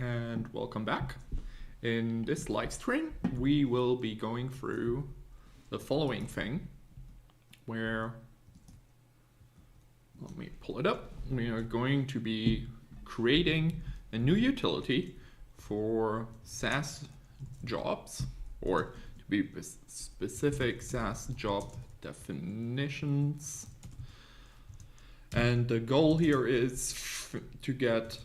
and welcome back. In this live stream, we will be going through the following thing where, let me pull it up. We are going to be creating a new utility for SAS jobs, or to be specific, SAS job definitions. And the goal here is to get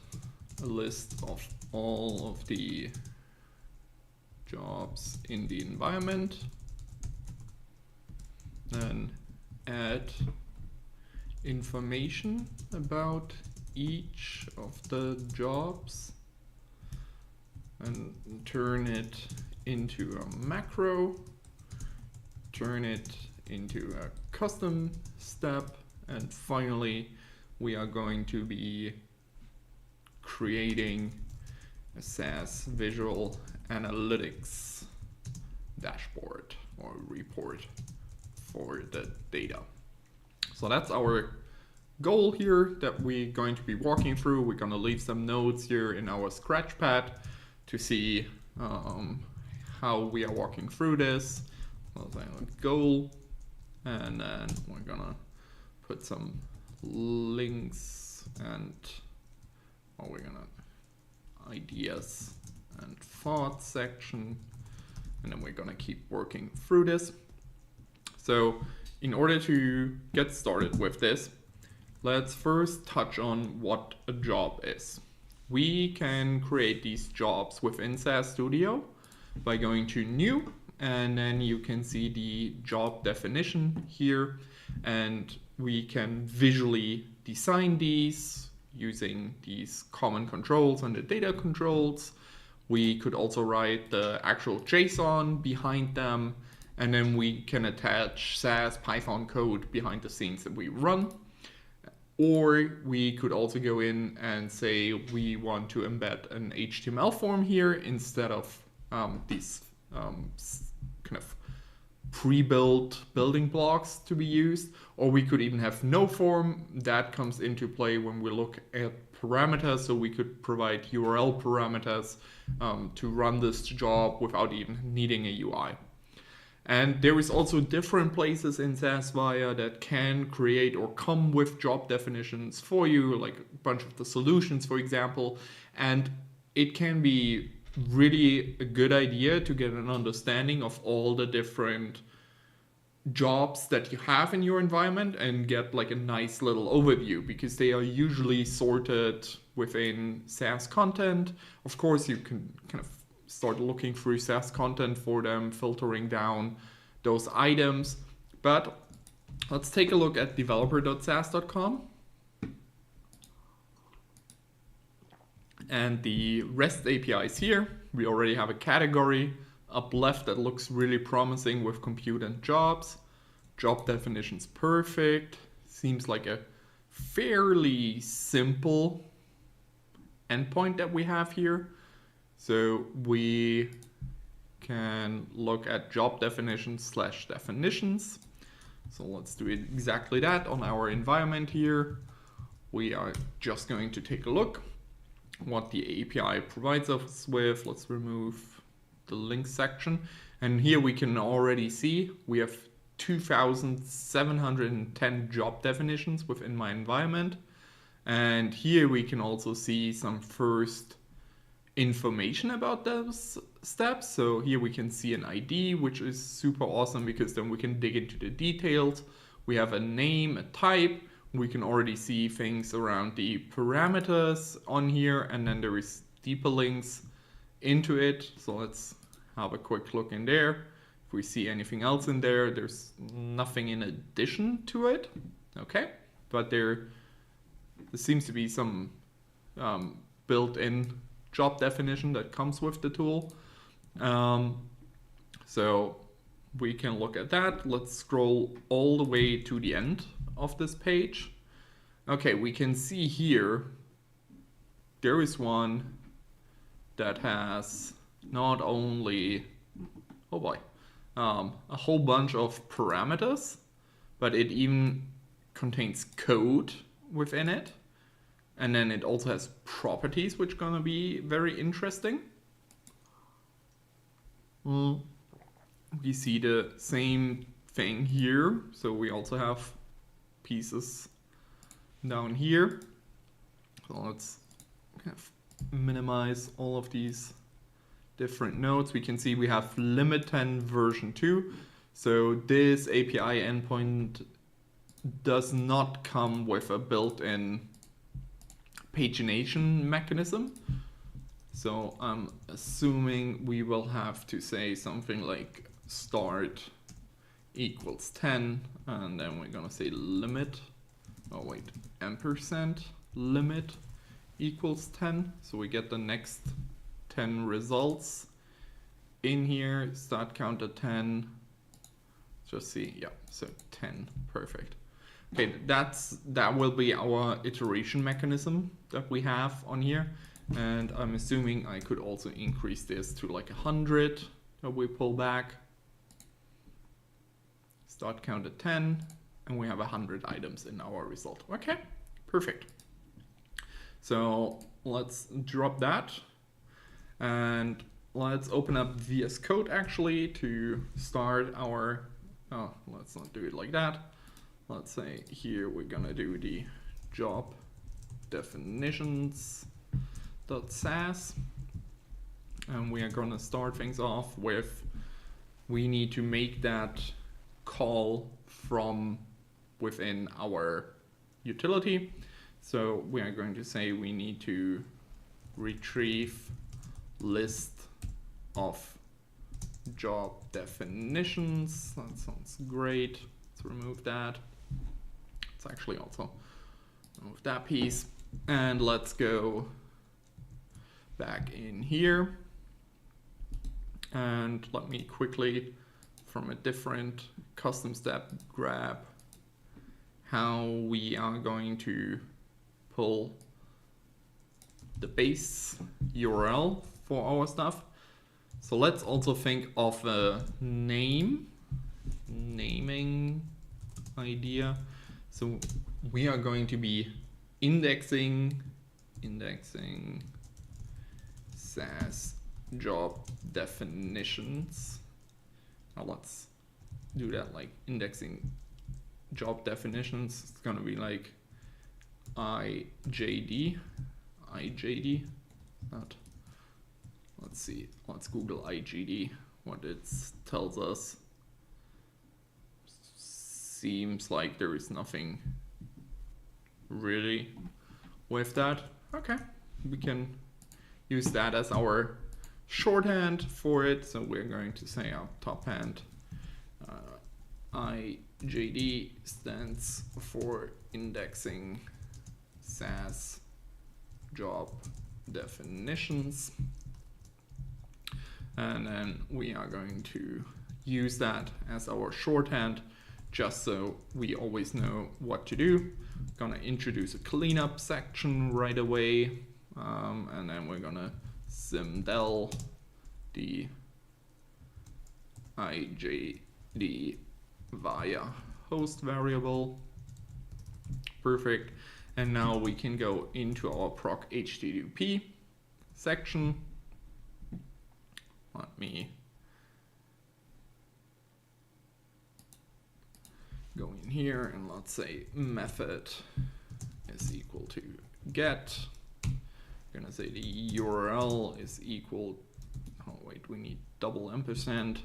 a list of all of the jobs in the environment, then add information about each of the jobs and turn it into a macro, turn it into a custom step, and finally we are going to be creating a SAS visual analytics dashboard or report for the data. So that's our goal here that we're going to be walking through. We're going to leave some notes here in our Scratchpad to see how we are walking through this. I'll say goal, and then we're gonna put some links and we're gonna ideas and thoughts section, and then we're gonna keep working through this. So in order to get started with this, let's first touch on what a job is. We can create these jobs within SAS Studio by going to new, and then you can see the job definition here, and we can visually design these using these common controls and the data controls. We could also write the actual JSON behind them, and then we can attach SAS Python code behind the scenes that we run. Or we could also go in and say we want to embed an HTML form here instead of these kind of pre-built building blocks to be used, or we could even have no form. That comes into play when we look at parameters, so we could provide URL parameters to run this job without even needing a UI. And there is also different places in SAS Viya that can create or come with job definitions for you, like a bunch of the solutions, for example, and it can be really a good idea to get an understanding of all the different jobs that you have in your environment and get like a nice little overview, because they are usually sorted within SAS content. Of course, you can kind of start looking through SAS content for them, filtering down those items. But let's take a look at developer.sas.com. And the REST APIs here. We already have a category up left that looks really promising with compute and jobs. Job definitions perfect. Seems like a fairly simple endpoint that we have here. So we can look at job definitions / definitions. So let's do exactly that on our environment here. We are just going to take a look what the API provides us with. Let's remove the link section. And here we can already see we have 2,710 job definitions within my environment. And here we can also see some first information about those steps. So here we can see an ID, which is super awesome because then we can dig into the details. We have a name, a type. We can already see things around the parameters on here, and then there is deeper links into it. So let's have a quick look in there. If we see anything else in there, there's nothing in addition to it. Okay, but there seems to be some built-in job definition that comes with the tool. So we can look at that. Let's scroll all the way to the end of this page. Okay, we can see here there is one that has not only a whole bunch of parameters, but it even contains code within it. And then it also has properties, which are gonna be very interesting. We see the same thing here. So we also have pieces down here. So let's kind of minimize all of these different nodes. We can see we have limit 10 version 2. So this API endpoint does not come with a built-in pagination mechanism. So I'm assuming we will have to say something like start equals 10, and then we're gonna say limit, oh wait, ampersand limit equals 10. So we get the next 10 results in here, start count at 10, just see, yeah, so 10, perfect. Okay, that will be our iteration mechanism that we have on here. And I'm assuming I could also increase this to like 100 that we pull back. Start count at 10, and we have 100 items in our result. Okay, perfect. So let's drop that. And let's open up VS Code actually to start our, oh, let's not do it like that. Let's say here we're gonna do the job definitions.sas, and we are gonna start things off with, we need to make that call from within our utility. So we are going to say we need to retrieve list of job definitions. That sounds great. Let's remove that. Let's actually also remove that piece. And let's go back in here. And let me quickly, from a different custom step, grab how we are going to pull the base URL for our stuff. So let's also think of a naming idea. So we are going to be indexing SAS job definitions. Now let's do that like indexing job definitions. It's gonna be like IJD, not, let's see, let's Google IJD, what it tells us. Seems like there is nothing really with that. Okay, we can use that as our shorthand for it. So we're going to say our top hand IJD stands for indexing SAS job definitions, and then we are going to use that as our shorthand just so we always know what to do. Gonna introduce a cleanup section right away, and then we're gonna simdel the IJD via host variable. Perfect. And now we can go into our proc HTTP section. Let me go in here and let's say method is equal to get. I'm gonna say the URL is equal, oh wait, we need double ampersand,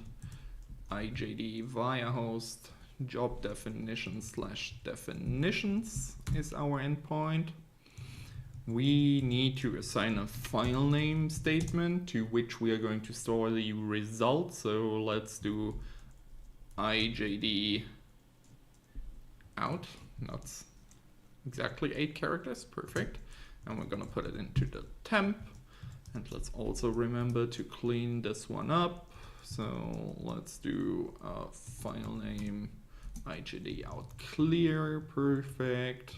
IJD via host, job definition / definitions is our endpoint. We need to assign a file name statement to which we are going to store the result. So let's do IJD out. That's exactly 8 characters. Perfect. And we're gonna put it into the temp. And let's also remember to clean this one up. So let's do a file name IJD out clear. Perfect.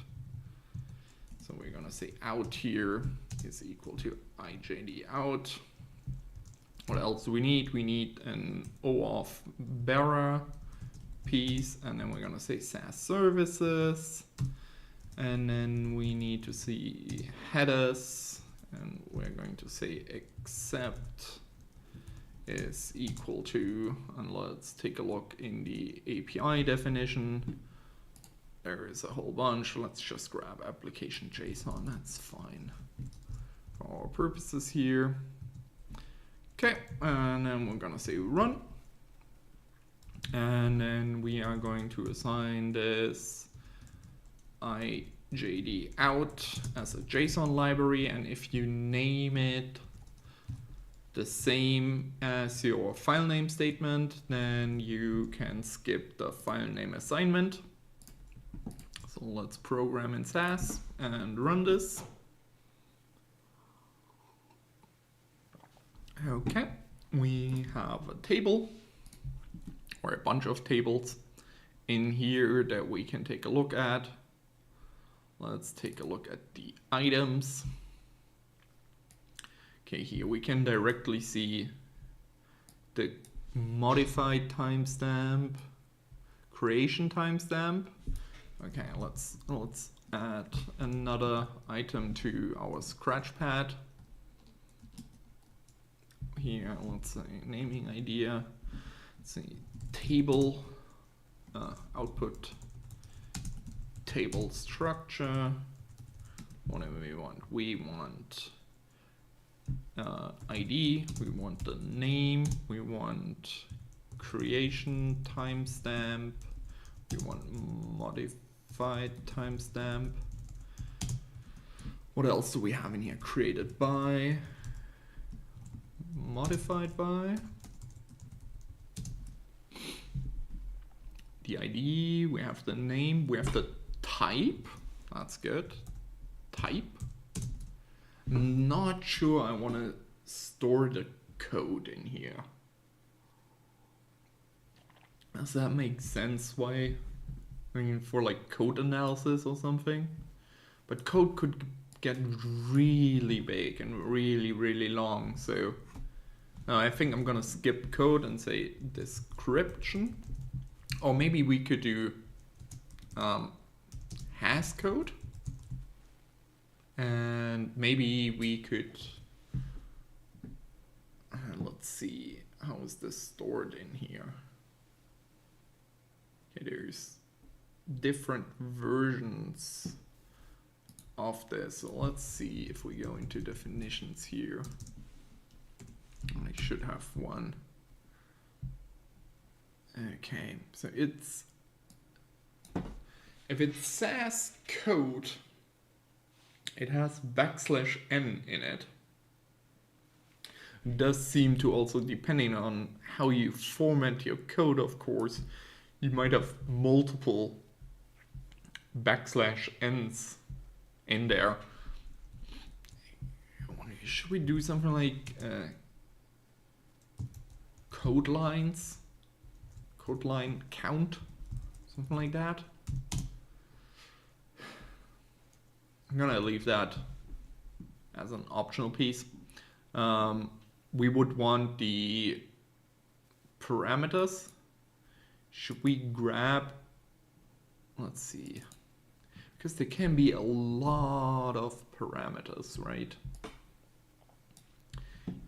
So we're gonna say out here is equal to IJD out. What else do we need? We need an OAuth bearer piece, and then we're gonna say SAS services. And then we need to see headers, and we're going to say except is equal to, and let's take a look in the API definition. There is a whole bunch. Let's just grab application JSON. That's fine for our purposes here. Okay, and then we're gonna say run. And then we are going to assign this IJD out as a JSON library. And if you name it the same as your file name statement, then you can skip the file name assignment. So let's program in SAS and run this. Okay, we have a table or a bunch of tables in here that we can take a look at. Let's take a look at the items. Okay, here we can directly see the modified timestamp, creation timestamp. Okay, let's add another item to our scratchpad. Here, let's say naming idea. Let's say table output table structure. Whatever we want. We want ID. We want the name. We want creation timestamp. We want modified timestamp. What else do we have in here? Created by, modified by, the ID, we have the name, we have the type. That's good. Type. Not sure I want to store the code in here. Does that make sense? Why? I mean, for like code analysis or something. But code could get really big and really long. So I think I'm gonna skip code and say description. Or maybe we could do has code. And maybe we could, let's see, how is this stored in here? Okay, there's different versions of this. So let's see if we go into definitions here. I should have one. Okay, so it's, if it's SAS code, it has \n in it. It does seem to also, depending on how you format your code, of course, you might have multiple \n's in there. Should we do something like code lines? Code line count? Something like that? I'm gonna leave that as an optional piece. We would want the parameters. Should we grab, let's see, because there can be a lot of parameters, right?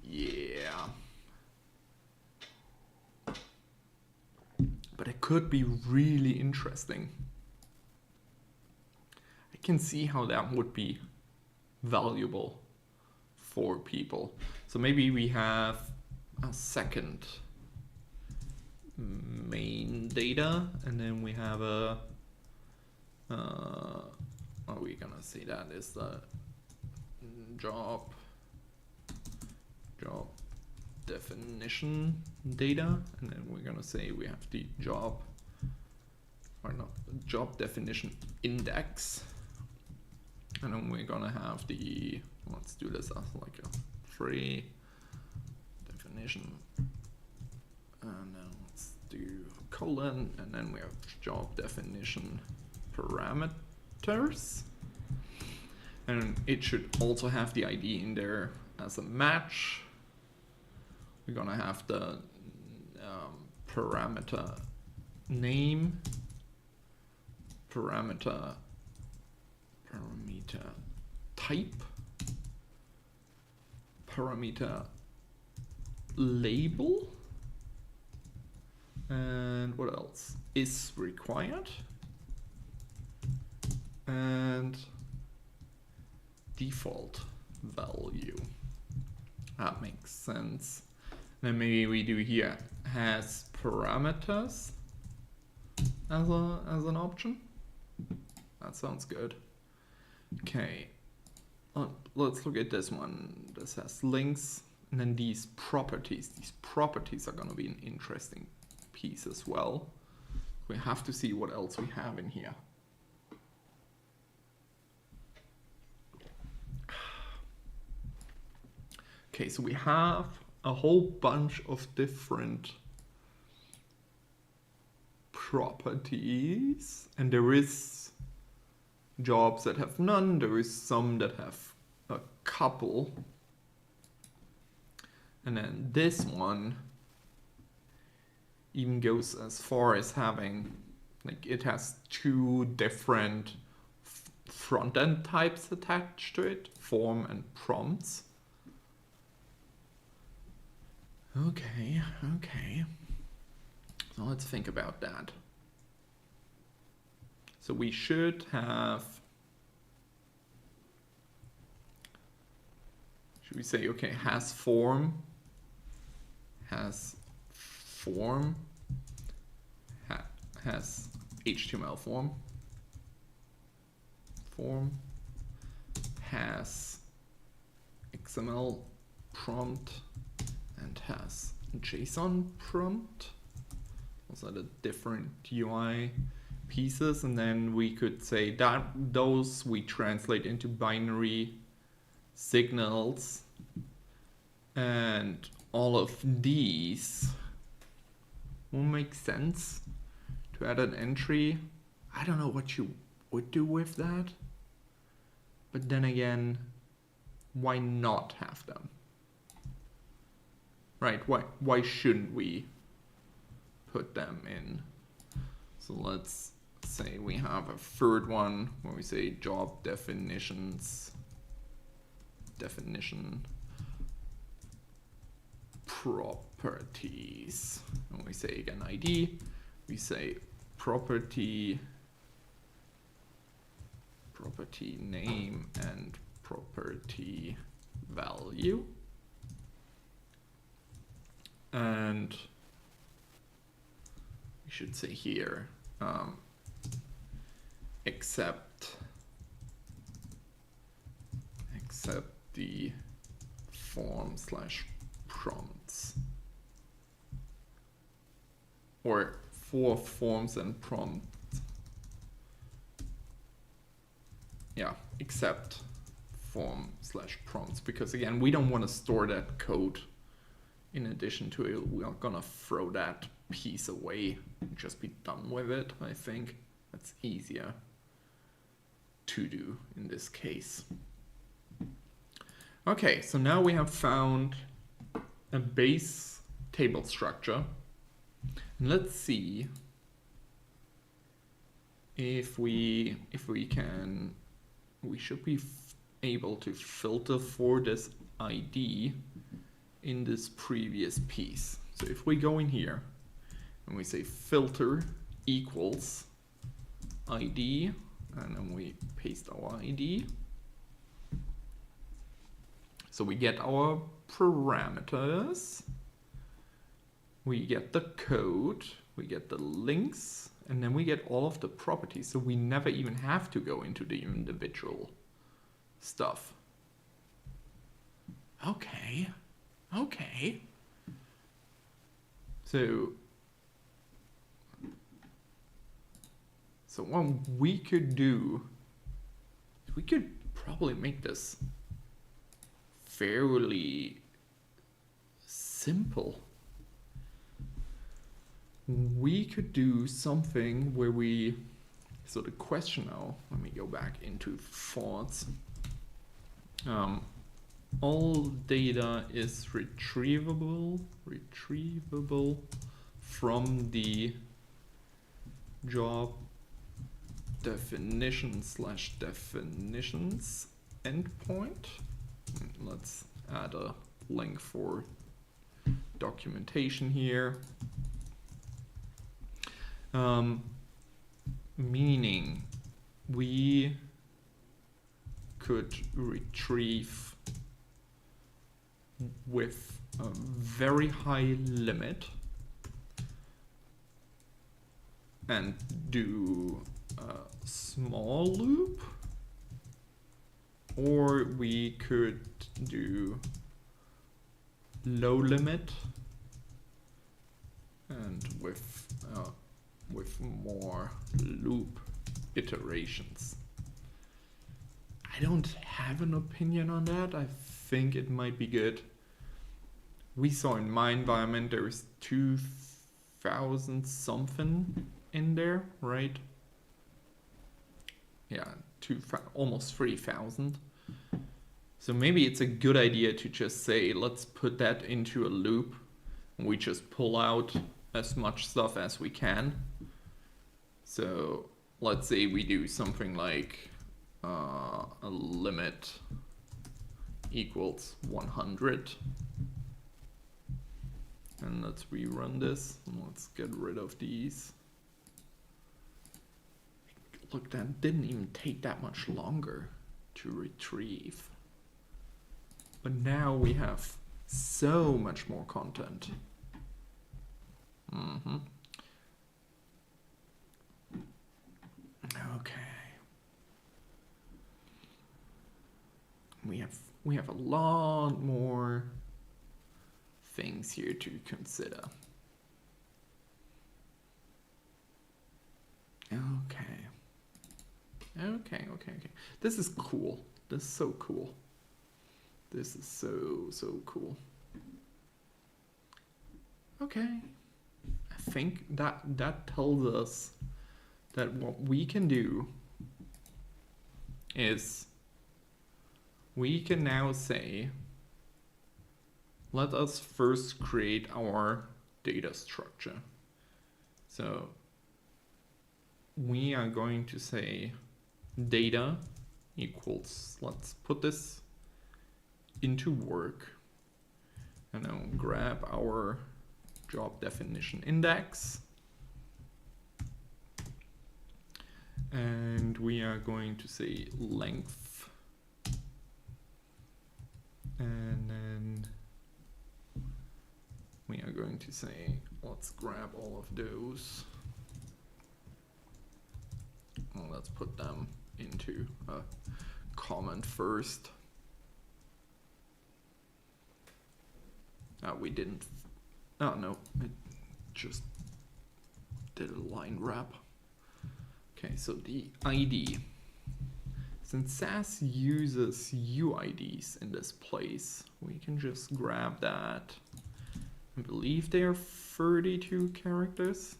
Yeah. But it could be really interesting. I can see how that would be valuable for people. So maybe we have a second main data, and then we have a, are we gonna say that is the job definition data, and then we're gonna say we have the job, or not, job definition index, and then we're gonna have the, let's do this as like a free definition, and then let's do colon, and then we have job definition parameters, and it should also have the ID in there as a match. We're gonna have the parameter name, parameter parameter type, parameter label, and what else is required, and default value. That makes sense. Then maybe we do here has parameters as an option. That sounds good. Okay, let's look at this one. This has links, and then these properties. These properties are going to be an interesting piece as well. We have to see what else we have in here. Okay, so we have a whole bunch of different properties, and there is jobs that have none, there is some that have a couple, and then this one even goes as far as having, like, it has two different front-end types attached to it, form and prompts. Okay. So let's think about that. So we should have, should we say, okay, has form, has HTML form, has XML prompt, and has JSON prompt. Those are the different UI pieces, and then we could say that those we translate into binary signals, and all of these will make sense to add an entry. I don't know what you would do with that, but then again, why not have them? Right, why shouldn't we put them in? So let's say we have a third one where we say job definitions, definition properties. And we say again ID, we say property name and property value. And we should say here, except the form/prompts, or for forms and prompts. Yeah, except form/prompts, because again, we don't want to store that code in addition to it. We are gonna throw that piece away and just be done with it. I think that's easier to do in this case. Okay, so now we have found a base table structure. And let's see if we can, we should be able to filter for this ID in this previous piece. So if we go in here and we say filter equals ID, and then we paste our ID, so we get our parameters, we get the code, we get the links, and then we get all of the properties. So we never even have to go into the individual stuff. Okay. So what we could do, we could probably make this fairly simple. We could do something where we, so the question now, let me go back into thoughts. All data is retrievable from the job definition/definitions endpoint. Let's add a link for documentation here. Meaning we could retrieve with a very high limit and do a small loop, or we could do low limit and with more loop iterations. I don't have an opinion on that. I think it might be good. We saw in my environment there was 2,000 something in there, right? Yeah, almost 3,000. So maybe it's a good idea to just say, let's put that into a loop. And we just pull out as much stuff as we can. So let's say we do something like a limit equals 100. And let's rerun this. And let's get rid of these. Look, that didn't even take that much longer to retrieve. But now we have so much more content. Okay. We have a lot more things here to consider. Okay. This is cool. This is so cool. This is so cool. Okay. I think that tells us that what we can do is we can now say, let us first create our data structure. So we are going to say data equals, let's put this into work, and then grab our job definition index, and we are going to say length, and then we are going to say, let's grab all of those, well, let's put them into a comment first. We didn't, oh no, it just did a line wrap. Okay, so the ID. Since SAS uses UIDs in this place, we can just grab that. I believe they are 32 characters.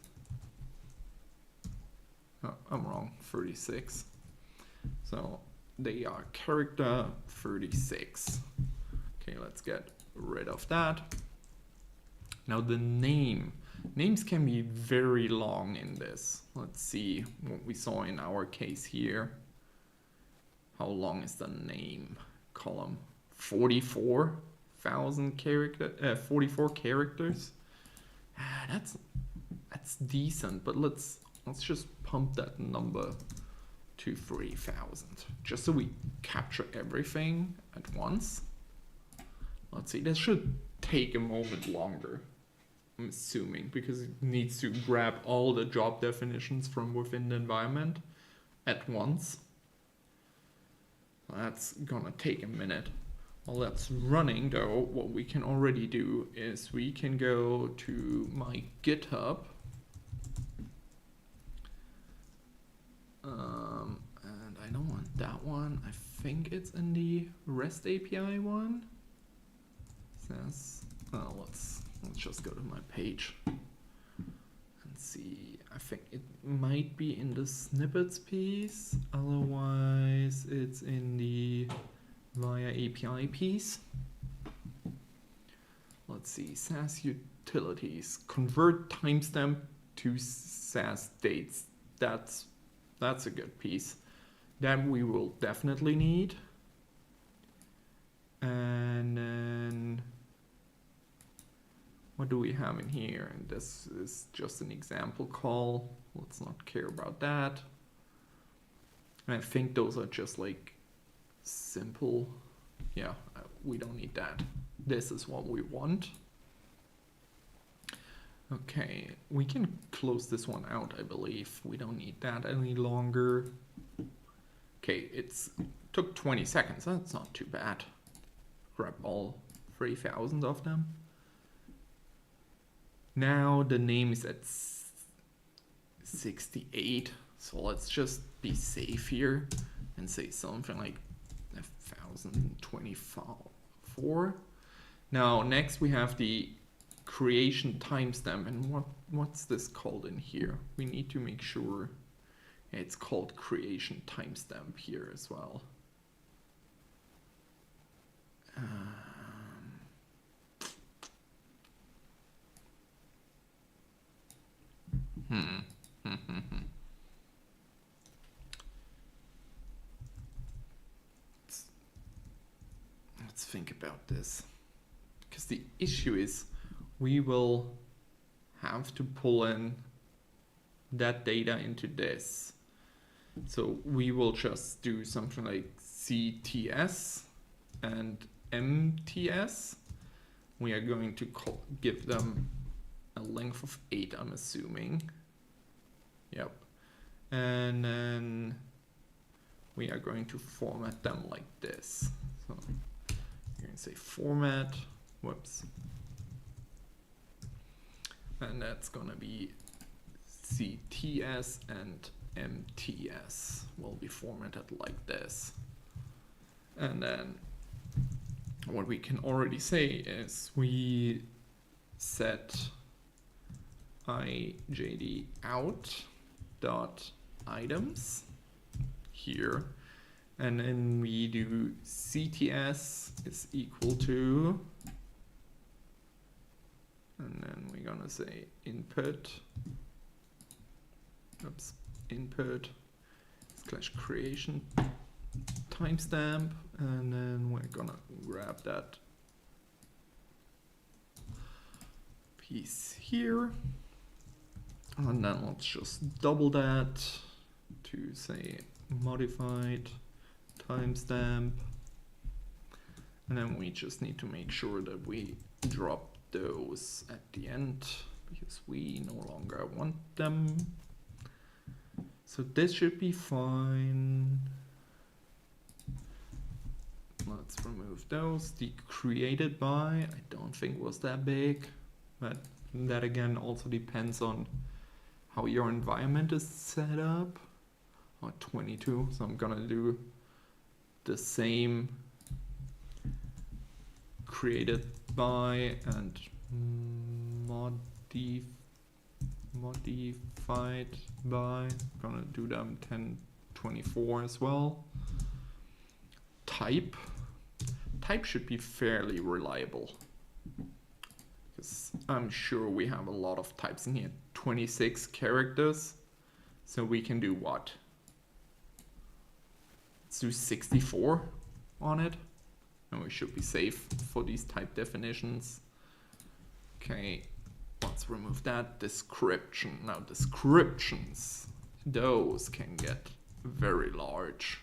Oh, I'm wrong, 36. So they are character 36. Okay, let's get rid of that. Now the names can be very long in this. Let's see what we saw in our case here. How long is the name column? 44,000 character, 44 characters. That's decent, but let's just pump that number to 3,000, just so we capture everything at once. Let's see, this should take a moment longer, I'm assuming, because it needs to grab all the job definitions from within the environment at once. That's gonna take a minute. While that's running though, what we can already do is we can go to my GitHub. And I don't want that one. I think it's in the REST API one. Says, oh, let's just go to my page and see. I think it might be in the snippets piece. Otherwise, it's in the Viya API piece. Let's see. SAS utilities. Convert timestamp to SAS dates. That's that's a good piece. That we will definitely need. And then what do we have in here? And this is just an example call. Let's not care about that. And I think those are just like simple. Yeah, we don't need that. This is what we want. Okay, we can close this one out, I believe. We don't need that any longer. Okay, it's took 20 seconds. That's not too bad. Grab all 3,000 of them. Now the name is at 68. So let's just be safe here and say something like 1024. Now next we have the creation timestamp, and what's this called in here? We need to make sure it's called creation timestamp here as well. Let's think about this, because the issue is we will have to pull in that data into this. So we will just do something like CTS and MTS. We are going to give them a length of 8, I'm assuming. Yep. And then we are going to format them like this. So you're going to say format, whoops. And that's going to be CTS and MTS will be formatted like this. And then what we can already say is we set IJD out dot items here, and then we do CTS is equal to, and then we're gonna say input, input / creation timestamp, and then we're gonna grab that piece here, and then let's just double that to say modified timestamp, and then we just need to make sure that we drop those at the end because we no longer want them. So this should be fine. Let's remove those. The created by, I don't think was that big, but that again also depends on how your environment is set up. Oh, 22, so I'm gonna do the same created by and modified by. I'm gonna do them 1024 as well. Type should be fairly reliable because I'm sure we have a lot of types in here. 26 characters, so we can do what? Let's do 64 on it, and we should be safe for these type definitions. Okay, let's remove that. Description. Now descriptions, those can get very large.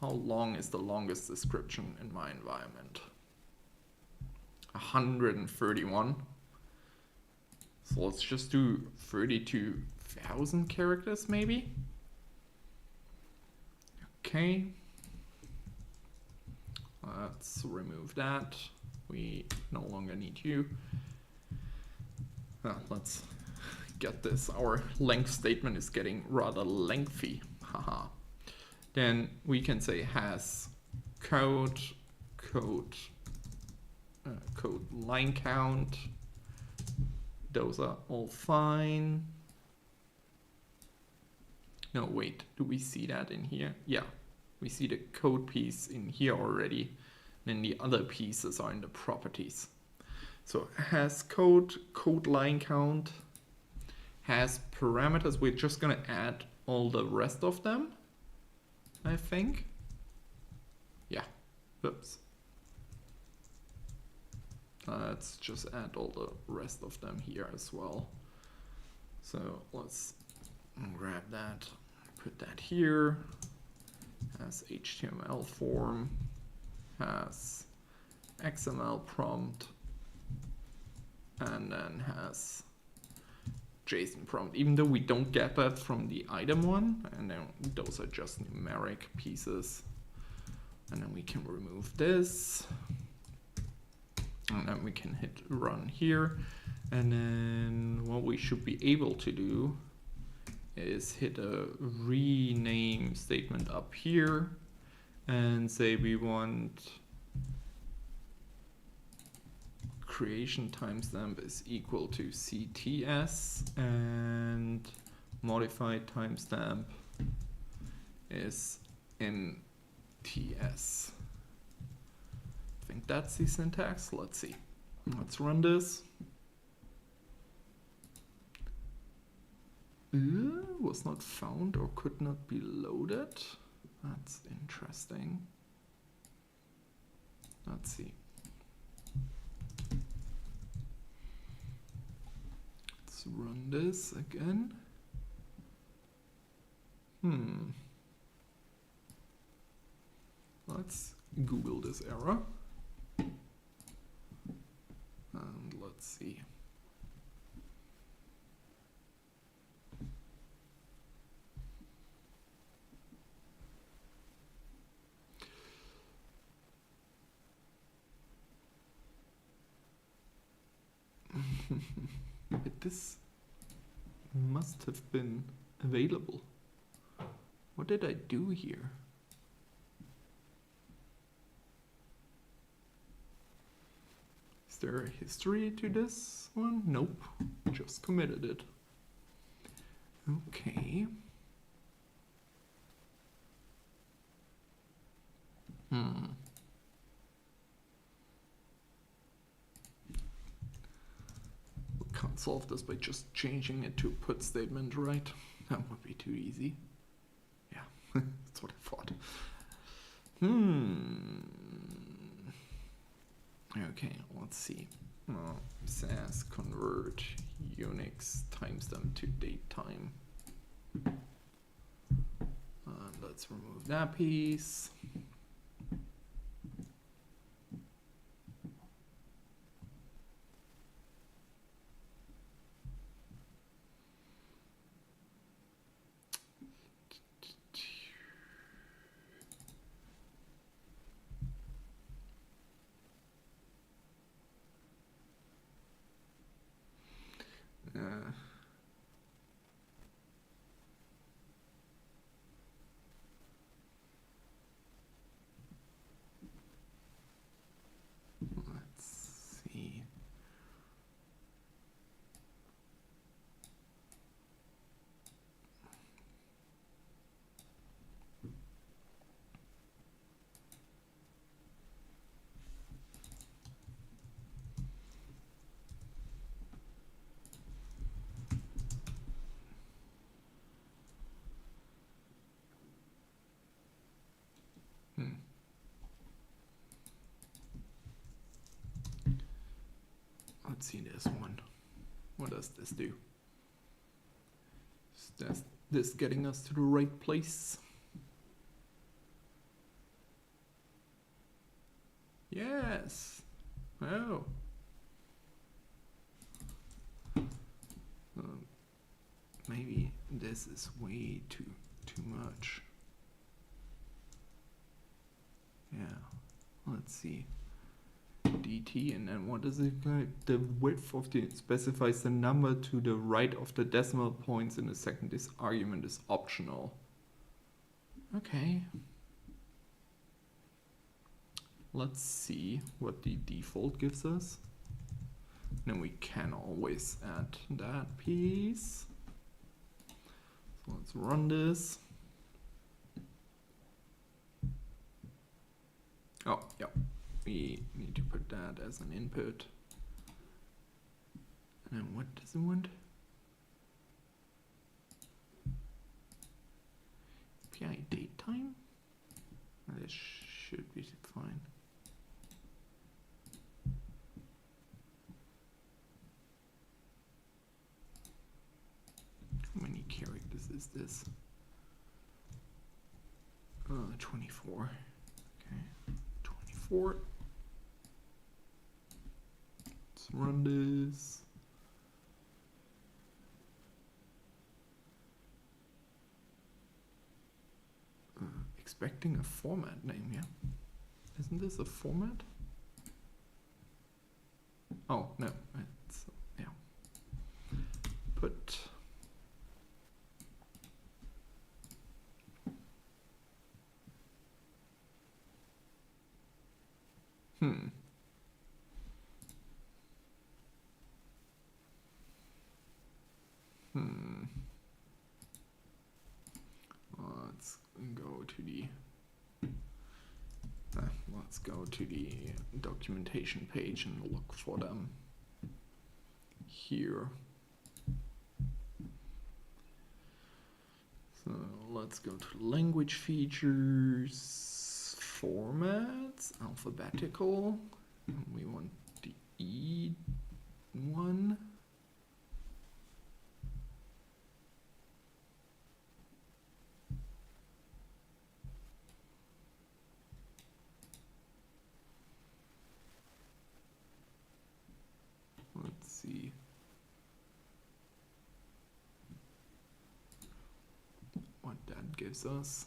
How long is the longest description in my environment? 131. So let's just do 32,000 characters maybe. Okay. Let's remove that. We no longer need you. Let's get this. Our length statement is getting rather lengthy. Haha. Then we can say has code line count. Those are all fine. No, wait, do we see that in here? Yeah, we see the code piece in here already. Then the other pieces are in the properties. So has code line count, has parameters. We're just gonna add all the rest of them, I think. Yeah, oops. Let's just add all the rest of them here as well. So let's grab that, put that here, has HTML form, has XML prompt, and then has JSON prompt, even though we don't get that from the item one, and then those are just numeric pieces. And then we can remove this, and then we can hit run here. And then what we should be able to do is hit a rename statement up here and say we want creation timestamp is equal to CTS and modified timestamp is MTS. I think that's the syntax. Let's see. Let's run this. Was not found or could not be loaded. That's interesting. Let's see. Let's run this again. Let's Google this error. And let's see. But this must have been available. What did I do here? Is there a history to this one? Nope, just committed it. Okay. Can't solve this by just changing it to a put statement, right? That would be too easy. Yeah, that's what I thought. Okay, let's see. SAS convert Unix timestamp to date time. Let's remove that piece. Let's see. Let's see this one. What does this do? Is this getting us to the right place? Yes. Oh. Maybe this is way too much. Yeah. Let's see. DT, and then what is it? The width of the specifies the number to the right of the decimal points in a second. This argument is optional. Okay. Let's see what the default gives us. Then we can always add that piece. So let's run this. Oh, yeah. We need to put that as an input. And then what does it want? time? This should be fine. How many characters is this? 24. Okay, 24. Let's run this. Expecting a format name, yeah? Isn't this a format? Oh, no, it's, yeah. Put Let's go to the documentation page and look for them here. So let's go to language features, formats, alphabetical. And we want the E one. Let's see. What that gives us.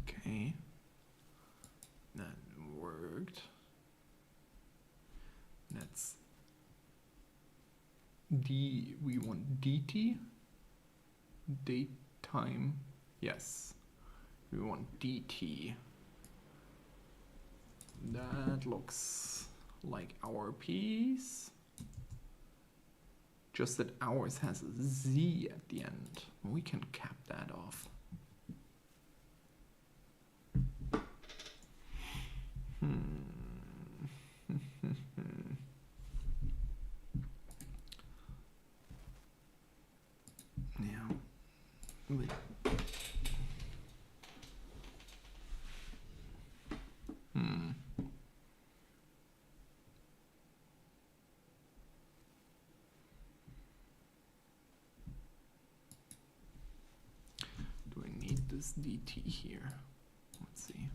Okay. That worked. That's we want DT, date time, yes. We want DT. That looks like our piece. Just that ours has a Z at the end. We can cap that off. Yeah. Wait. Do I need this DT here? Let's see.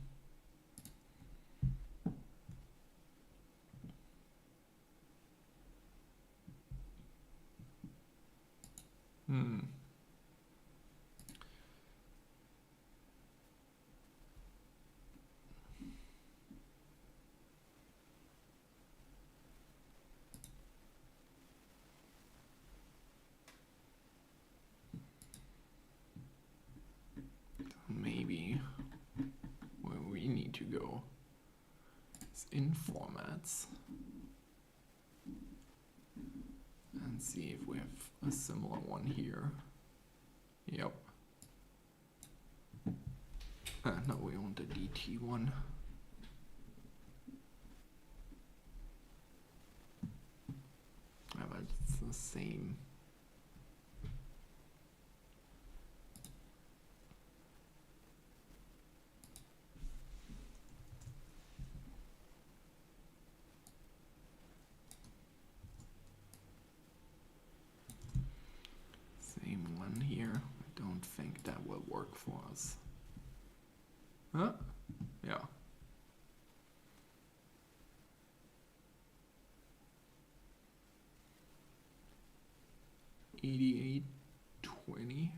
Maybe where we need to go is in formats and see if we have a similar one here. Yep. No, we want the DT one. But it's the same. Same one here. I don't think that will work for us. Huh? Yeah. $88.20.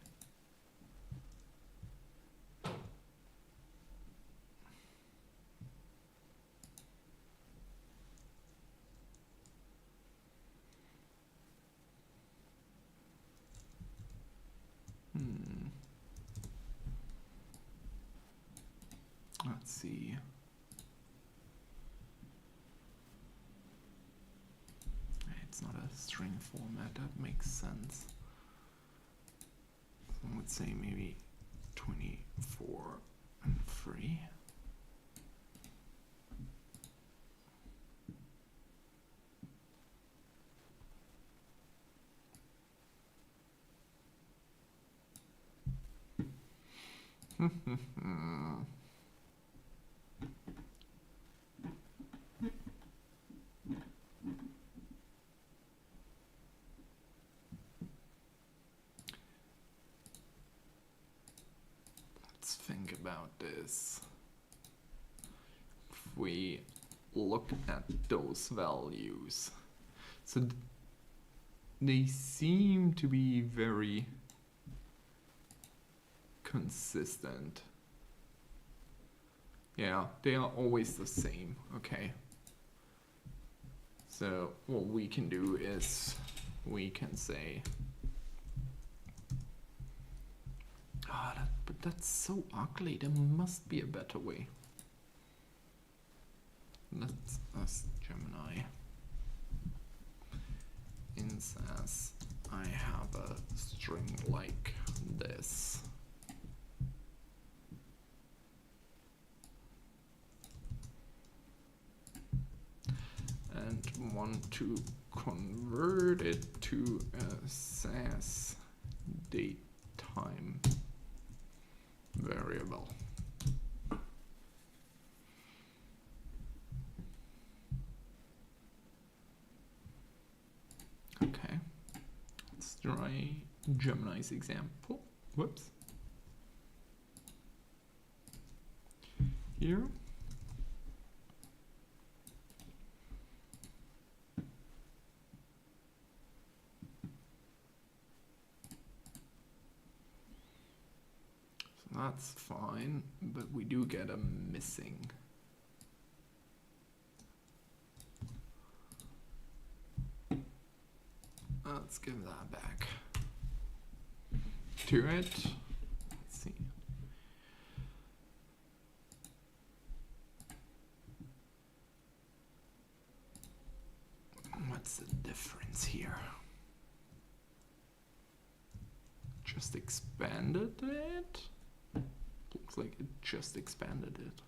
Let's see. It's not a string format, that makes sense. Let's say maybe 24 and 3. Let's think about this. If we look at those values, so they seem to be very consistent. Yeah, they are always the same. Okay. So what we can do is we can say, but that's so ugly. There must be a better way. Let's ask Gemini. In SAS, I have a string like this. And want to convert it to a SAS datetime variable. Okay, let's try Gemini's example. Whoops. Here. That's fine, but we do get a missing. Let's give that back to it. Let's see. What's the difference here? Just expanded it? Looks like it just expanded it.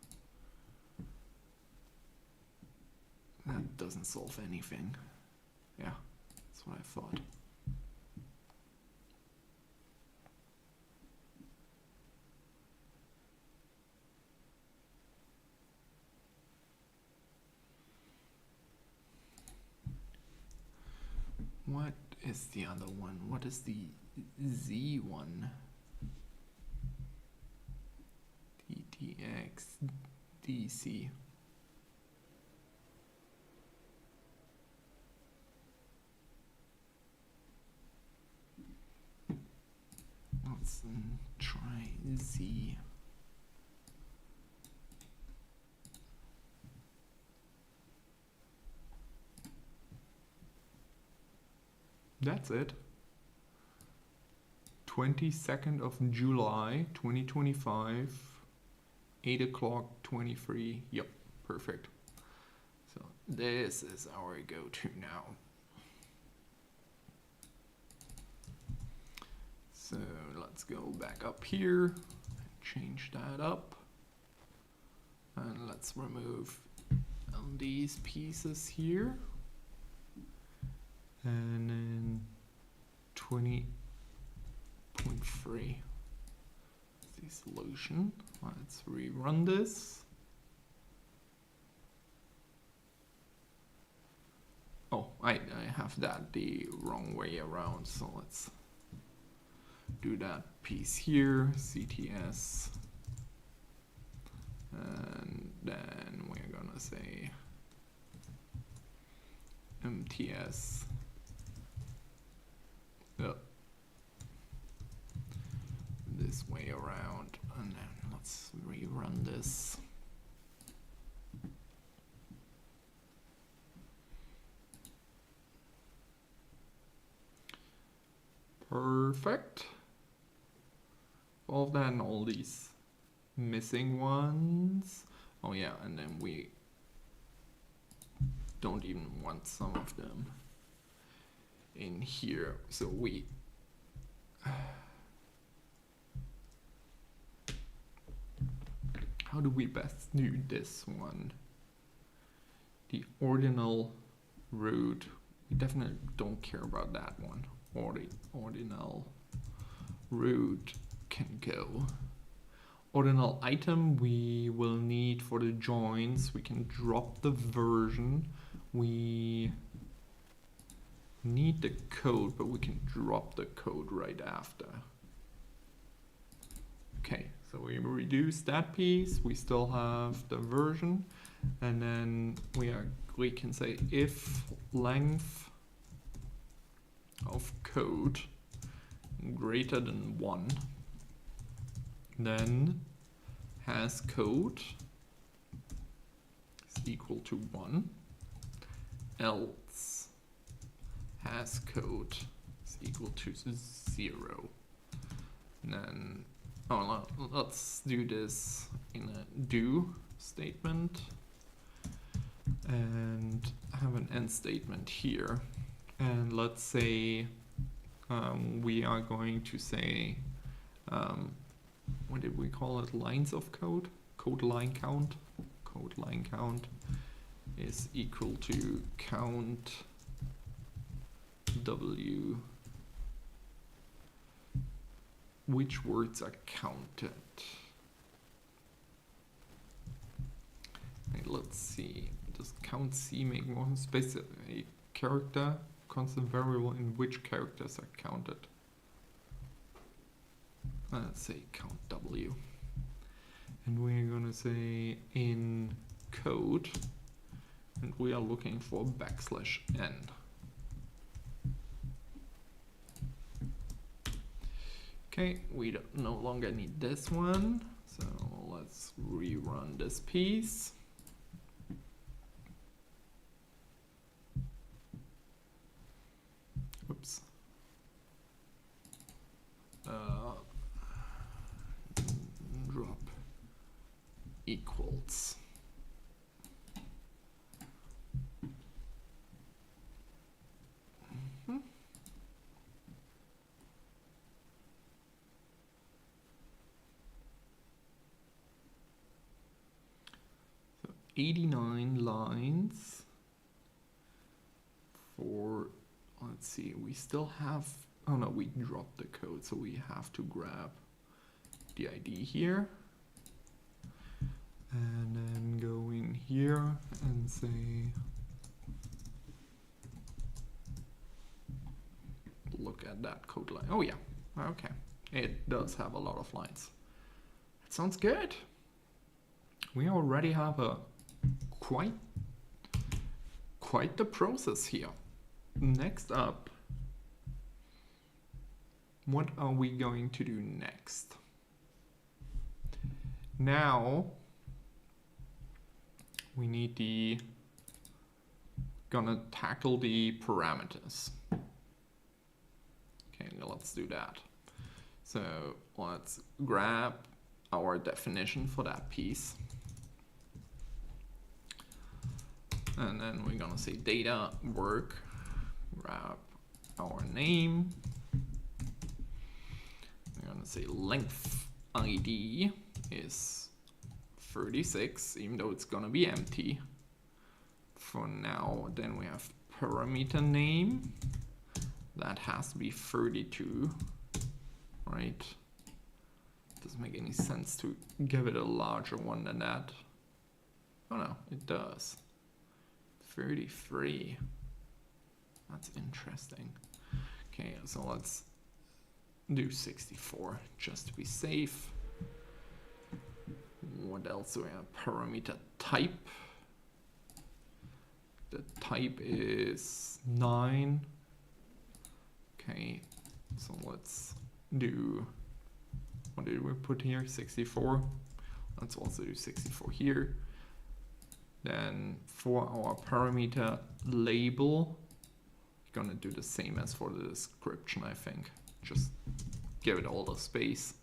That doesn't solve anything. Yeah, that's what I thought. What is the other one? What is the Z one? DTX DC. Let's try Z. That's it. 22nd of July 2025, 8 o'clock 23. Yep, perfect. So this is our go-to now. So let's go back up here, change that up, and let's remove these pieces here. And then 20.3 is the solution. Let's rerun this. Oh, I have that the wrong way around, so let's do that piece here, CTS, and then we're gonna say MTS. This way around, and then let's rerun this. Perfect. All that and all these missing ones. Oh yeah, and then we don't even want some of them in here, so we how do we best do this one? The ordinal root, we definitely don't care about that one. Ordinal root can go. Ordinal item we will need for the joins. We can drop the version. We need the code, but we can drop the code right after. Okay, so we reduce that piece. We still have the version, and then we can say if length of code greater than 1, then has code is equal to 1, else has code is equal to 0. And then let's do this in a do statement and have an end statement here. And let's say we are going to say, what did we call it? Lines of code? Code line count. Code line count is equal to count W, which words are counted. Okay, let's see, does count C make more space? A character, constant variable in which characters are counted. Let's say count W. And we're gonna say in code, and we are looking for \n. Okay, we no longer need this one, so let's rerun this piece. Oops. Drop equals. So 89 lines for, let's see, we still have, oh no, we dropped the code, so we have to grab the ID here and then go in here and say look at that code line. Oh yeah, okay, it does have a lot of lines. That sounds good. We already have a quite the process here. Next up, what are we going to do next? Now we need gonna tackle the parameters. Okay, let's do that. So let's grab our definition for that piece. And then we're gonna say data work, grab our name. We're gonna say length ID is 36, even though it's gonna be empty for now. Then we have parameter name, that has to be 32, right? Doesn't make any sense to give it a larger one than that. Oh no, it does. 33. That's interesting. Okay, so let's do 64 just to be safe. What else do we have? Parameter type. The type is 9. Okay, so let's do, what did we put here? 64. Let's also do 64 here. Then for our parameter label, we're gonna do the same as for the description, I think. Just give it all the space.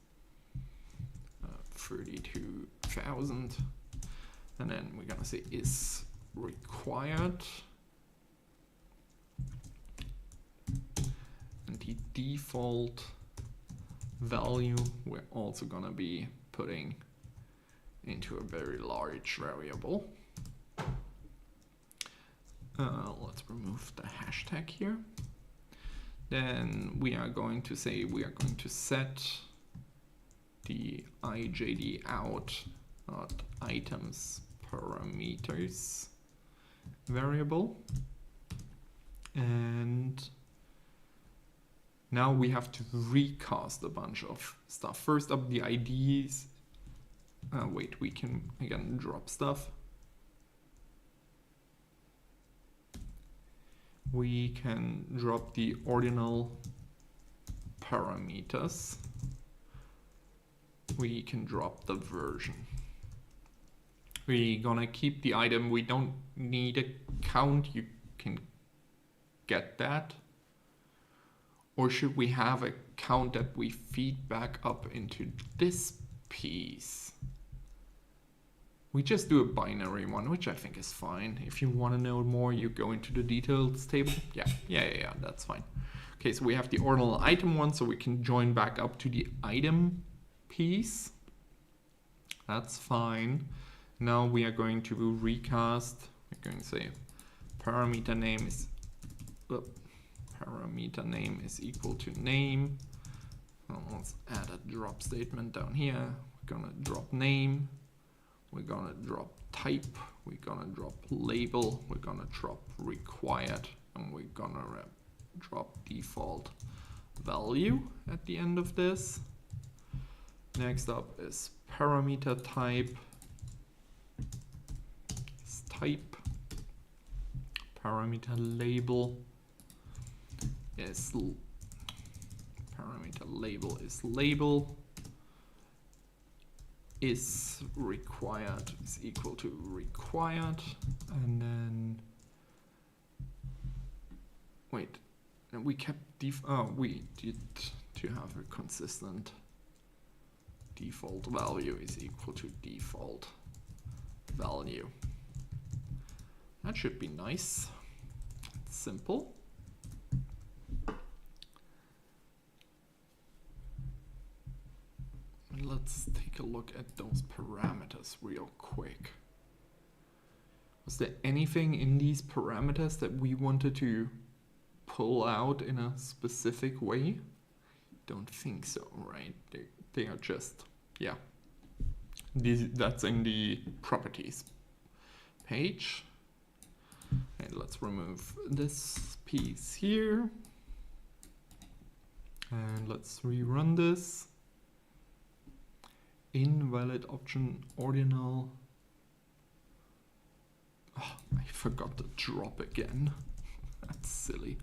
32,000. And then we're gonna say is required. And the default value, we're also gonna be putting into a very large variable. Let's remove the hashtag here. Then we are going to say we are going to set the IJD out items parameters variable. And now we have to recast a bunch of stuff. First up, the IDs. Wait, we can again drop stuff. We can drop the ordinal parameters. We can drop the version. We're gonna keep the item. We don't need a count. You can get that. Or should we have a count that we feed back up into this piece? We just do a binary one, which I think is fine. If you want to know more, you go into the details table. Yeah, that's fine. Okay, so we have the ordinal item one, so we can join back up to the item piece. That's fine. Now we are going to recast. We're going to say parameter name is equal to name. Let's add a drop statement down here. We're gonna drop name. We're gonna drop type. We're gonna drop label. We're gonna drop required, and we're gonna drop default value at the end of this. Next up is parameter type. Is type. Parameter label is label. Is required is equal to required, and then wait, and we kept we did to have a consistent default value is equal to default value. That should be nice. It's simple. Let's take a look at those parameters real quick. Was there anything in these parameters that we wanted to pull out in a specific way? Don't think so, right? They are just, yeah. That's in the properties page. And let's remove this piece here. And let's rerun this. Invalid option ordinal. Oh, I forgot to drop again. That's silly.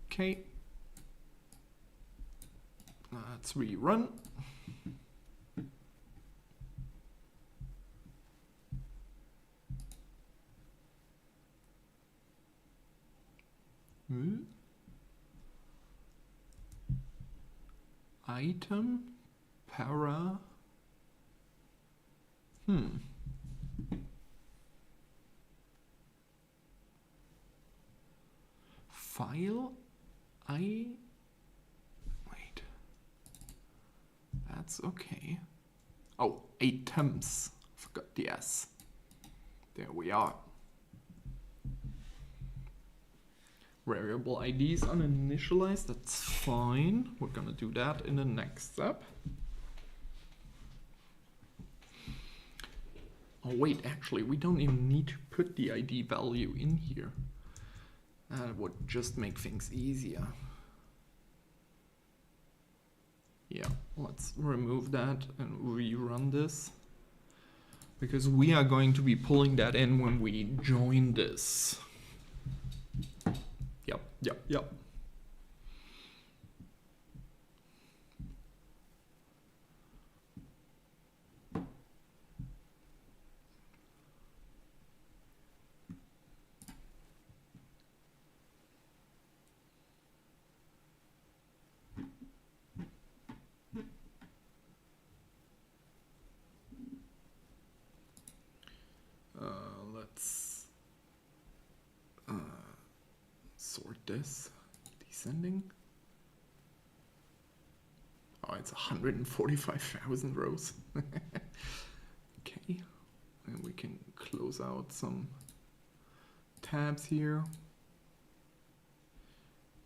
Okay. Let's rerun. Item para file wait, that's okay. Oh, items, forgot the S. There we are. Variable IDs uninitialized, that's fine. We're gonna do that in the next step. Oh wait, actually, we don't even need to put the ID value in here. That would just make things easier. Yeah, let's remove that and rerun this. Because we are going to be pulling that in when we join this. Yep. Let's sort this, descending. Oh, it's 145,000 rows. Okay, and we can close out some tabs here.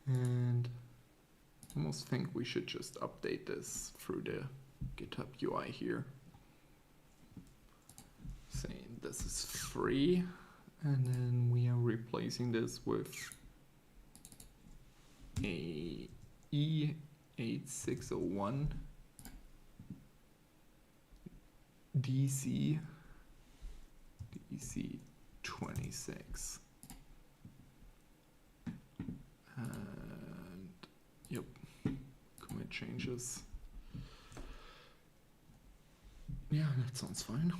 And I almost think we should just update this through the GitHub UI here. Saying this is free, and then we are replacing this with a E8601 DC26. And yep, commit changes. Yeah, that sounds fine.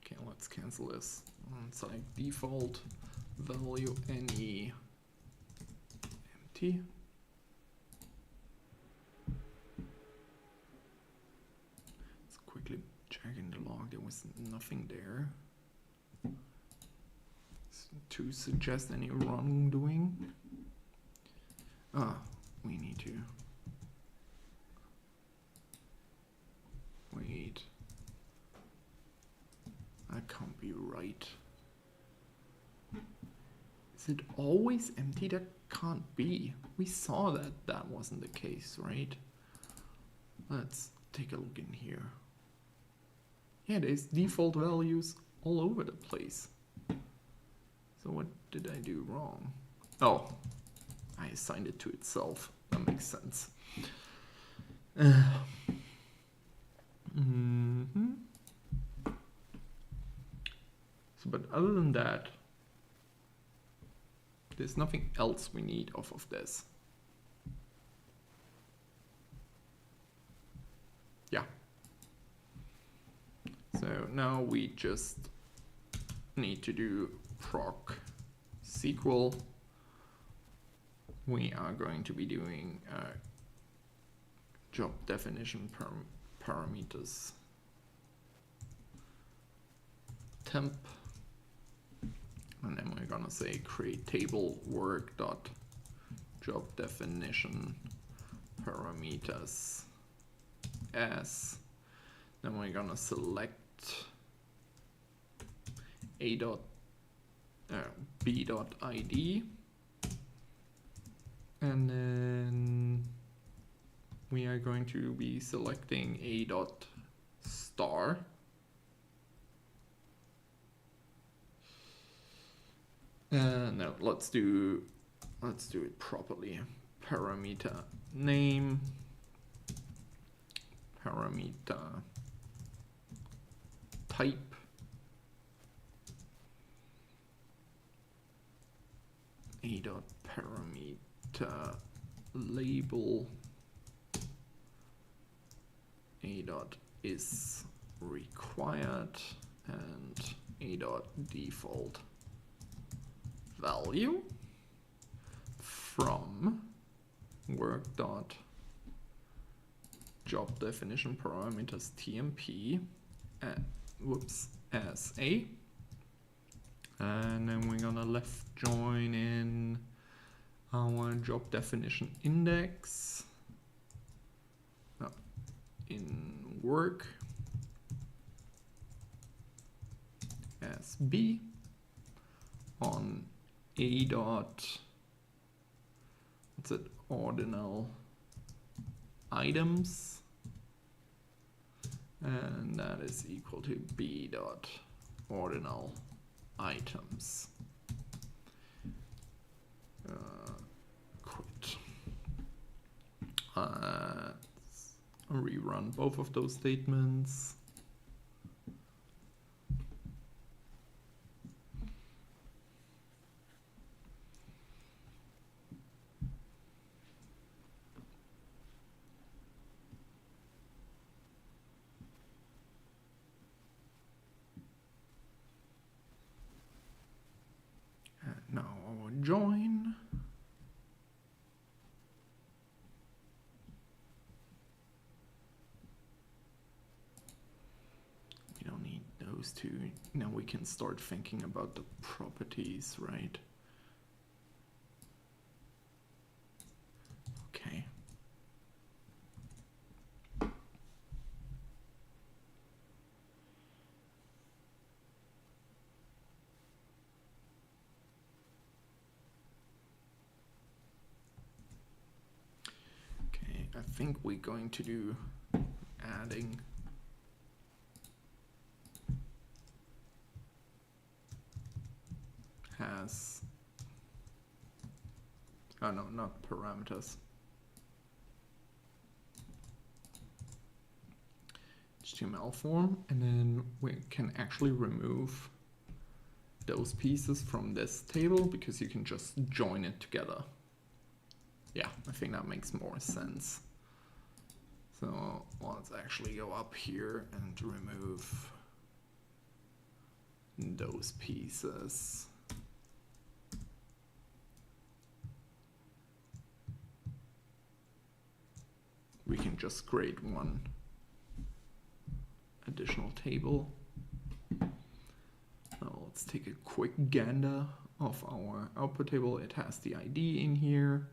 Okay, let's cancel this. Select default value any empty. Let's quickly check in the log. There was nothing there to suggest any wrongdoing. We need to wait. That can't be right. Is it always empty? That can't be. We saw that that wasn't the case, right? Let's take a look in here. Yeah, there's default values all over the place. So what did I do wrong? Oh, I assigned it to itself. That makes sense. So, but other than that, there's nothing else we need off of this. Yeah. So now we just need to do proc SQL. We are going to be doing job definition parameters temp, and then we're gonna say create table work dot job definition parameters as. Then we're gonna select a dot b dot id, and then we are going to be selecting a dot star. No, let's do it properly. Parameter name, parameter type, a dot parameter label, a dot is required, and a dot default value from work dot job definition parameters tmp as a, and then we're gonna left join in our job definition index in work as b on a dot, what's it, ordinal items, and that is equal to b dot ordinal items. Quit. Rerun both of those statements. Now our join. We don't need those two. Now we can start thinking about the properties, right? Okay. I think we're going to do adding has, oh no, not parameters. HTML form, and then we can actually remove those pieces from this table because you can just join it together. Yeah, I think that makes more sense. So let's actually go up here and remove those pieces. We can just create one additional table. Now let's take a quick gander of our output table. It has the ID in here,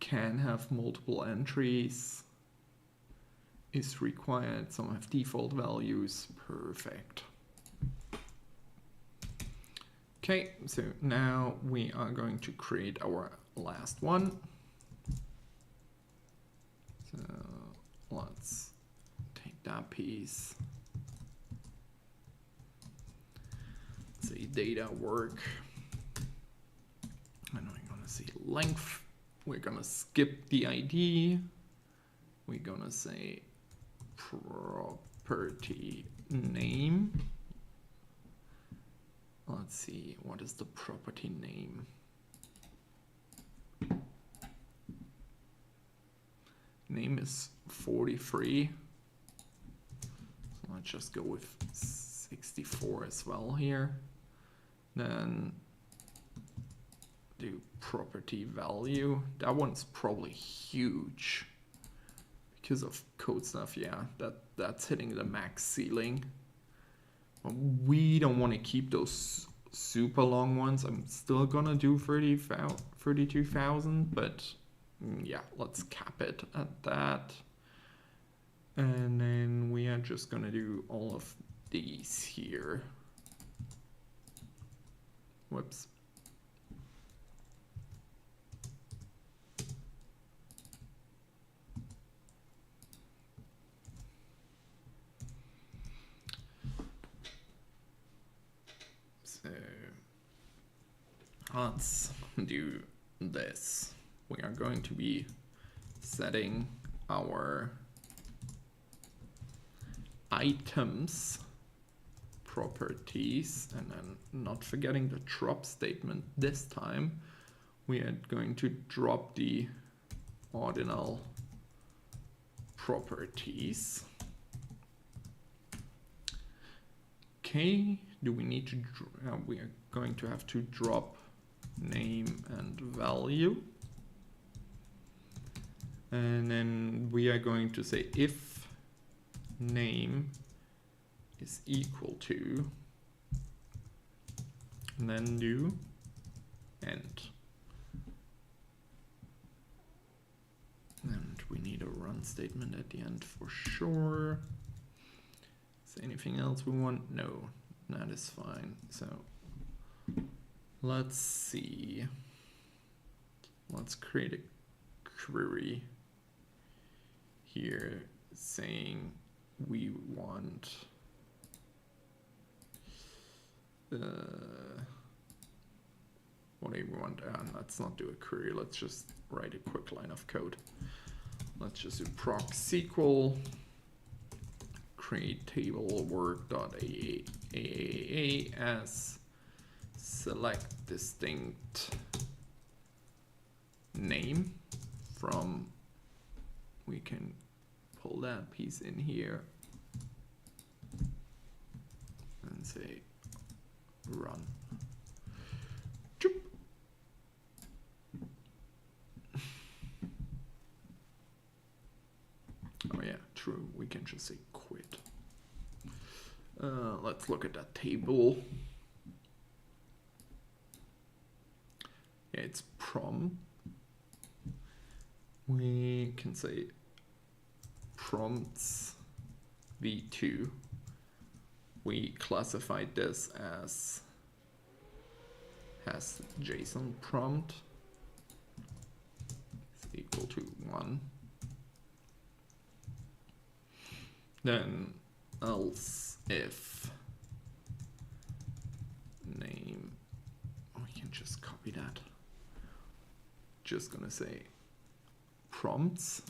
can have multiple entries, is required, some have default values, perfect. Okay, so now we are going to create our last one. So let's take that piece. Say data work. And we're gonna say length. We're gonna skip the ID. We're gonna say property name. Let's see, what is the property name? Name is 43. So let's just go with 64 as well here. Then do property value. That one's probably huge because of code stuff. Yeah, that's hitting the max ceiling. We don't want to keep those super long ones. I'm still gonna do 32,000, but yeah, let's cap it at that. And then we are just gonna do all of these here. Whoops. So let's do this. We are going to be setting our items properties, and then not forgetting the drop statement this time. We are going to drop the ordinal properties. Okay, do we need to, we are going to have to drop name and value. And then we are going to say if name is equal to, and then do end. And we need a run statement at the end for sure. Is there anything else we want? No, that is fine. So let's see. Let's create a query here saying we want what do we want? Let's not do a query. Let's just write a quick line of code. Let's just do proc SQL create table work.aaa as select distinct name from, we can pull that piece in here and say run. Choop. Oh yeah, true, we can just say quit. Let's look at that table. Yeah, it's prompt. We can say prompts v2. We classified this as has JSON prompt is equal to 1. Then else if name, we can just copy that. Just gonna say prompts.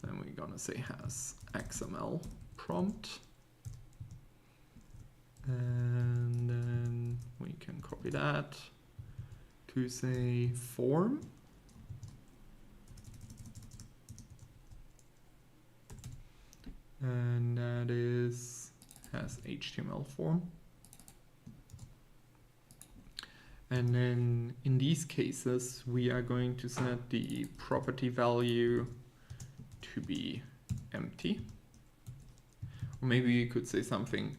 Then we're gonna say has XML prompt. And then we can copy that to say form. And that has HTML form. And then in these cases, we are going to set the property value to be empty. Or maybe you could say something,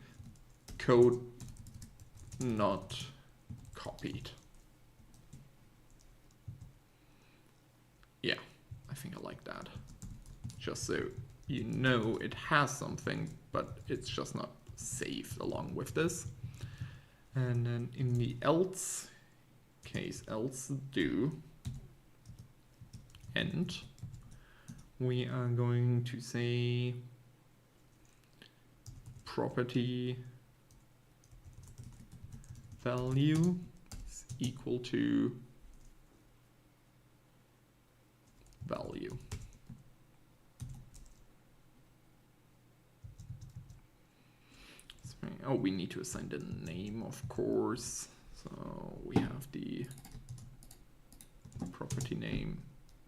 code not copied. Yeah, I think I like that. Just so you know it has something, but it's just not saved along with this. And then in the else case, else do end, we are going to say property value is equal to value. Oh, we need to assign the name, of course. So we have the property name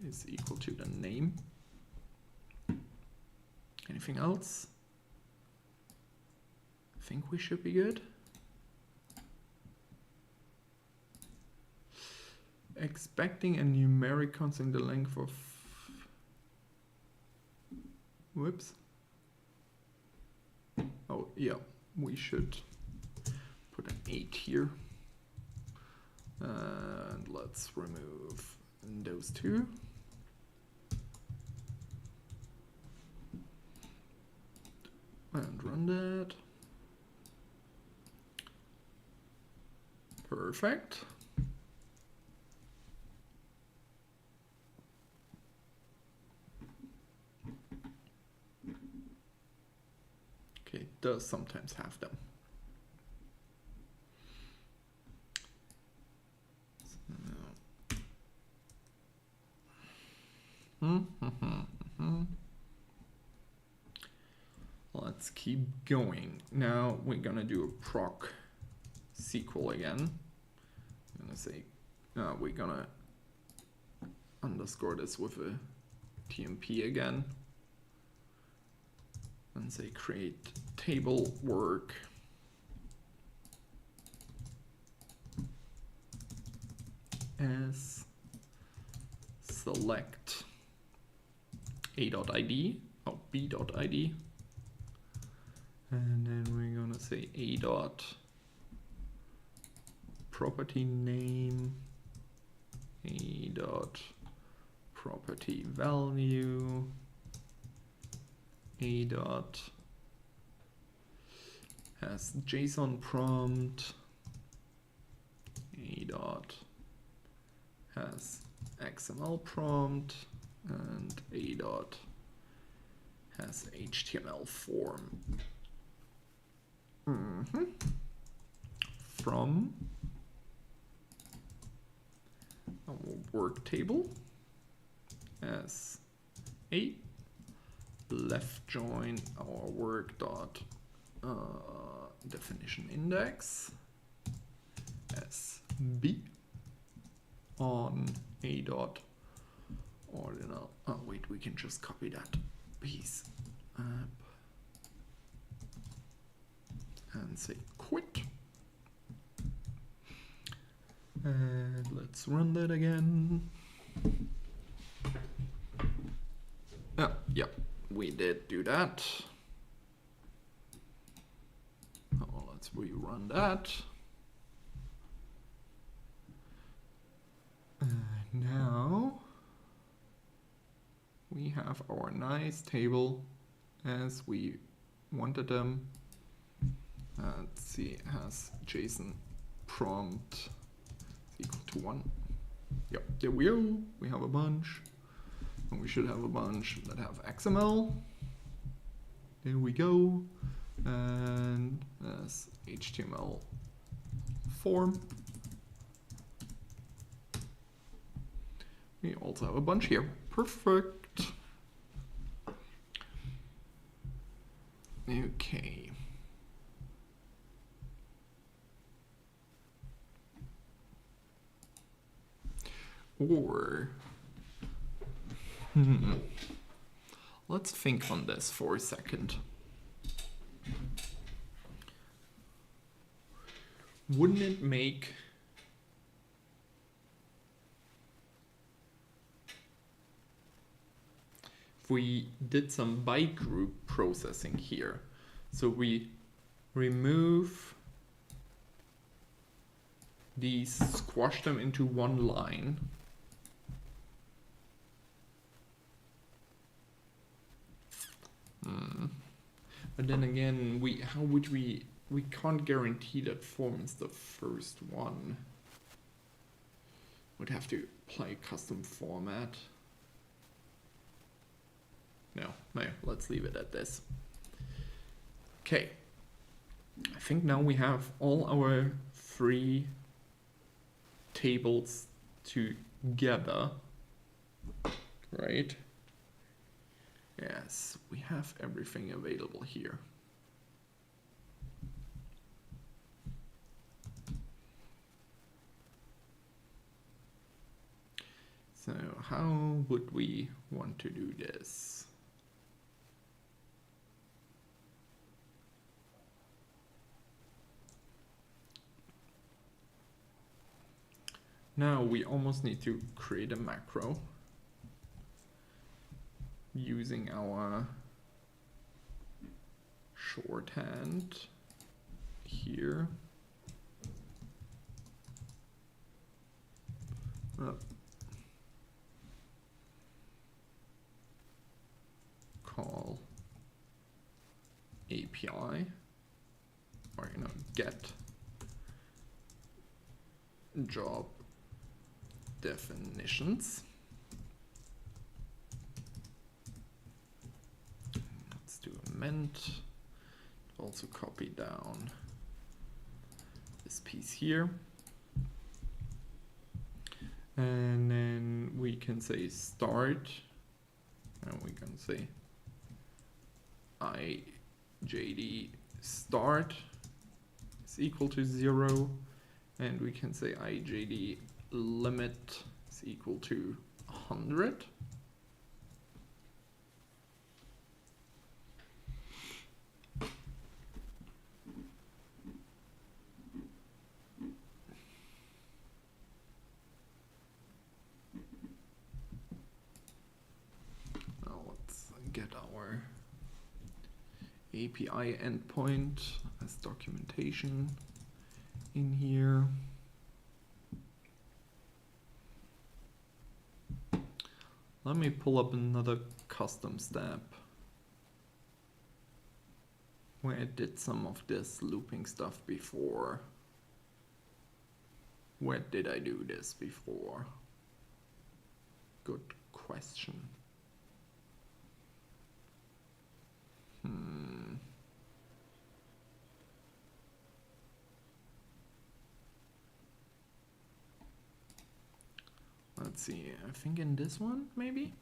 is equal to the name. Anything else? I think we should be good. Expecting a numeric constant the length of, whoops. Oh, yeah, we should put an 8 here. And let's remove those two. And run that. Perfect. Okay, it does sometimes have them. Let's keep going. Now we're gonna do a proc SQL again. I'm gonna say we're gonna underscore this with a TMP again and say create table work as select a.id, oh, b.id, and then we're gonna say a dot property name, a dot property value, a dot has JSON prompt, a dot has XML prompt, and a dot has HTML form. From our work table as a left join our work dot definition index as b on a dot ordinal. Oh wait, we can just copy that piece up and say quit. And let's run that again. Oh, yeah, we did do that. Oh, let's rerun that. Now we have our nice table as we wanted them. Let's see, it has JSON prompt equal to 1. Yep, there we go. We have a bunch. And we should have a bunch that have XML. There we go. And as HTML form. We also have a bunch here. Perfect. Okay. Or let's think on this for a second. Wouldn't it make if we did some byte group processing here? So we remove these, squash them into one line. But then again, how would we can't guarantee that form is the first one. Would have to apply custom format. No, let's leave it at this. Okay. I think now we have all our three tables together, right? Yes, we have everything available here. So how would we want to do this? Now we almost need to create a macro using our shorthand here. Call API, or get job definitions. Let's do amend. Also copy down this piece here. And then we can say start, and we can say IJD start is equal to 0, and we can say IJD limit is equal to 100. Now let's get our API endpoint as documentation in here. Let me pull up another custom step where I did some of this looping stuff before. Where did I do this before? Good question. Let's see, I think in this one, maybe?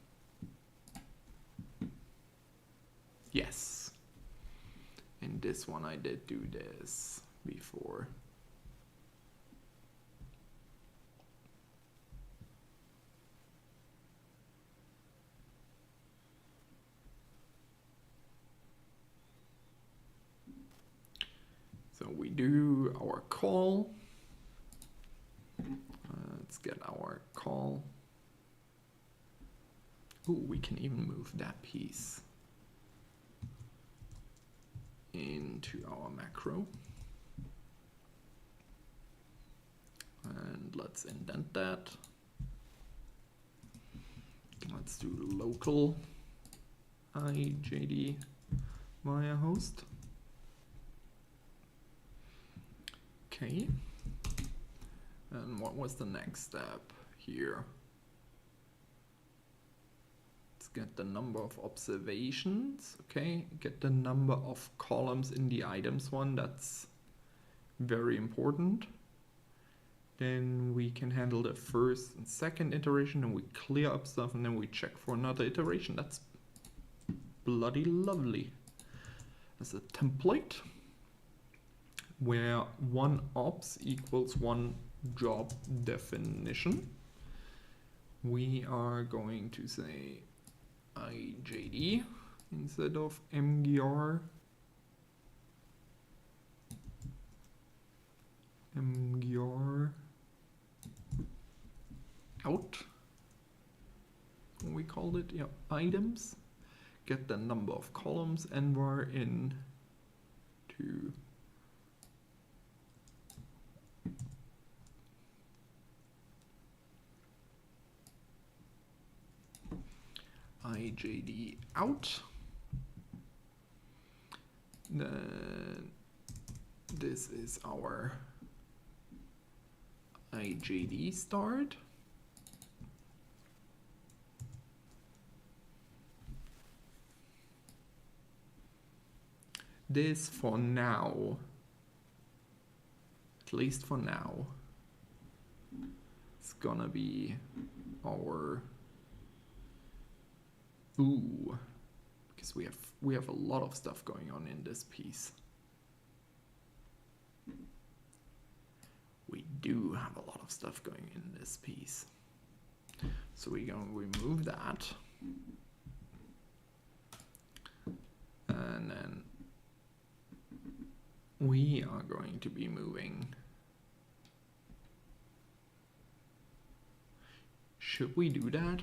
Yes. In this one I did do this before. So we do our call. Let's get our call. Ooh, we can even move that piece into our macro. And let's indent that. Let's do local IJD Viya host. Okay. And what was the next step here? Let's get the number of observations. Okay, get the number of columns in the items one. That's very important. Then we can handle the first and second iteration, and we clear up stuff, and then we check for another iteration. That's bloody lovely. As a template where one ops equals one job definition, we are going to say IJD instead of MGR. MGR out, we called it, yeah, items. Get the number of columns and var in to IJD out. Then this is our IJD start. This for now, at least for now, it's gonna be our because we have a lot of stuff going on in this piece. We do have a lot of stuff going in this piece. So we're going to remove that. And then we are going to be moving. Should we do that?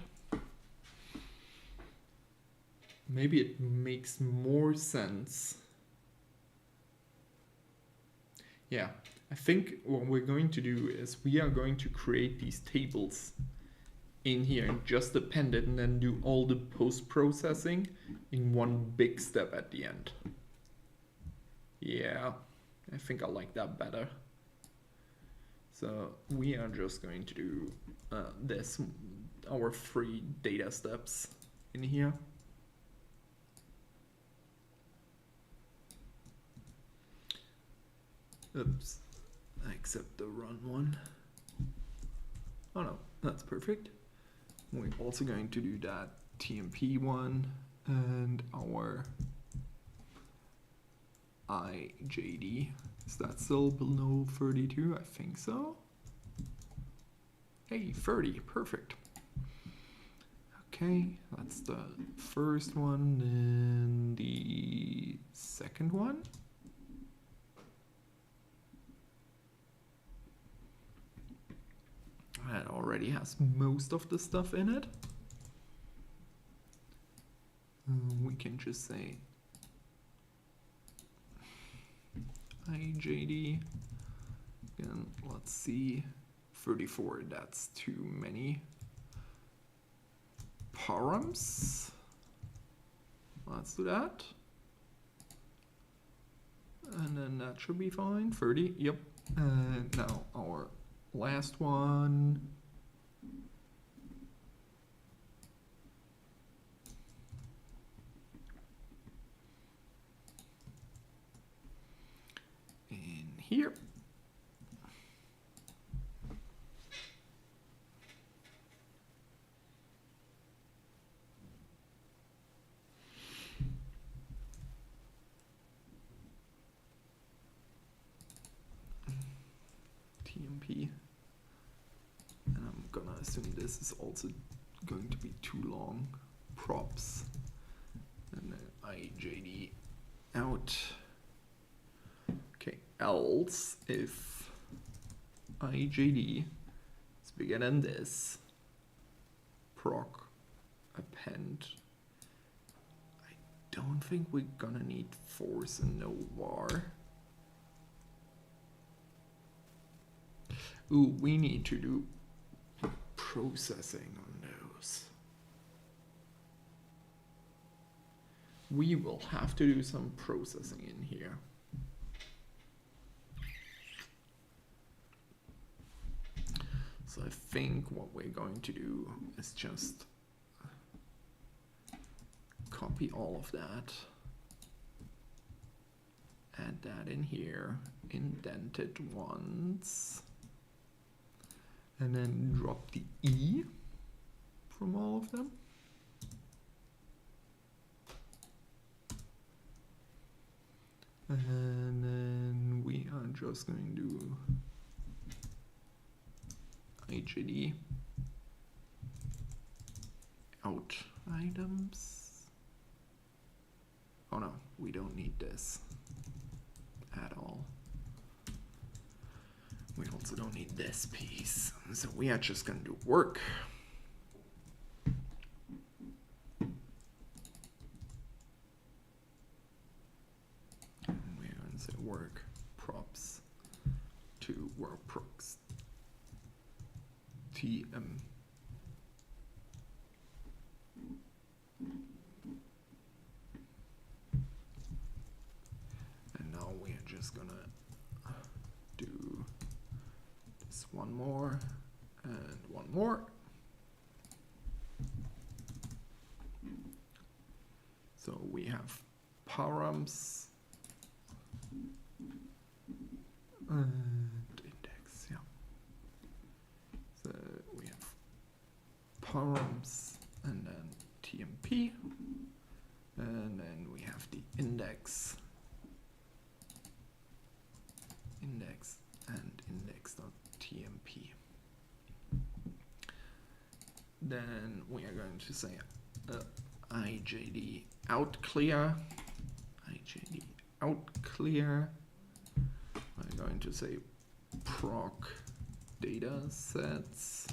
Maybe it makes more sense. Yeah, I think what we're going to do is we are going to create these tables in here and just append it and then do all the post-processing in one big step at the end. Yeah, I think I like that better. So we are just going to do our 3 data steps in here. Oops, except the run one. Oh no, that's perfect. We're also going to do that TMP one and our IJD. Is that still below 32? I think so. Hey, 30, perfect. Okay, that's the first one, and the second one. That already has most of the stuff in it. We can just say IJD, and let's see, 34, that's too many params. Let's do that. And then that should be fine, 30, yep. And now our last one. In here. TMP. And I'm gonna assume this is also going to be too long. Props. And then IJD out. Okay, else if IJD is bigger than this, proc append. I don't think we're gonna need force and no var. Ooh, we need to do processing on those. We will have to do some processing in here. So I think what we're going to do is just copy all of that. Add that in here, indent it once, and then drop the E from all of them. And then we are just going to do IJD out items. Oh no, we don't need this at all. We also don't need this piece. So we are just going to do work. And we're going to say work props to work props TM. And now we are just gonna do this one more and one more. So we have params and index, yeah. So we have params and then TMP, and then we have the index and index.tmp. Then we are going to say IJD out clear, IJD out clear. I'm going to say proc data sets,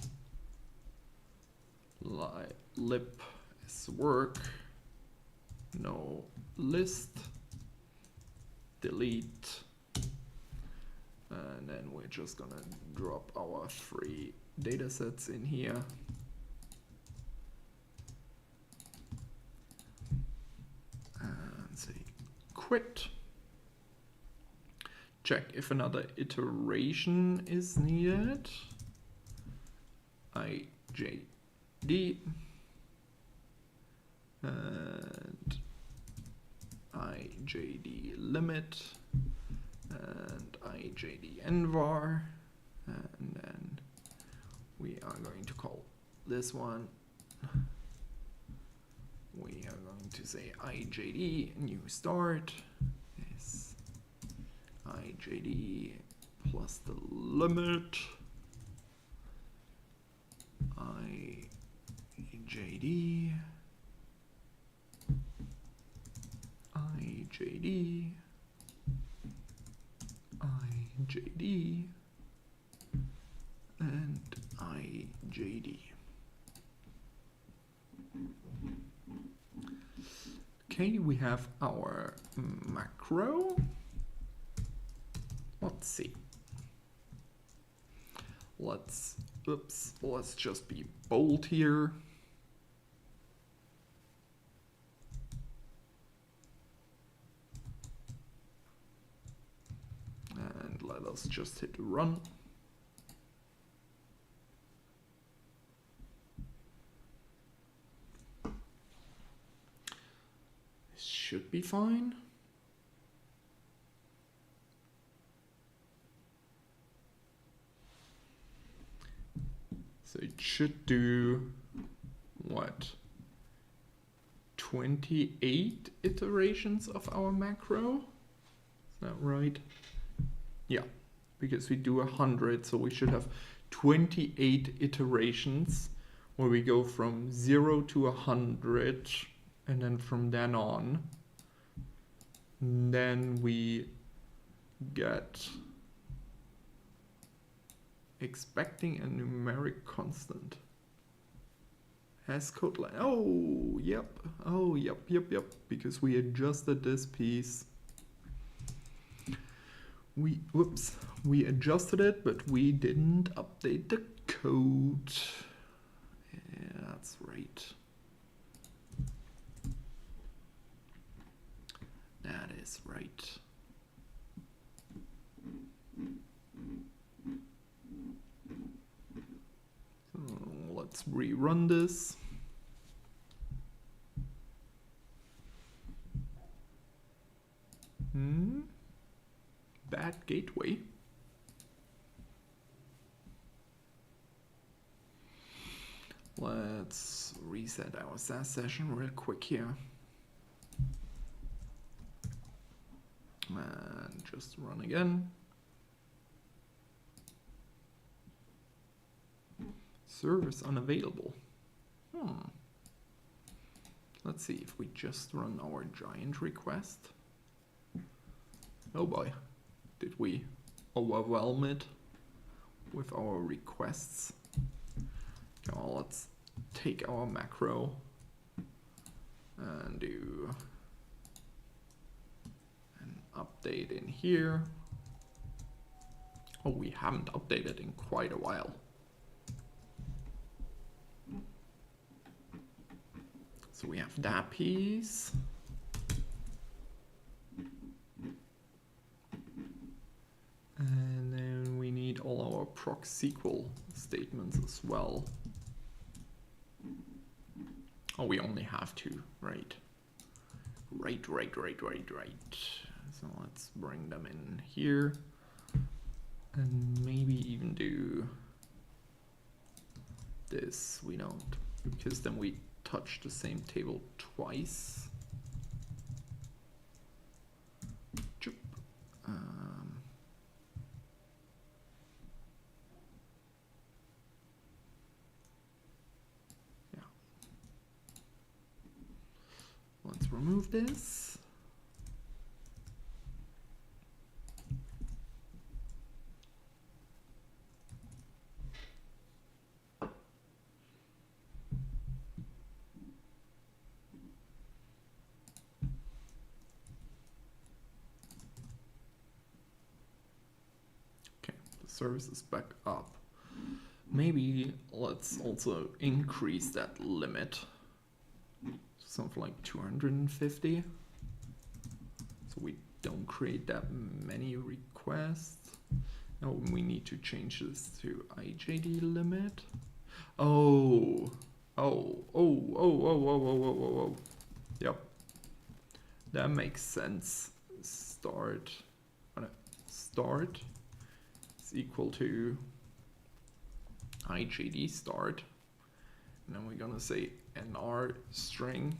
lib is work, no list, delete, and then we're just gonna drop our 3 data sets in here. And say quit. Check if another iteration is needed. IJD and IJD limit and IJD envar, and then we are going to call this one. We are going to say IJD new start is IJD plus the limit IJD IJD IJD and IJD. Okay, we have our macro. Let's see. Let's just be bold here. And let us just hit run. This should be fine. So it should do what? 28 iterations of our macro. Is that right? Yeah, because we do 100, so we should have 28 iterations where we go from 0 to 100, and then from then on, then we get expecting a numeric constant as code line. Oh, yep. Oh, yep. Because we adjusted this piece. We adjusted it, but we didn't update the code. Yeah, that's right. That is right. So let's rerun this. gateway. Let's reset our SAS session real quick here. And just run again. Service unavailable. Let's see if we just run our giant request. Oh boy, did we overwhelm it with our requests? Now let's take our macro and do an update in here. Oh, we haven't updated in quite a while. So we have that piece. And then we need all our proc SQL statements as well. Oh, we only have two, right? Right. So let's bring them in here. And maybe even do this. We don't, because then we touch the same table twice. Yeah. Let's remove this. Service is back up. Maybe let's also increase that limit to something like 250, so we don't create that many requests. Now we need to change this to IJD limit. Oh. Yep, that makes sense. Start is equal to IJD start, and then we're gonna say NR string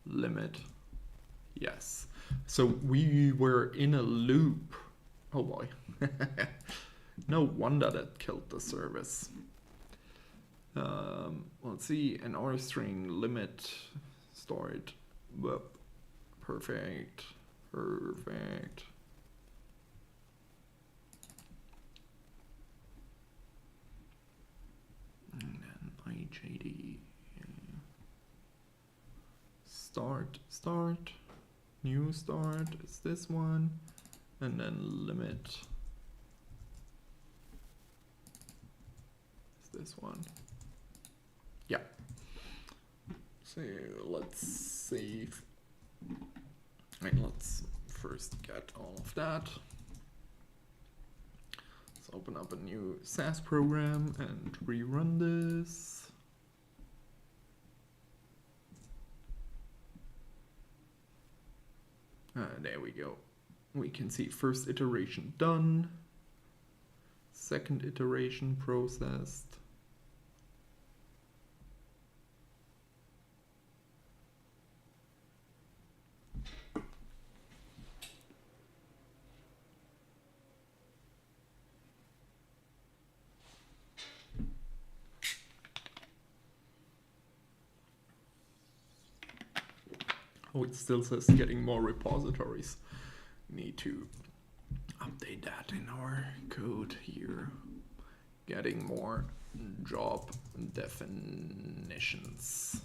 limit. Yes, so we were in a loop. Oh boy. No wonder that killed the service. Let's see, NR string limit start. Whoop. Perfect. And then IJD start, new start is this one, and then limit is this one. Yeah. So let's save. Right, let's first get all of that. Let's open up a new SAS program and rerun this. There we go. We can see first iteration done, second iteration processed. Oh, it still says getting more repositories. Need to update that in our code here. Getting more job definitions. ...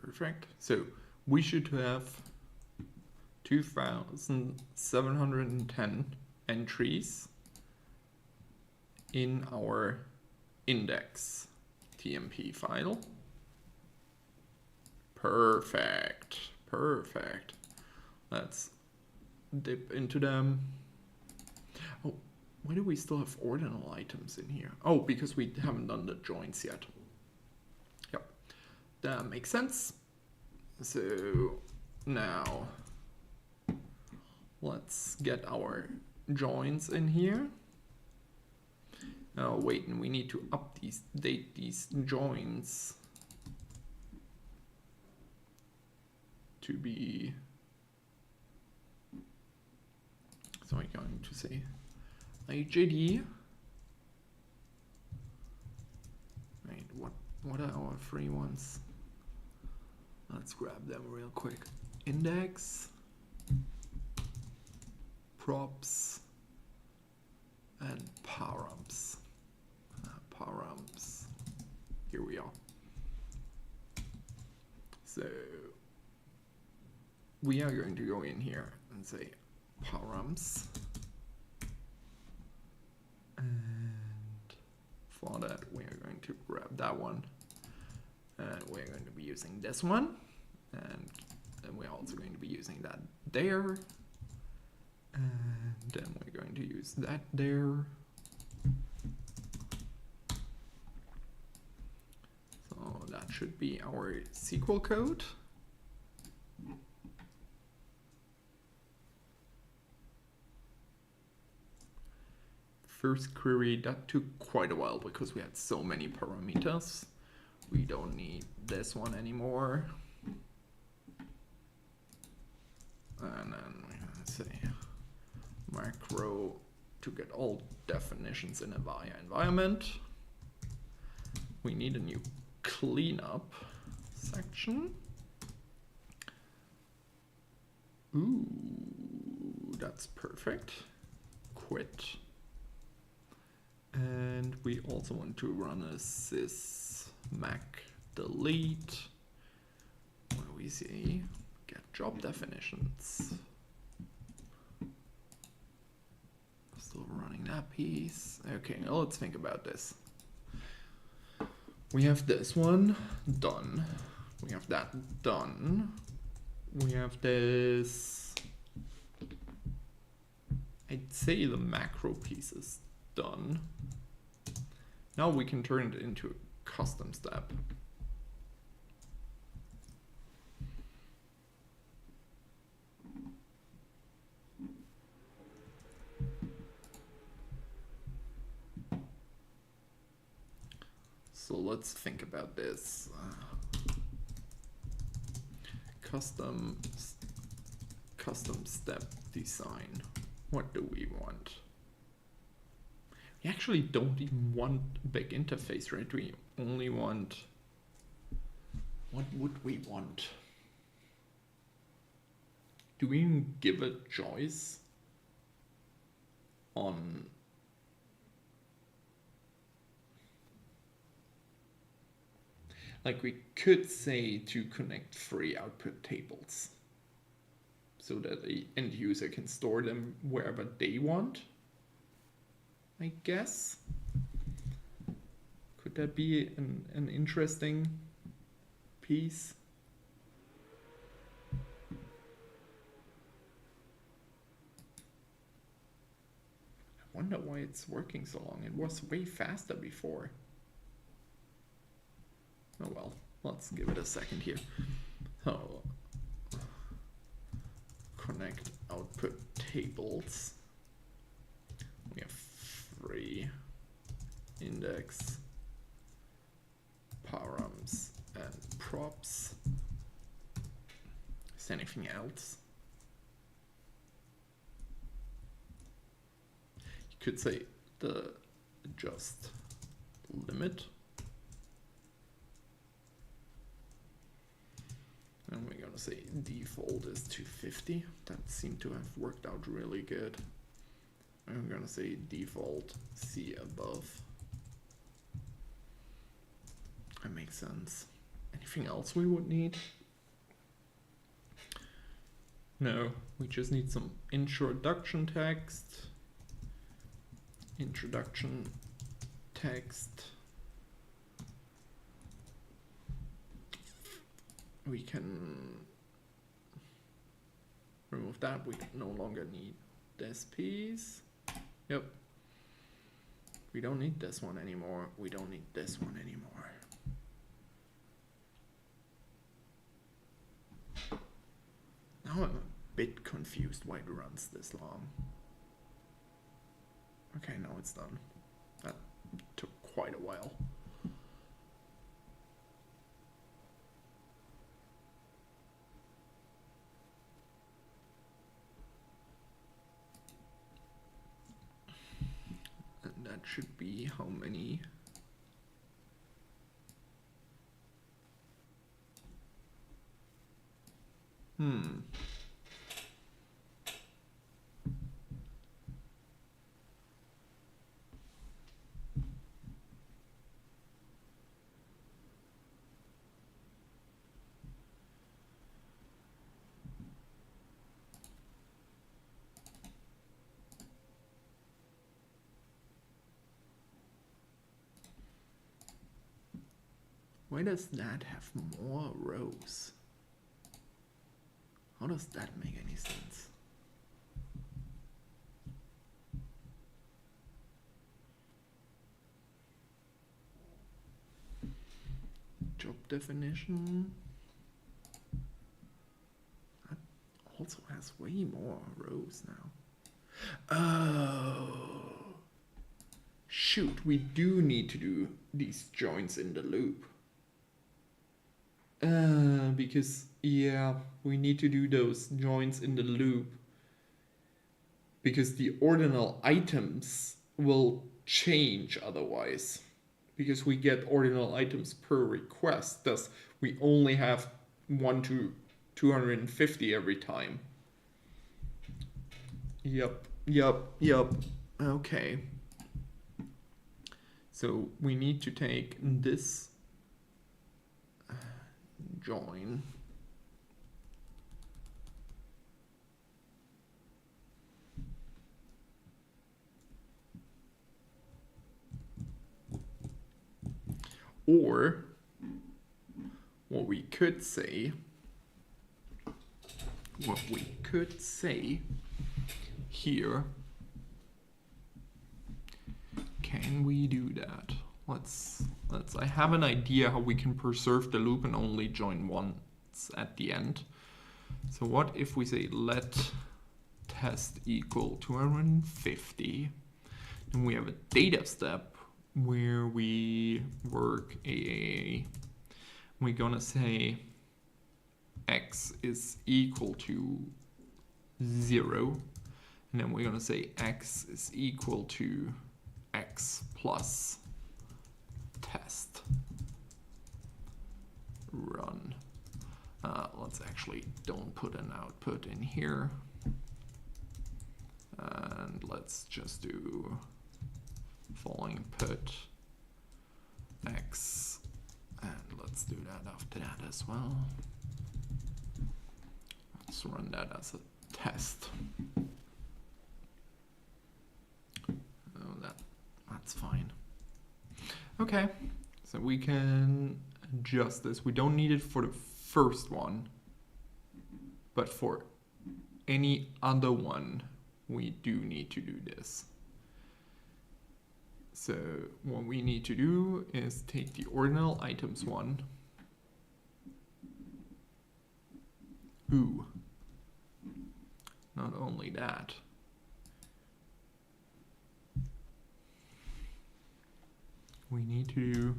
Perfect. So we should have 2,710 entries in our index TMP file. Perfect. Let's dip into them. Oh, why do we still have ordinal items in here? Oh, because we haven't done the joints yet. Yep, that makes sense. So now let's get our joints in here. Oh wait, and we need to update these joints to be, so I'm going to say IJD. Wait, what are our free ones? Let's grab them real quick. Index, props, and params. Params. Here we are. So we are going to go in here and say params. And for that, we are going to grab that one. And we're going to be using this one. And then we're also going to be using that there. And then we're going to use that there. So that should be our SQL code. First query, that took quite a while because we had so many parameters. We don't need this one anymore. And then we're going to say macro to get all definitions in a Viya environment. We need a new cleanup section. Ooh, that's perfect. Quit. And we also want to run a sys mac delete. What do we see? Get job definitions. Still running that piece. Okay, now let's think about this. We have this one done. We have that done. We have this. I'd say the macro piece is done. Now we can turn it into a custom step. So let's think about this. Custom step design. What do we want? We actually don't even want a big interface, right? We only want, what would we want? Do we even give a choice on like we could say to connect free output tables so that the end user can store them wherever they want, I guess. Could that be an interesting piece? I wonder why it's working so long. It was way faster before. Oh well, let's give it a second here. So, connect output tables. We have free index, params, and props. Is there anything else? You could say the just limit. And we're gonna say default is 250. That seemed to have worked out really good. I'm gonna say default C above. That makes sense. Anything else we would need? No, we just need some introduction text. Introduction text. We can remove that. We no longer need this piece. Yep. We don't need this one anymore. We don't need this one anymore. Now I'm a bit confused why it runs this long. Okay, now it's done. That took quite a while. And that should be how many? Why does that have more rows? How does that make any sense? Job definition. That also has way more rows now. Oh. Shoot, we do need to do these joins in the loop. Because, yeah, we need to do those joins in the loop because the ordinal items will change otherwise. Because we get ordinal items per request, thus we only have 1 to 250 every time. Yep. Okay. So we need to take this join. Or what we could say here, can we do that? Let's I have an idea how we can preserve the loop and only join once at the end. So what if we say let test equal 250, then we have a data step where we work we're gonna say x is equal to 0, and then we're gonna say x is equal to x plus test. Run. Let's actually don't put an output in here, and let's just do following put x, and let's do that after that as well. Let's run that as a test. Oh, that's fine. Okay, so we can adjust this. We don't need it for the first one, but for any other one, we do need to do this. So what we need to do is take the ordinal items one. Ooh. Not only that. We need to do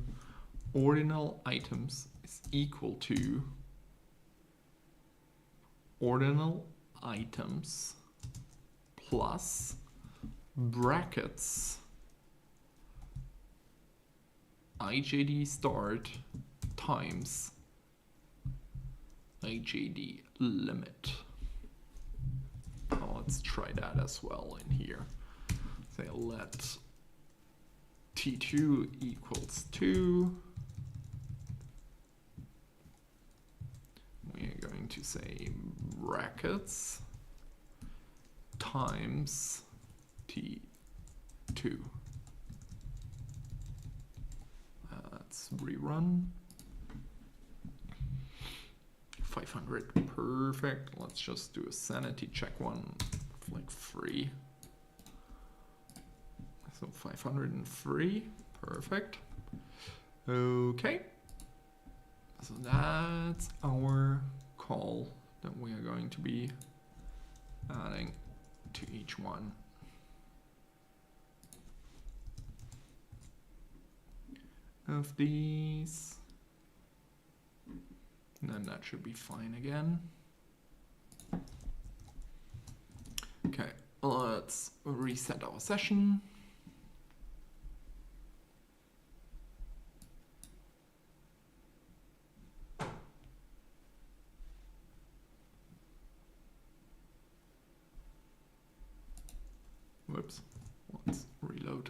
ordinal items is equal to ordinal items plus brackets IJD start times IJD limit. Now let's try that as well in here. Say let T2 equals 2. We are going to say brackets times T2. Let's rerun. 500, perfect. Let's just do a sanity check one, like 3. So 503, perfect. Okay, so that's our call that we are going to be adding to each one. Of these, and then that should be fine again. Okay, let's reset our session. Whoops, let's reload.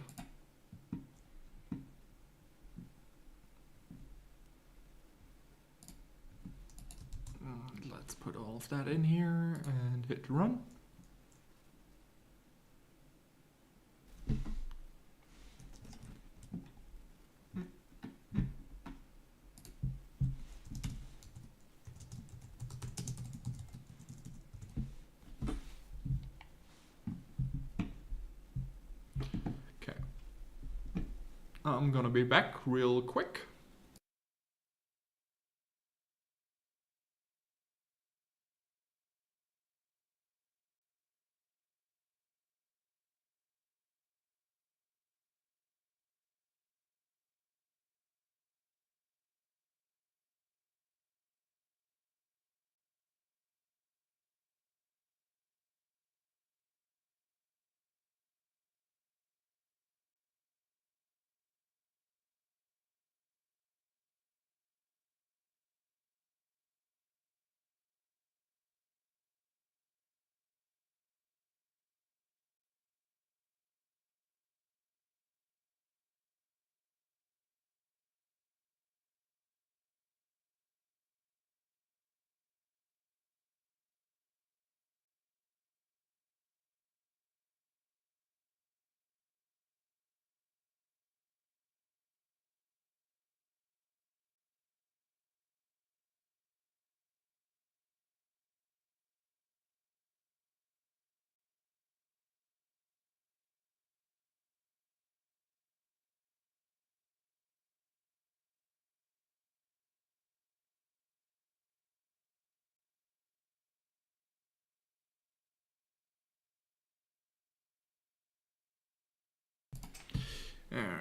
Let's put all of that in here and hit run. Okay, I'm gonna be back real quick.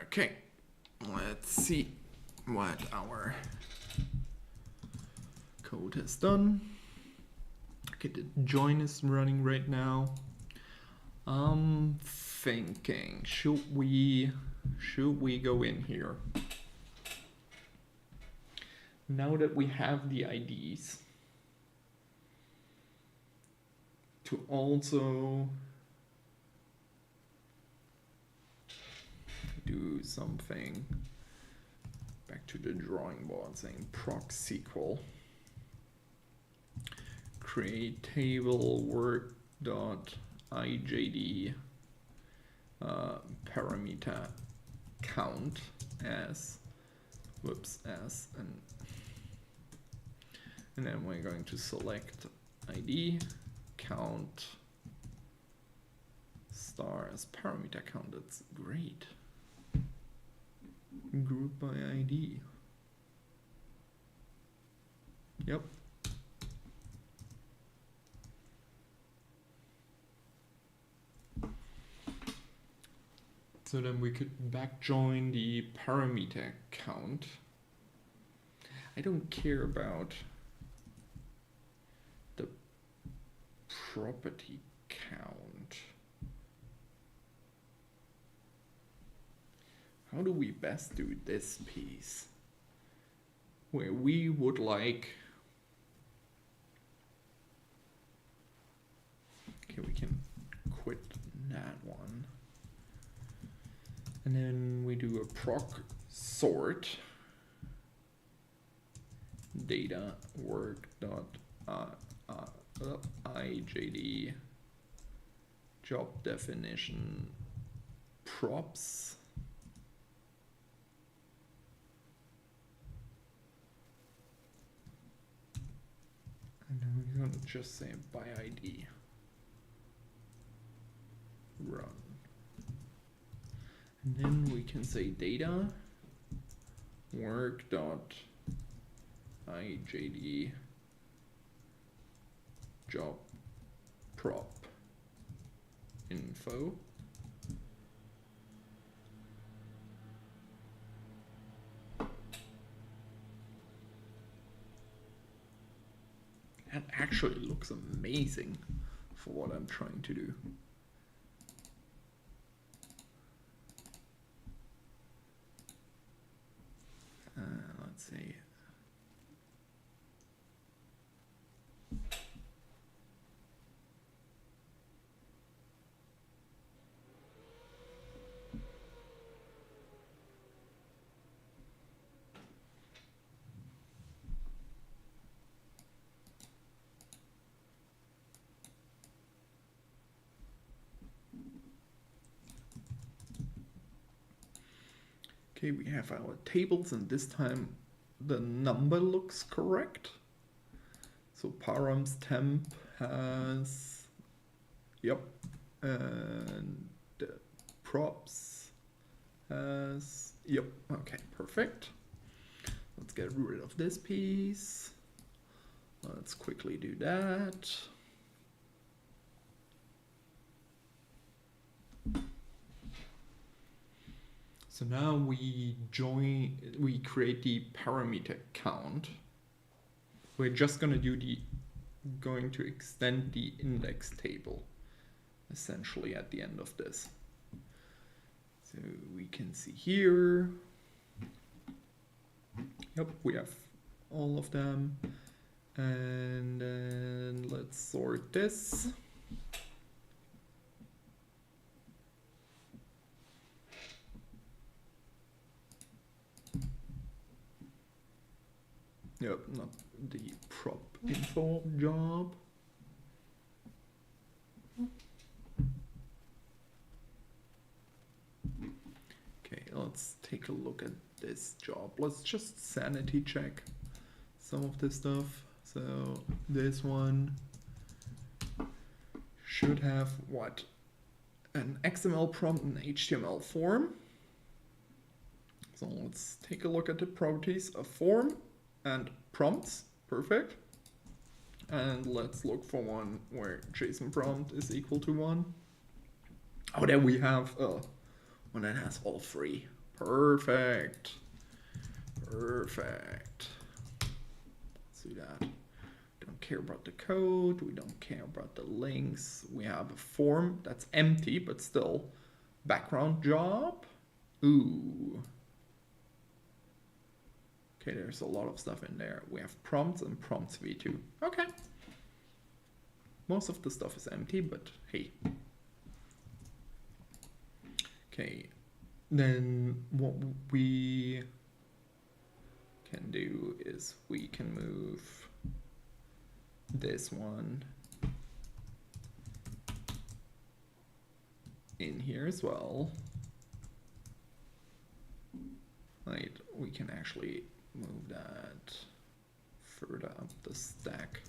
Okay, let's see what our code has done. Okay, the join is running right now. I'm thinking, should we go in here? Now that we have the IDs, to also do something back to the drawing board, saying proc SQL, create table work dot IJD parameter count as and then we're going to select ID count star as parameter count. That's great. Group by ID. Yep. So then we could back join the parameter count. I don't care about the property count. How do we best do this piece? Where we would like, okay, we can quit that one. And then we do a proc sort data work dot IJD job definition props. just say by ID. Run. And then we can say data work dot IJD job prop info. That actually looks amazing for what I'm trying to do. Let's see. Okay, we have our tables, and this time the number looks correct. So params temp has, yep, and props has, yep, okay, perfect. Let's get rid of this piece. Let's quickly do that. So now we create the parameter count. We're just going to extend the index table essentially at the end of this. So we can see here, yep, we have all of them. And then let's sort this. Yep, not the prop info job. Okay, let's take a look at this job. Let's just sanity check some of this stuff. So this one should have what? An XML prompt and HTML form. So let's take a look at the properties of form and prompts. Perfect. And let's look for one where JSON prompt is equal to 1. Oh, there we have one that has all 3. Perfect. Perfect. Let's do that. Don't care about the code. We don't care about the links. We have a form that's empty, but still background job. Ooh. Okay, there's a lot of stuff in there. We have prompts and prompts v2. Okay. Most of the stuff is empty, but hey. Okay, then what we can do is we can move this one in here as well. Right, we can actually move that further up the stack.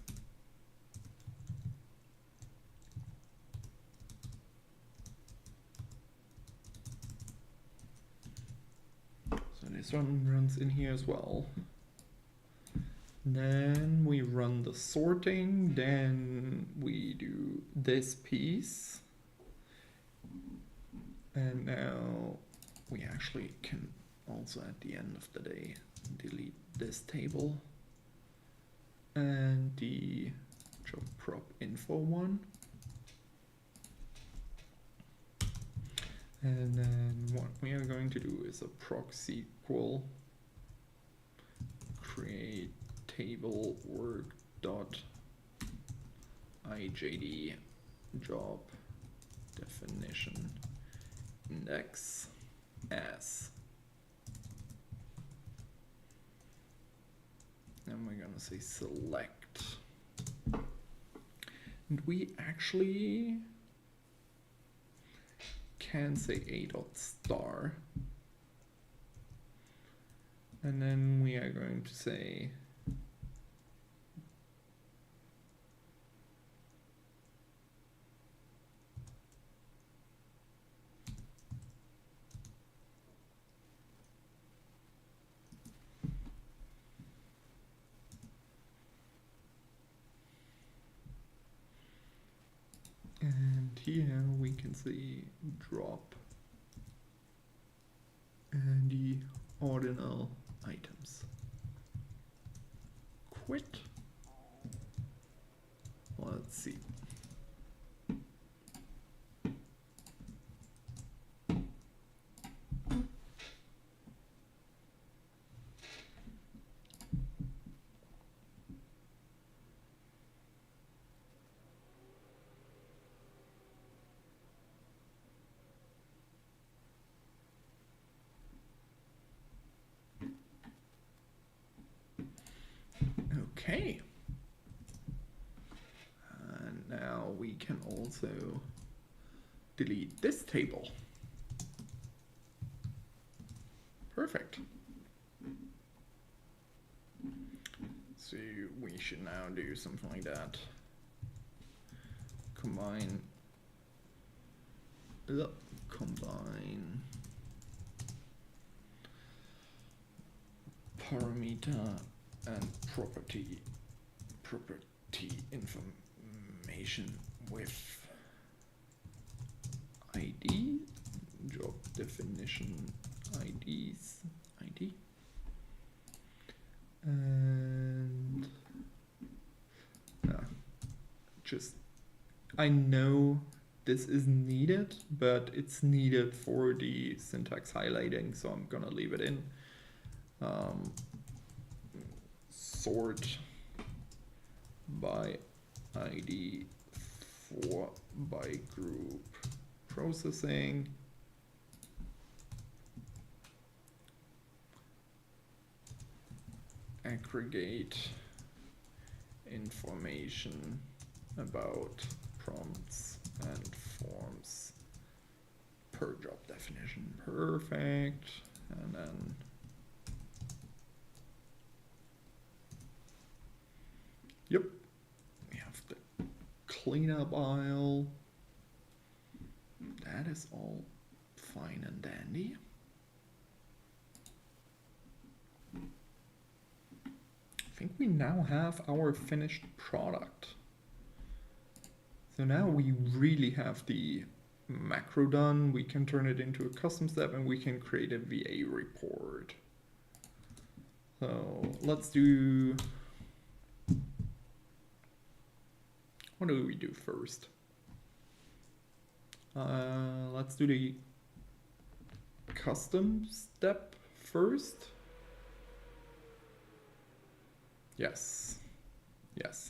So this one runs in here as well. Then we run the sorting, then we do this piece. And now we actually can also at the end of the day delete this table and the job prop info one. And then what we are going to do is a proxy equal create table work dot IJD job definition index as. And we're gonna say select. And we actually can say a dot star. And then we are going to say here we can see drop and the ordinal items. Quit. Let's see. Okay. And now we can also delete this table. Perfect. So we should now do something like that. Combine parameter and property information with ID, job definition IDs, ID, and just, I know this is needed, but it's needed for the syntax highlighting, so I'm gonna leave it in. Sort by ID for by group processing. Aggregate information about prompts and forms per job definition. Perfect. And then yep, we have the cleanup aisle. That is all fine and dandy. I think we now have our finished product. So now we really have the macro done. We can turn it into a custom step and we can create a VA report. So let's do, what do we do first? Let's do the custom step first. Yes,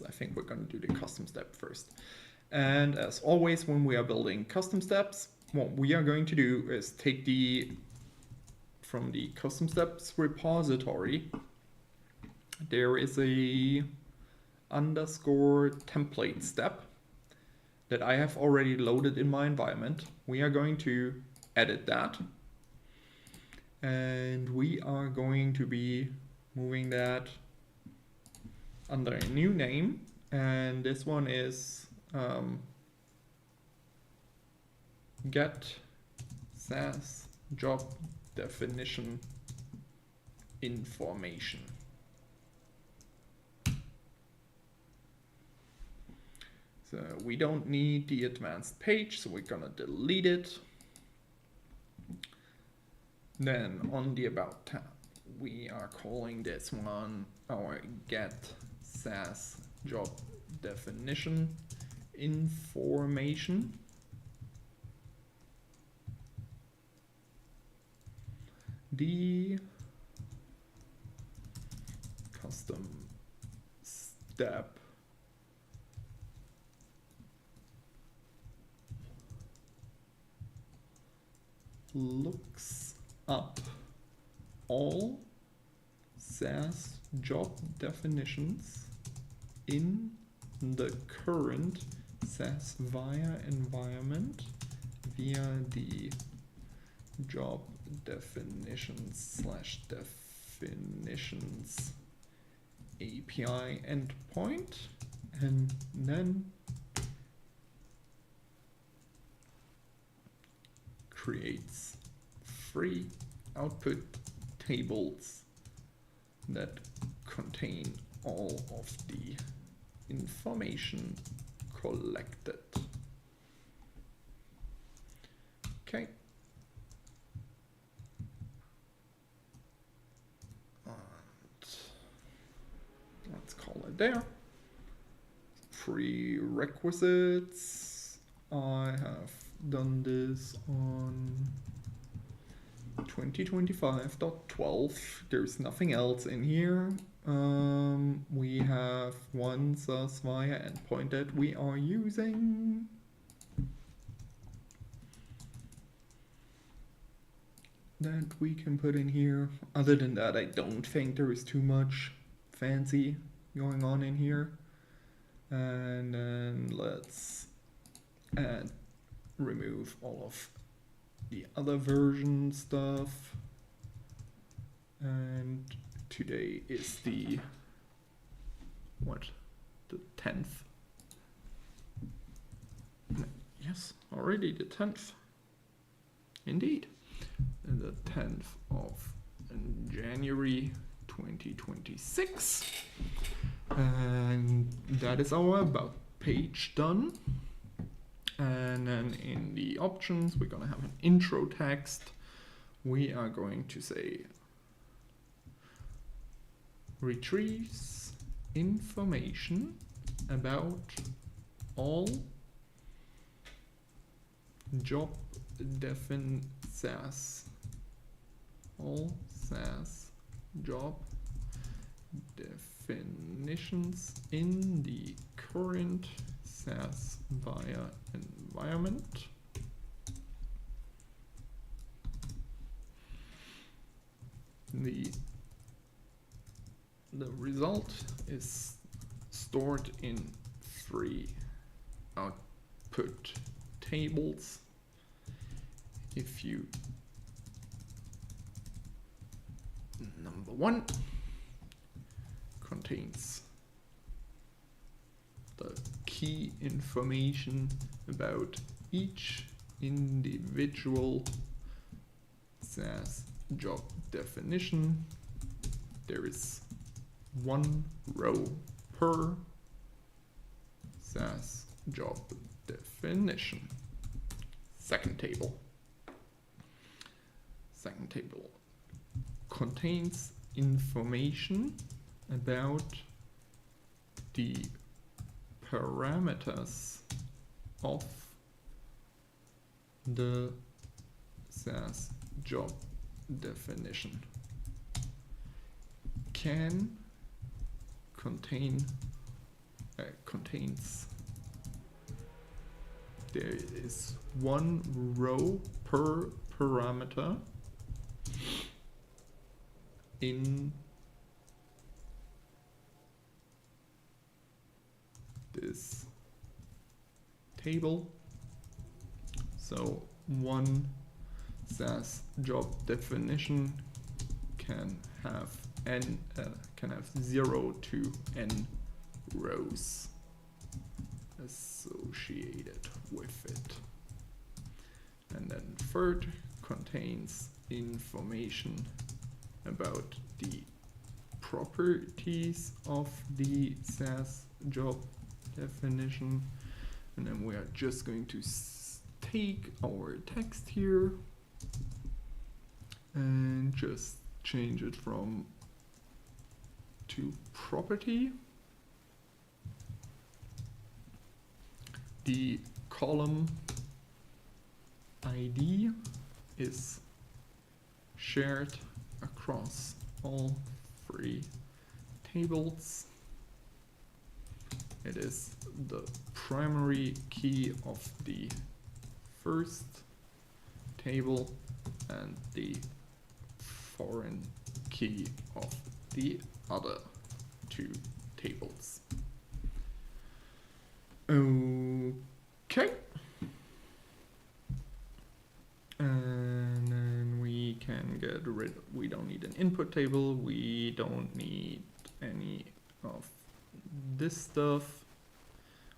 I think we're gonna do the custom step first. And as always, when we are building custom steps, what we are going to do is take from the custom steps repository, there is a underscore template step that I have already loaded in my environment. We are going to edit that. And we are going to be moving that under a new name. And this one is get SAS job definition information. So we don't need the advanced page, so we're gonna delete it. Then on the About tab, we are calling this one our get SAS job definition information. The custom step looks up all SAS job definitions in the current SAS Viya environment via the job definitions/definitions API endpoint, and then creates free output tables that contain all of the information collected. Okay. And let's call it there. Prerequisites. I have done this on 2025.12. There's nothing else in here. We have one SAS Viya endpoint that we are using. That we can put in here. Other than that, I don't think there is too much fancy going on in here. And then let's remove all of the other version stuff. And today is the what? The 10th. Yes, already the 10th. Indeed. And the 10th of January 2026. And that is our about page done. And then in the options, we're going to have an intro text. We are going to say retrieves information about all job SAS, all SAS job definitions in the current SAS Viya environment. The result is stored in 3 output tables. If you number 1 contains the key information about each individual SAS job definition. There is 1 row per SAS job definition. Second table contains information about the parameters of the SAS job definition. Can contains, there is 1 row per parameter in this table. So 1 SAS job definition can have can have 0 to n rows associated with it. And then third contains information about the properties of the SAS job definition. And then we are just going to take our text here and just change it from to property. The column ID is shared across all 3 tables. It is the primary key of the first table and the foreign key of the other 2 tables. Okay. And then we can get rid, we don't need an input table, we don't need any of this stuff.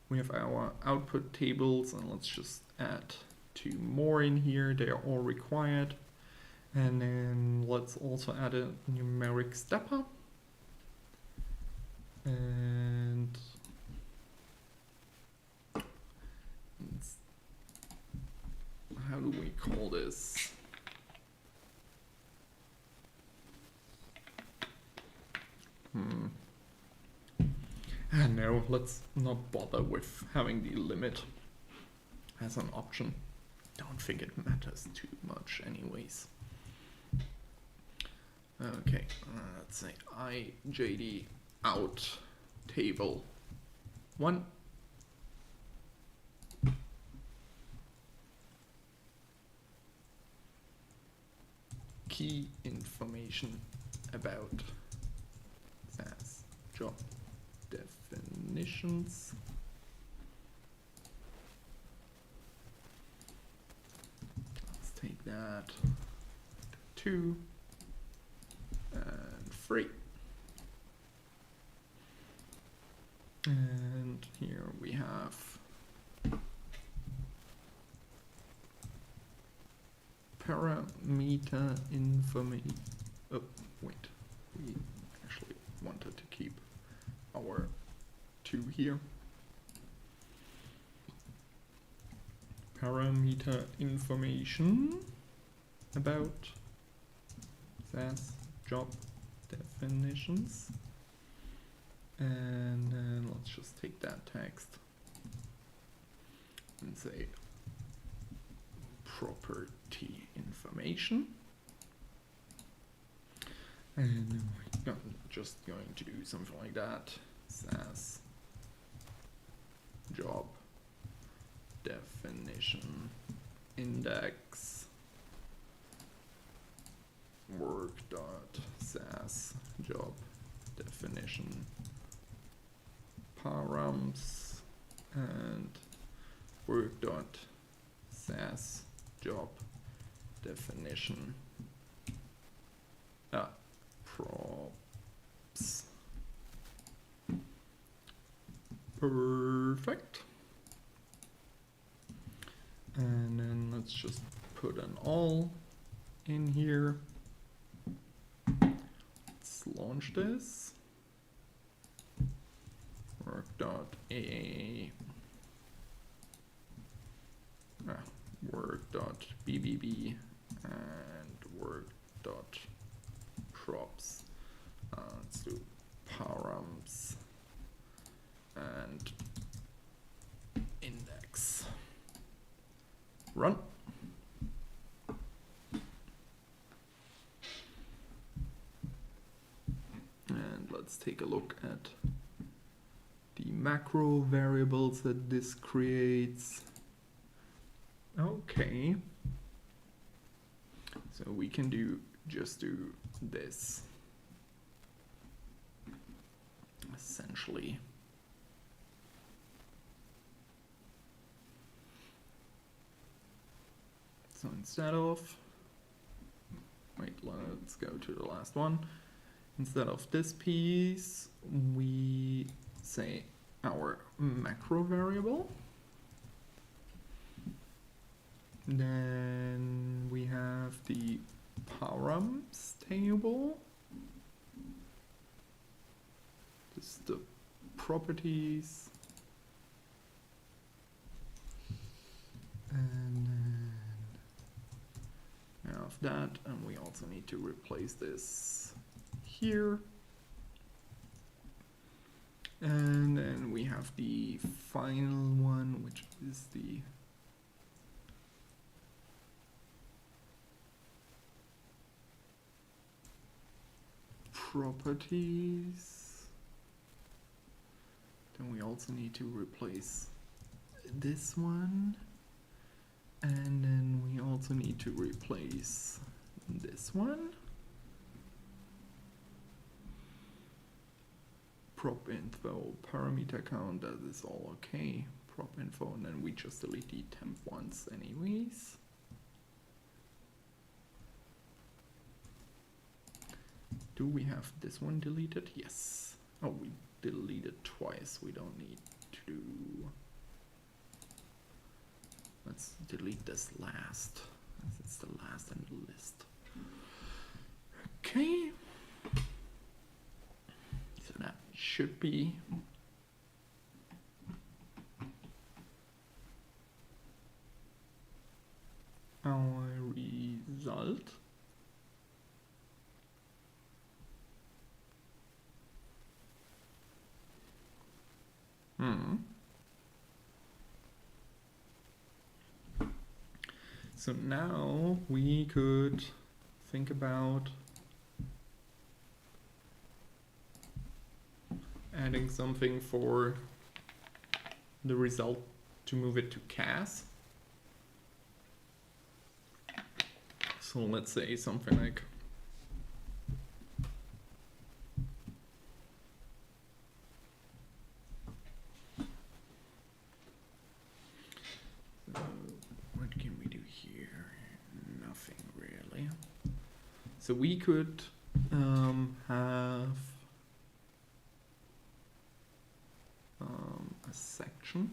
We have our output tables, and let's just add 2 more in here. They are all required. And then let's also add a numeric stepper. And let's how do we call this? No, let's not bother with having the limit as an option. Don't think it matters too much anyways. Okay, let's say IJD out table 1. Key information about SAS job definitions. Let's take that 2 and 3. And here we have parameter information. Oh, wait, we actually wanted to keep our 2 here. Parameter information about SAS job definitions. And then let's just take that text and say property information. And then we're just going to do something like that. SAS job definition index work dot SAS job definition params and work dot SAS job definition props. Perfect. And then let's just put an all in here. Let's launch this. Work dot work dot bbb and work dot props. Let's do params and index. Run. And let's take a look at the macro variables that this creates. Okay. So we can just do this. Essentially. So instead of, let's go to the last one. Instead of this piece, we say our macro variable. Then we have the params table. This is the properties. And then of that, and we also need to replace this here. And then we have the final one, which is the properties. Then we also need to replace this one. And then we also need to replace this one. Prop info, parameter count, that is all okay. Prop info, and then we just delete the temp ones anyways. Do we have this one deleted? Yes. Oh, we deleted twice. We don't need to do. Let's delete this last, as it's the last in the list. Okay. So that should be So now we could think about adding something for the result to move it to CAS. So let's say something like what can we do here? Nothing really. So we could have a section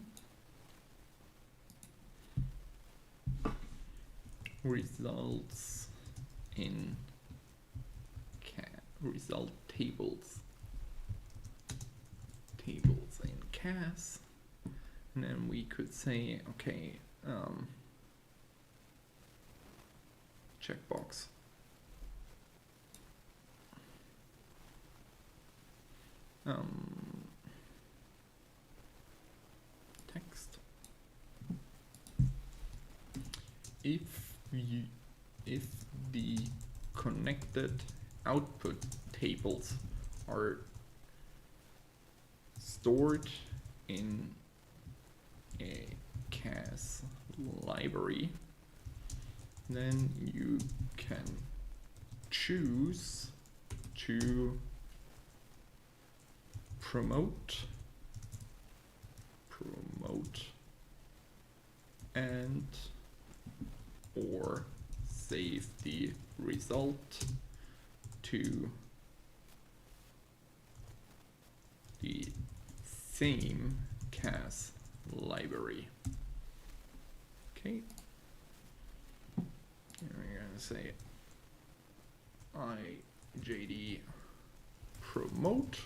results in result tables in CAS, and then we could say, okay, checkbox text if the connected output tables are stored in a CAS library, then you can choose to promote and or save the result to the same CAS library. Okay, and we're gonna say IJD promote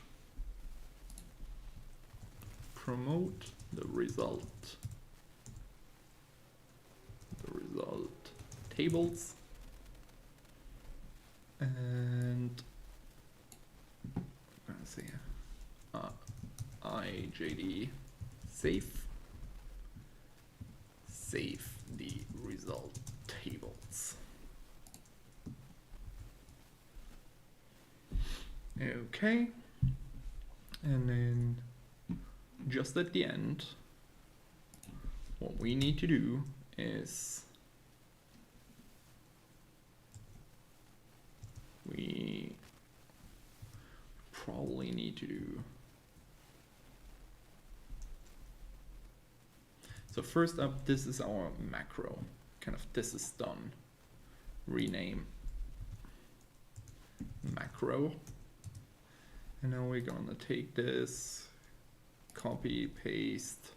the result tables, and I'm gonna say IJD save the result tables. Okay, and then just at the end, what we need to do is we probably need to do, so first up, this is our macro, kind of this is done, rename macro, and now we're gonna take this, copy, paste,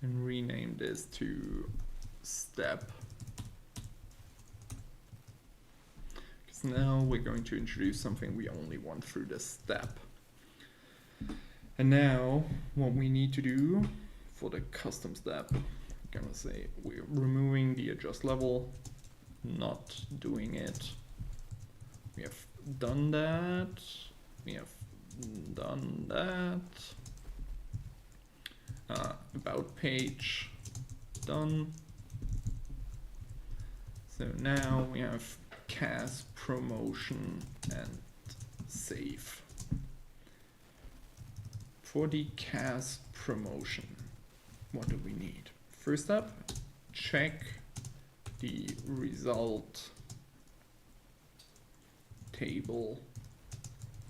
and rename this to step. Because now we're going to introduce something we only want through this step. And now what we need to do for the custom step, I'm gonna say we're removing the adjust level, not doing it. We have done that. We have done that. About page, done. So now we have CAS promotion and save. For the CAS promotion, what do we need? First up, check the result table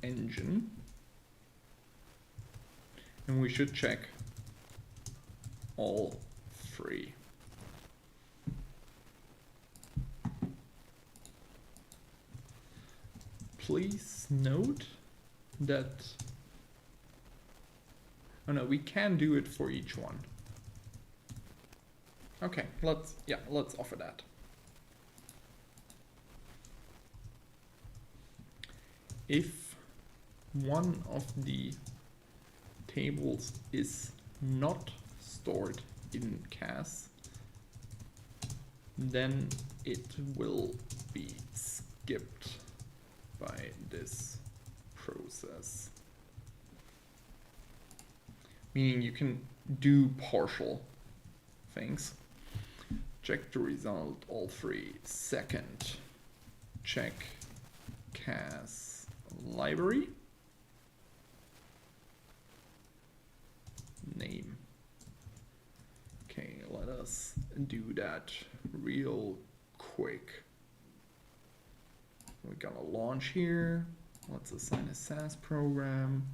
engine, and we should check all three. Please note that, oh no, we can do it for each one. Okay, let's offer that. If one of the tables is not stored in CAS, then it will be skipped by this process. Meaning you can do partial things. check the result, all three. Second, check CAS library. Name. Okay, let us do that real quick. We're gonna launch here. Let's assign a SAS program,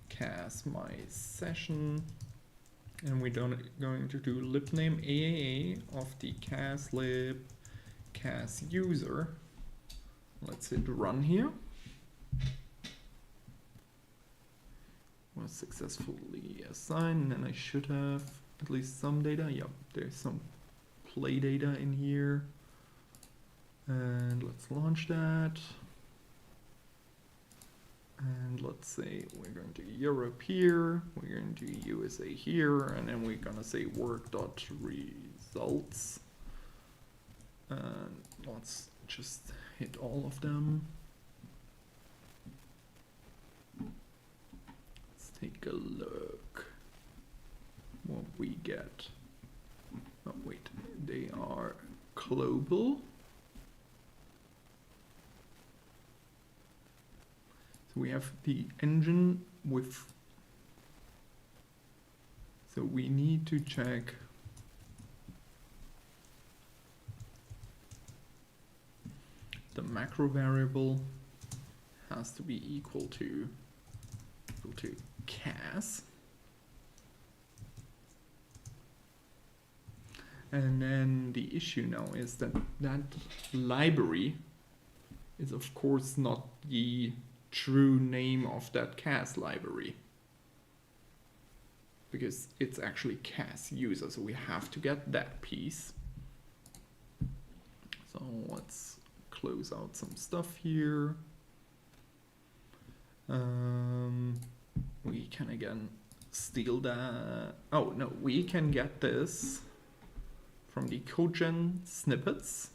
CAS my session, and we're going to do libname AAA of the CAS lib CAS user. Let's hit run here. Was successfully assigned, and I should have at least some data. Yep, there's some play data in here. And let's launch that. And let's say we're going to Europe here, we're going to USA here, and then we're gonna say work.results. And let's just hit all of them. Let's take a look what we get. Oh wait, they are global. So we have the engine with, so we need to check the macro variable has to be equal to CAS. And then the issue now is that that library is of course not the true name of that CAS library, because it's actually CAS user, so we have to get that piece. So let's close out some stuff here. We can again steal that. Oh no, we can get this from the CodeGen snippets,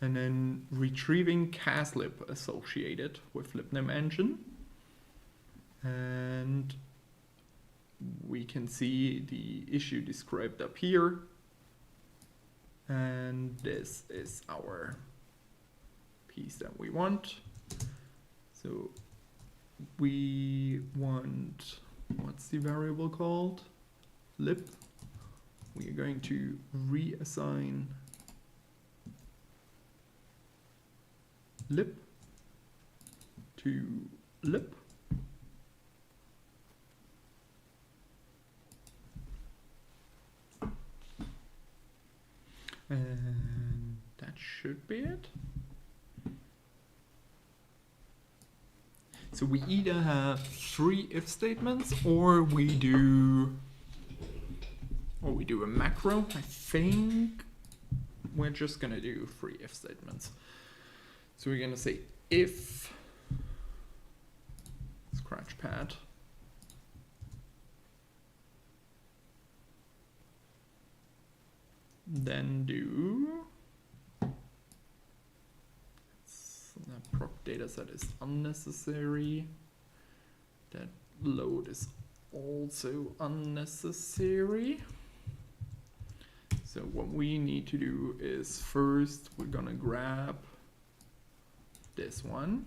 and then retrieving caslib associated with libname engine. And we can see the issue described up here. And this is our piece that we want. So we want, what's the variable called? Lib. We are going to reassign lib to lib. And that should be it. So we either have 3 if statements, or we do a macro. I think we're just gonna do 3 if statements. So we're gonna say if scratchpad then do that proc data set is unnecessary. That load is also unnecessary. So what we need to do is first we're gonna grab this one.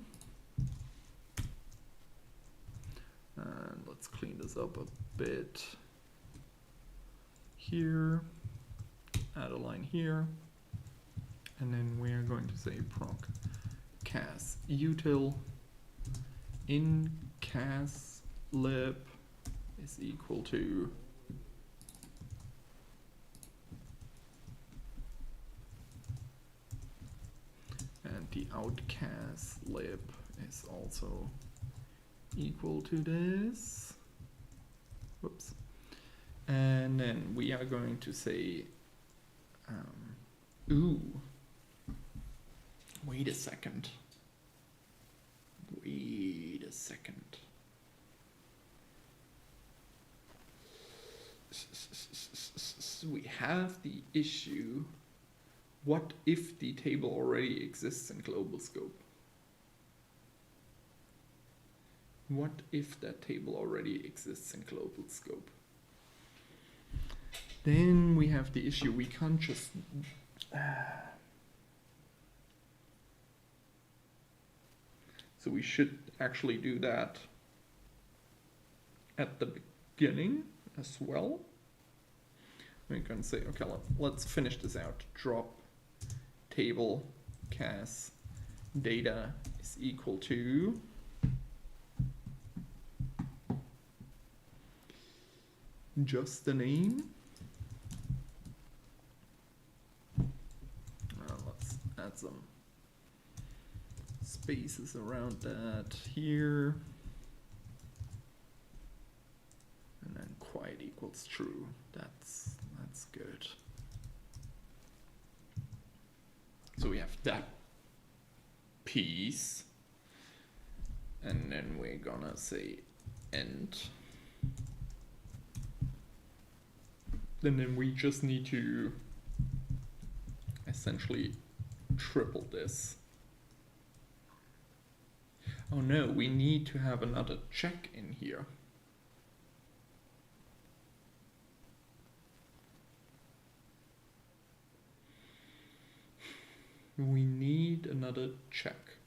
And let's clean this up a bit here. Add a line here. And then we're going to say proc cas util in cas lib is equal to and the outcast lib is also equal to this. Whoops. And then we are going to say ooh, wait a second. We have the issue, what if the table already exists in global scope? What if that table already exists in global scope? Then we have the issue, we can't just so we should actually do that at the beginning as well. We can say, okay, let's finish this out. Drop table cas data is equal to just the name. Let's add some spaces around that here. And then quiet equals true. That's good. So we have that piece. And then we're gonna say end. And then we just need to essentially triple this. Oh no, we need to have another check in here. We need another check.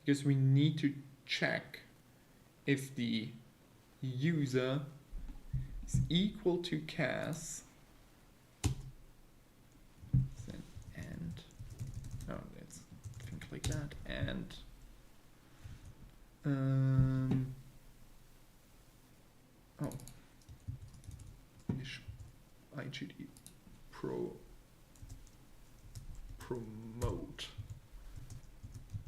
Because we need to check if the user is equal to cas and let's think like that, and IGD promote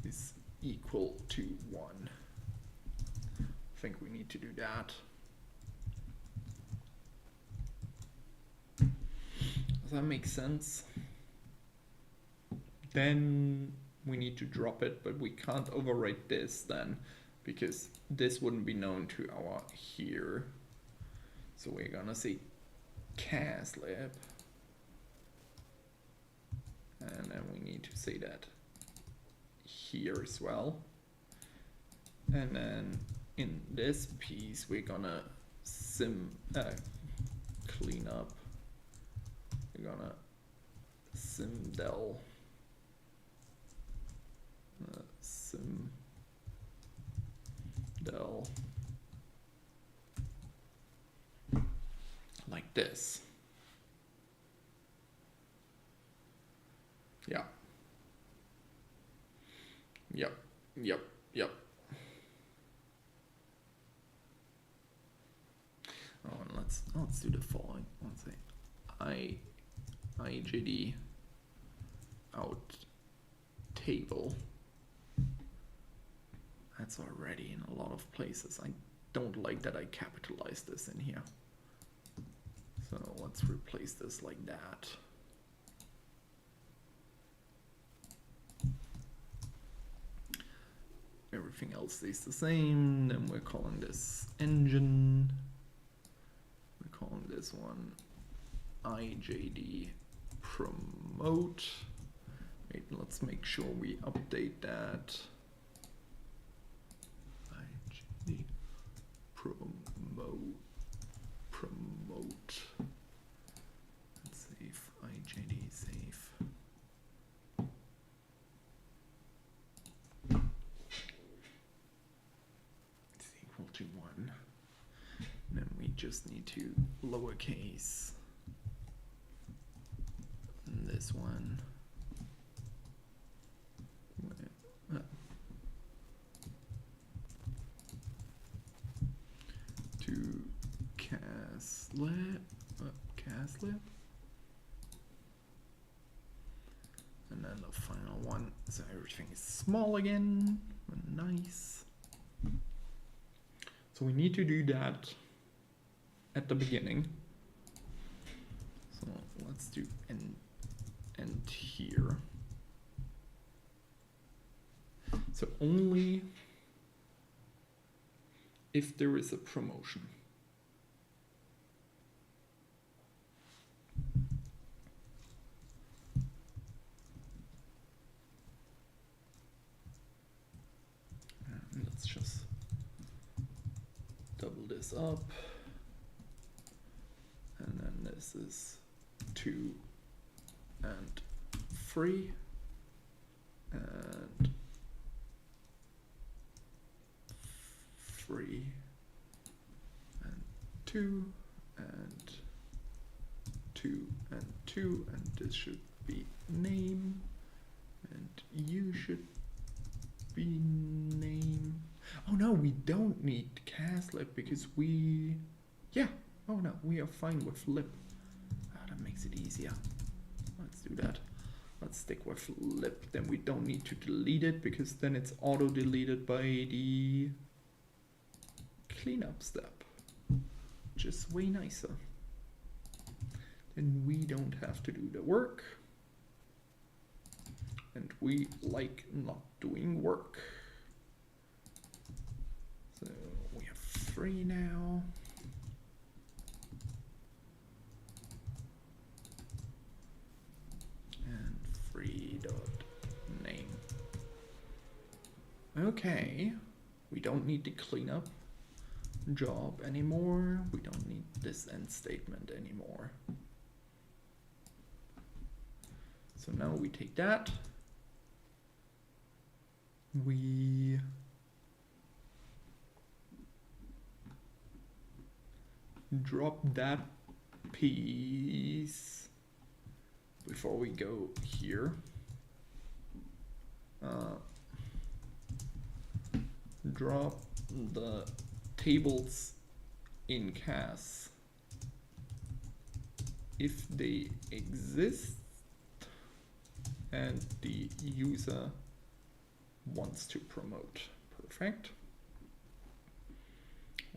is equal to 1. I think we need to do that. Does that make sense? Then we need to drop it, but we can't overwrite this then, because this wouldn't be known to our here. So we're gonna say caslib, and then we need to say that here as well. And then in this piece we're gonna clean up. We're gonna simdel like this. Yeah. Yep. Oh, and let's do the following. Let's say IGD out table. That's already in a lot of places. I don't like that I capitalized this in here. So let's replace this like that. Everything else stays the same. Then we're calling this engine. We're calling this one IJD promote. Wait, let's make sure we update that. IJD promote. Let's save IJD save. To 1. And then we just need to lowercase this one. To caslib, and then the final one, so everything is small again. Nice. So we need to do that at the beginning. So let's do end here. So only if there is a promotion. And let's just double this up. this is 2 and 3 and 3 and 2 and 2 and 2, and this should be name, and you should be name. Oh no, we don't need cast lib because we, yeah, oh no, we are fine with lib. That makes it easier. Let's do that. Let's stick with lib, then we don't need to delete it because then it's auto deleted by the cleanup step. Just way nicer. Then we don't have to do the work. And we like not doing work. So we have 3 now. And 3.name. Okay, we don't need the cleanup job anymore. We don't need this end statement anymore. So now we take that. We drop that piece before we go here. Drop the tables in CAS if they exist and the user wants to promote. Perfect.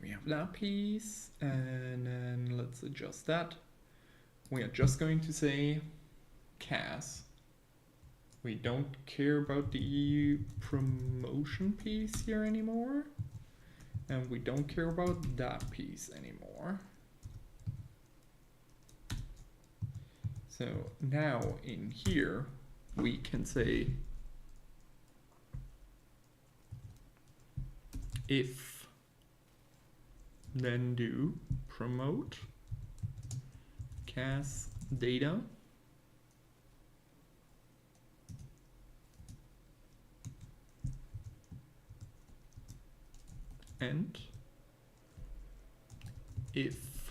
We have that piece, and then let's adjust that. We are just going to say CAS. We don't care about the promotion piece here anymore, and we don't care about that piece anymore. So now in here we can say if then do promote CAS data and if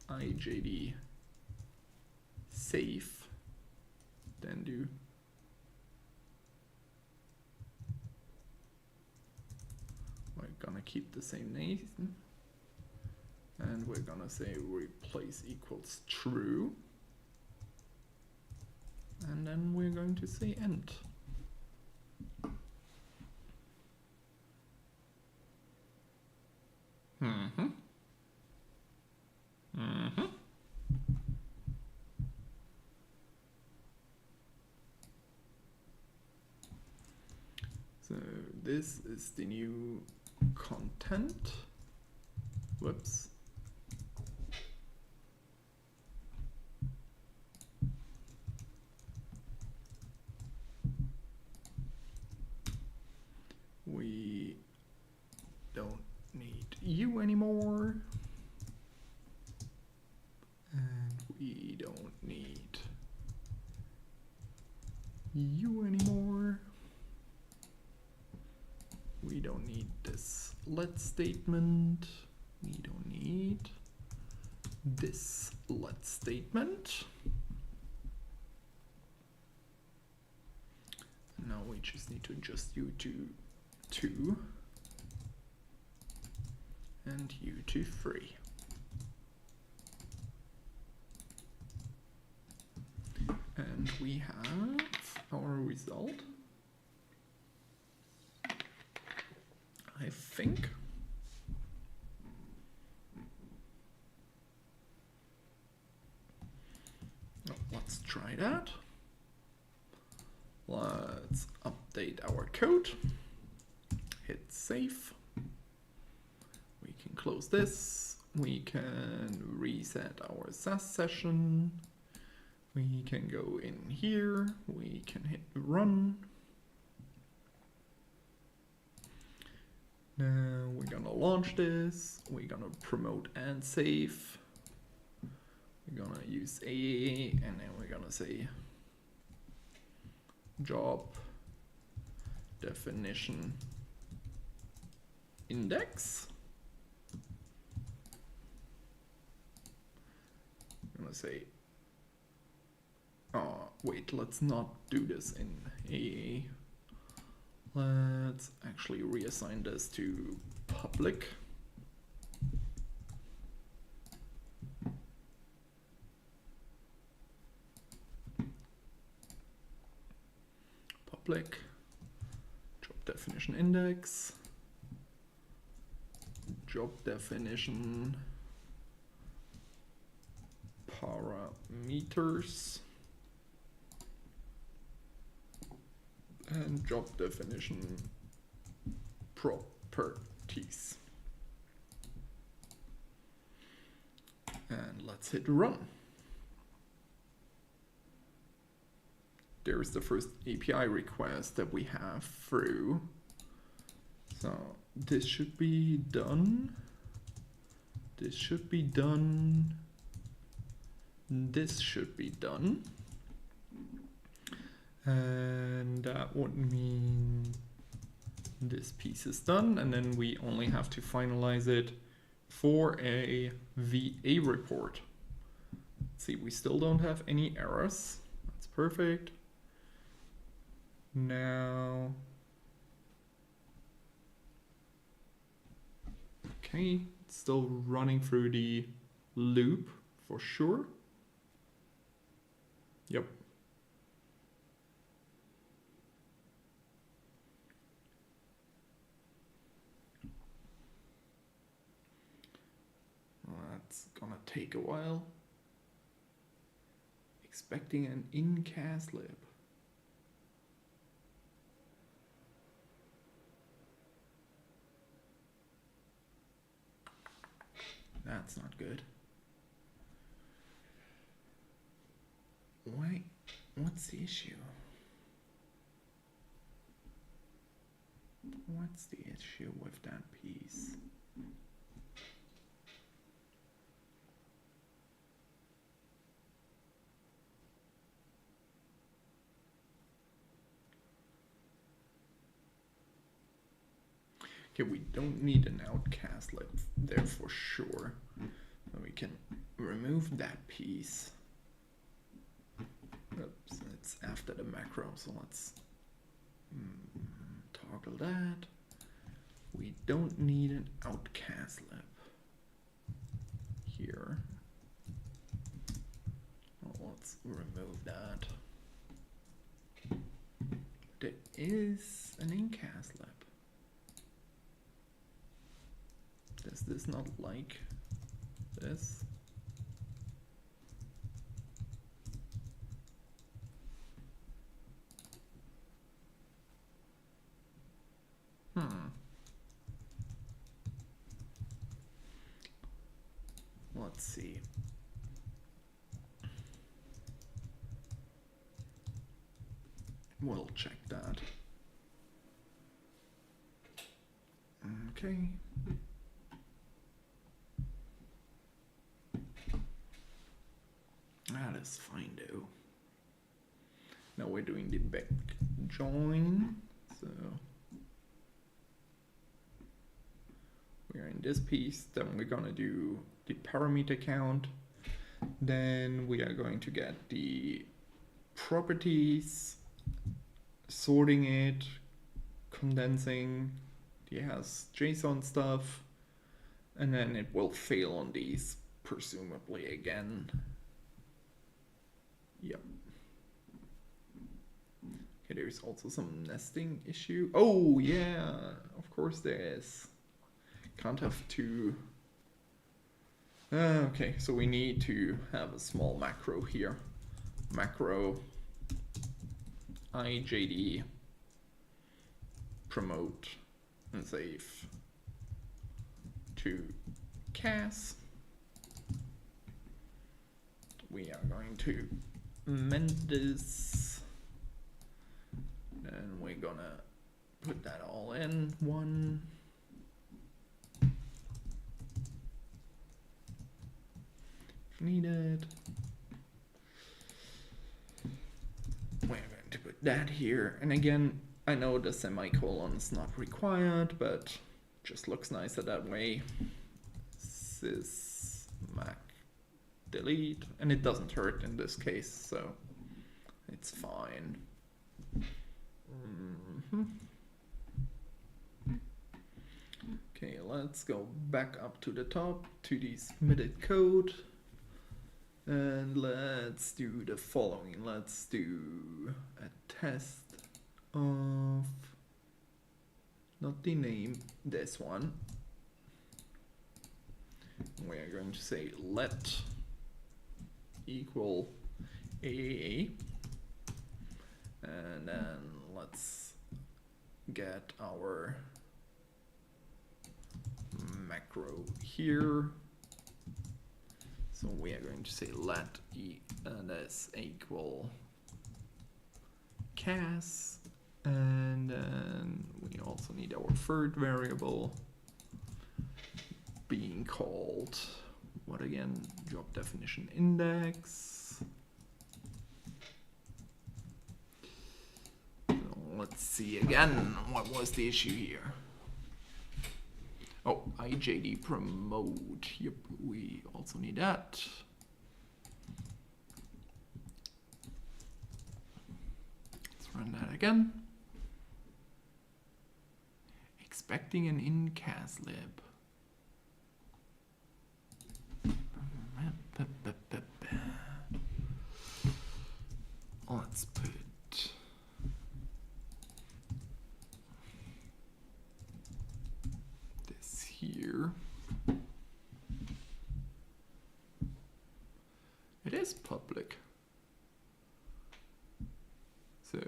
IJD safe, then do we're gonna keep the same name, and we're gonna say replace equals true, and then we're going to say end. So this is the new content. Whoops. We don't need you anymore. And we don't need you anymore. We don't need this let statement. We don't need this let statement. Now we just need to adjust you to 2 and you to 3. And we have our result. I think. Oh, let's try that. Let's update our code. Hit save. We can close this. We can reset our SAS session. We can go in here. We can hit run. Now we're gonna launch this, we're gonna promote and save. we're gonna use A, and then we're gonna say job definition index. I'm gonna say, oh wait, let's not do this in A. Let's actually reassign this to public. Public job definition index, job definition parameters, and job definition properties. And let's hit run. There's the first API request that we have through. So this should be done. This should be done. This should be done. And that would mean this piece is done, and then we only have to finalize it for a VA report. See, we still don't have any errors. That's perfect. Now, okay, it's still running through the loop for sure. Yep. Well, that's gonna take a while. Expecting an in-cast lib. That's not good. Why? What's the issue? What's the issue with that piece? Okay, we don't need an outcast like there for sure. So we can remove that piece. Oops, it's after the macro, so let's toggle that. We don't need an outcast lib here. Well, let's remove that. There is an incast lib. Does this not like this? Let's see. We'll check that. Okay. That is fine though. Now we're doing the back join. So we're in this piece, then we're gonna do the parameter count. Then we are going to get the properties, sorting it, condensing, it has JSON stuff, and then it will fail on these presumably again. Yep. Okay, there's also some nesting issue. Oh yeah, of course there is. Can't have two. Okay, so we need to have a small macro here. Macro IJD promote and save to CAS. We are going to amend this, and we're gonna put that all in one. Needed. that here. And again, I know the semicolon is not required, but just looks nicer that way. Sys mac delete, and it doesn't hurt in this case, so it's fine. Okay, let's go back up to the top to the submitted code, and let's do the following. Let's do a test of, not the name, this one. We are going to say let equal AAA, and then let's get our macro here. So we are going to say let this equal cas, and then we also need our third variable being called, what again? Job definition index. So let's see again, what was the issue here? Oh, IJD promote. Yep, we also need that. Let's run that again. Expecting an in-cas lib. Let's put this here. It is public. So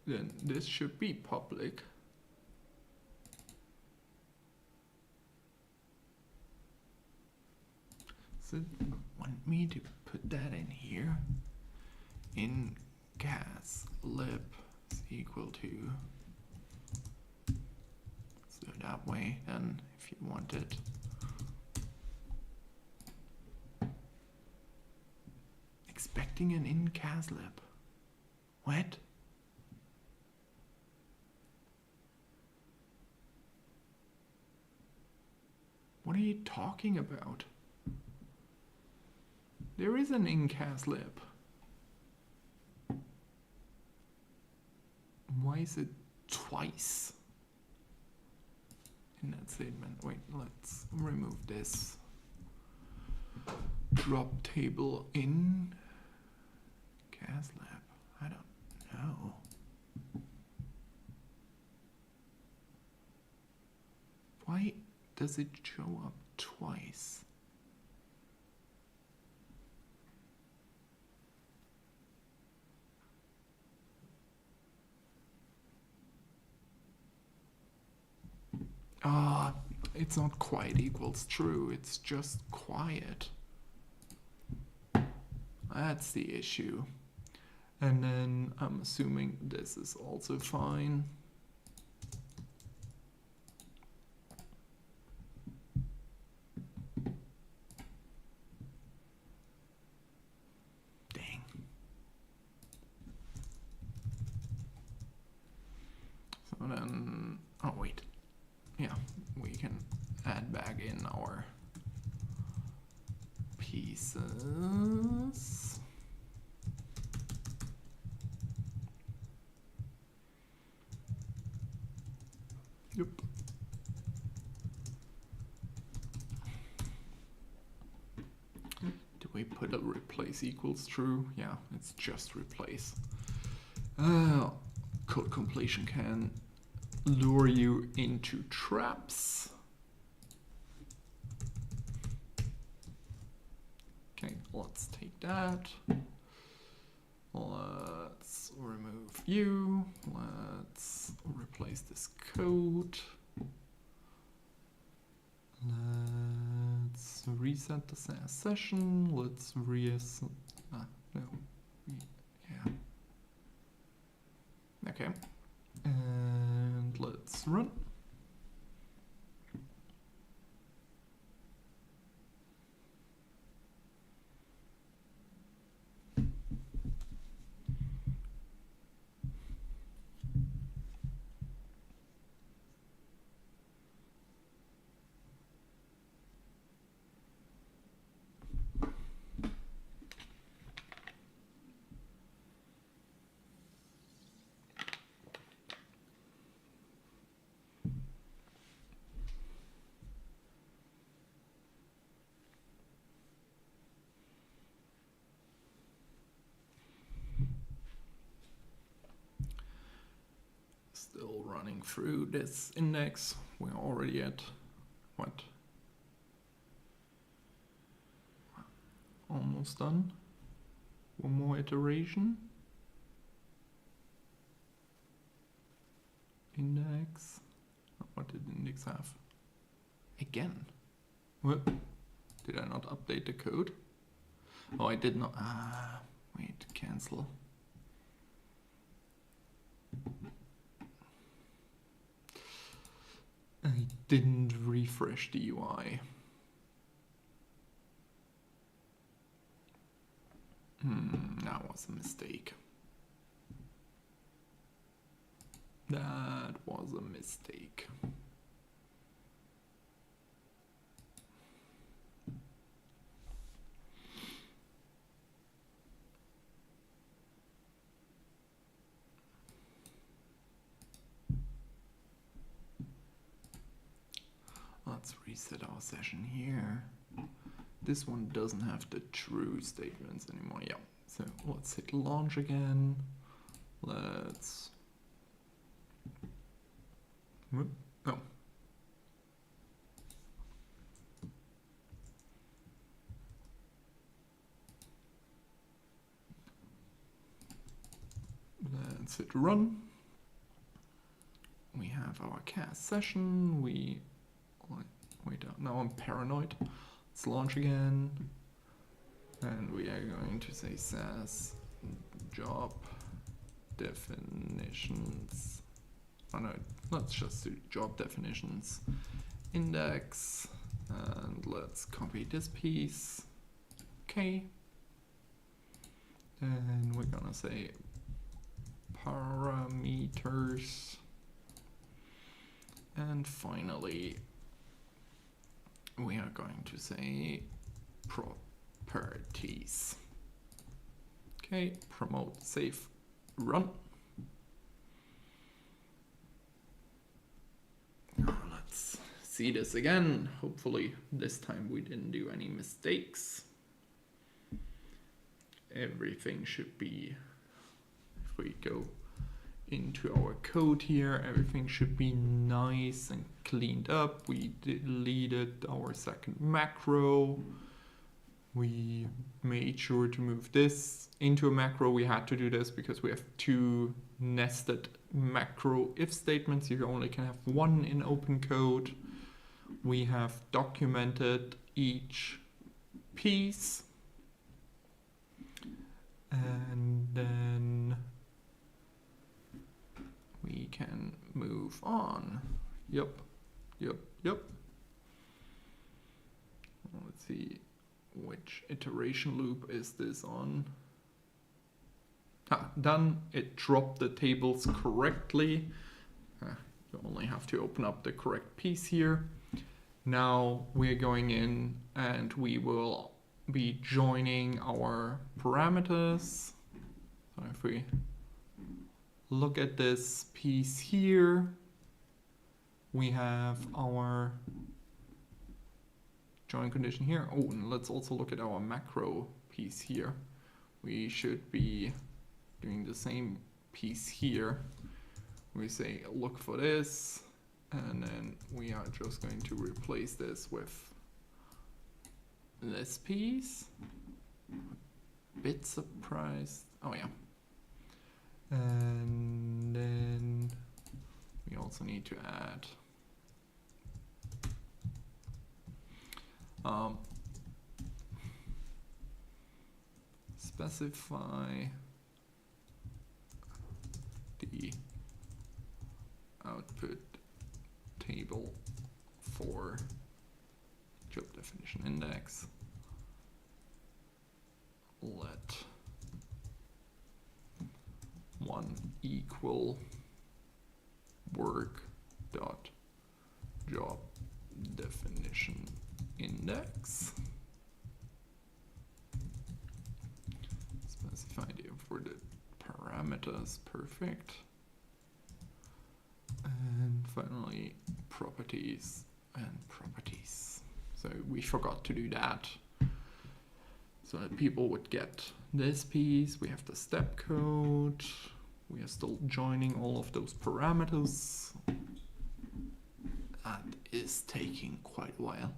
then this should be public. So want me to put that in here? In cas lib is equal to, so that way then if you want it, expecting an in cas lib. What? What are you talking about? There is an in cas lib. Why is it twice in that statement? Wait, let's remove this. Drop table in cas lab. I don't know. Why does it show up twice? It's not quite equals true, it's just quiet. That's the issue. And then I'm assuming this is also fine. Dang. So then, oh wait. Yeah, we can add back in our pieces. Yep. Do we put a replace equals true? Yeah, it's just replace. Code completion can lure you into traps. Okay, let's take that. Let's remove you. Let's replace this code. Let's reset the SAS session. Let's reassign. No. Yeah. Okay. And let's run. running through this index. We're already at what? Almost done. One more iteration. Index. What did the index have? Again. What? Did I not update the code? Oh, I did not. Wait, cancel. I didn't refresh the UI. That was a mistake. That was a mistake. Let's reset our session here. This one doesn't have the true statements anymore. Yeah, so let's hit launch again. Let's... Oh. Let's hit run. We have our cast session. Wait, now I'm paranoid. Let's launch again. And we are going to say SAS job definitions. Oh no, let's just do job definitions index. And let's copy this piece. Okay. And we're gonna say parameters. And finally, we are going to say properties. Okay, promote, save, run. Let's see this again. Hopefully this time we didn't do any mistakes. Everything should be, if we go into our code here, everything should be nice and cleaned up. We deleted our second macro. We made sure to move this into a macro. We had to do this because we have two nested macro if statements. You only can have one in open code. We have documented each piece. And then we can move on. Yep. Let's see, which iteration loop is this on? Done. It dropped the tables correctly. You only have to open up the correct piece here. Now we're going in and we will be joining our parameters. So if we look at this piece here, we have our join condition here. Oh, and let's also look at our macro piece here. We should be doing the same piece here. We say look for this, and then we are just going to replace this with this piece. Bit surprised. Oh yeah. And then we also need to add specify the output table for job definition index. Let one equal work dot job definition index. Specify the for the parameters. Perfect. And finally properties and properties. So we forgot to do that, so that people would get this piece. We have the step code. We are still joining all of those parameters. is taking quite a while.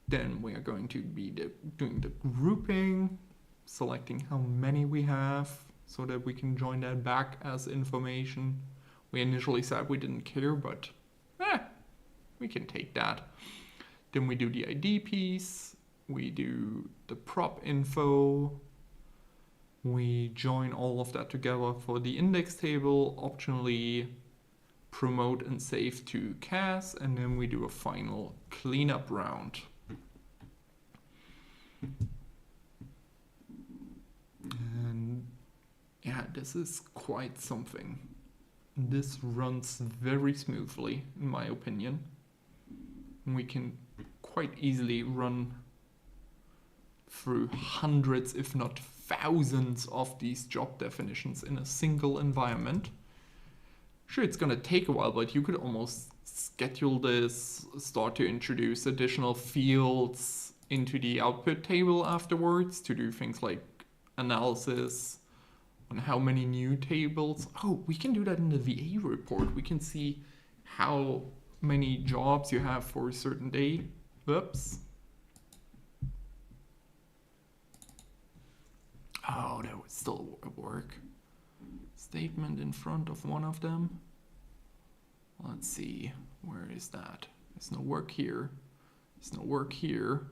Then we are going to be doing the grouping, selecting how many we have so that we can join that back as information. We initially said we didn't care, but we can take that. Then we do the ID piece, we do the prop info, we join all of that together for the index table, optionally promote and save to SAS, and then we do a final cleanup round. And yeah, this is quite something. This runs very smoothly, in my opinion. We can quite easily run through hundreds, if not thousands, of these job definitions in a single environment. Sure, it's gonna take a while, but you could almost schedule this, start to introduce additional fields into the output table afterwards to do things like analysis on how many new tables. Oh, we can do that in the VA report. We can see how many jobs you have for a certain day. Whoops. Oh, that would still work. Statement in front of one of them. Let's see, where is that? There's no work here. There's no work here.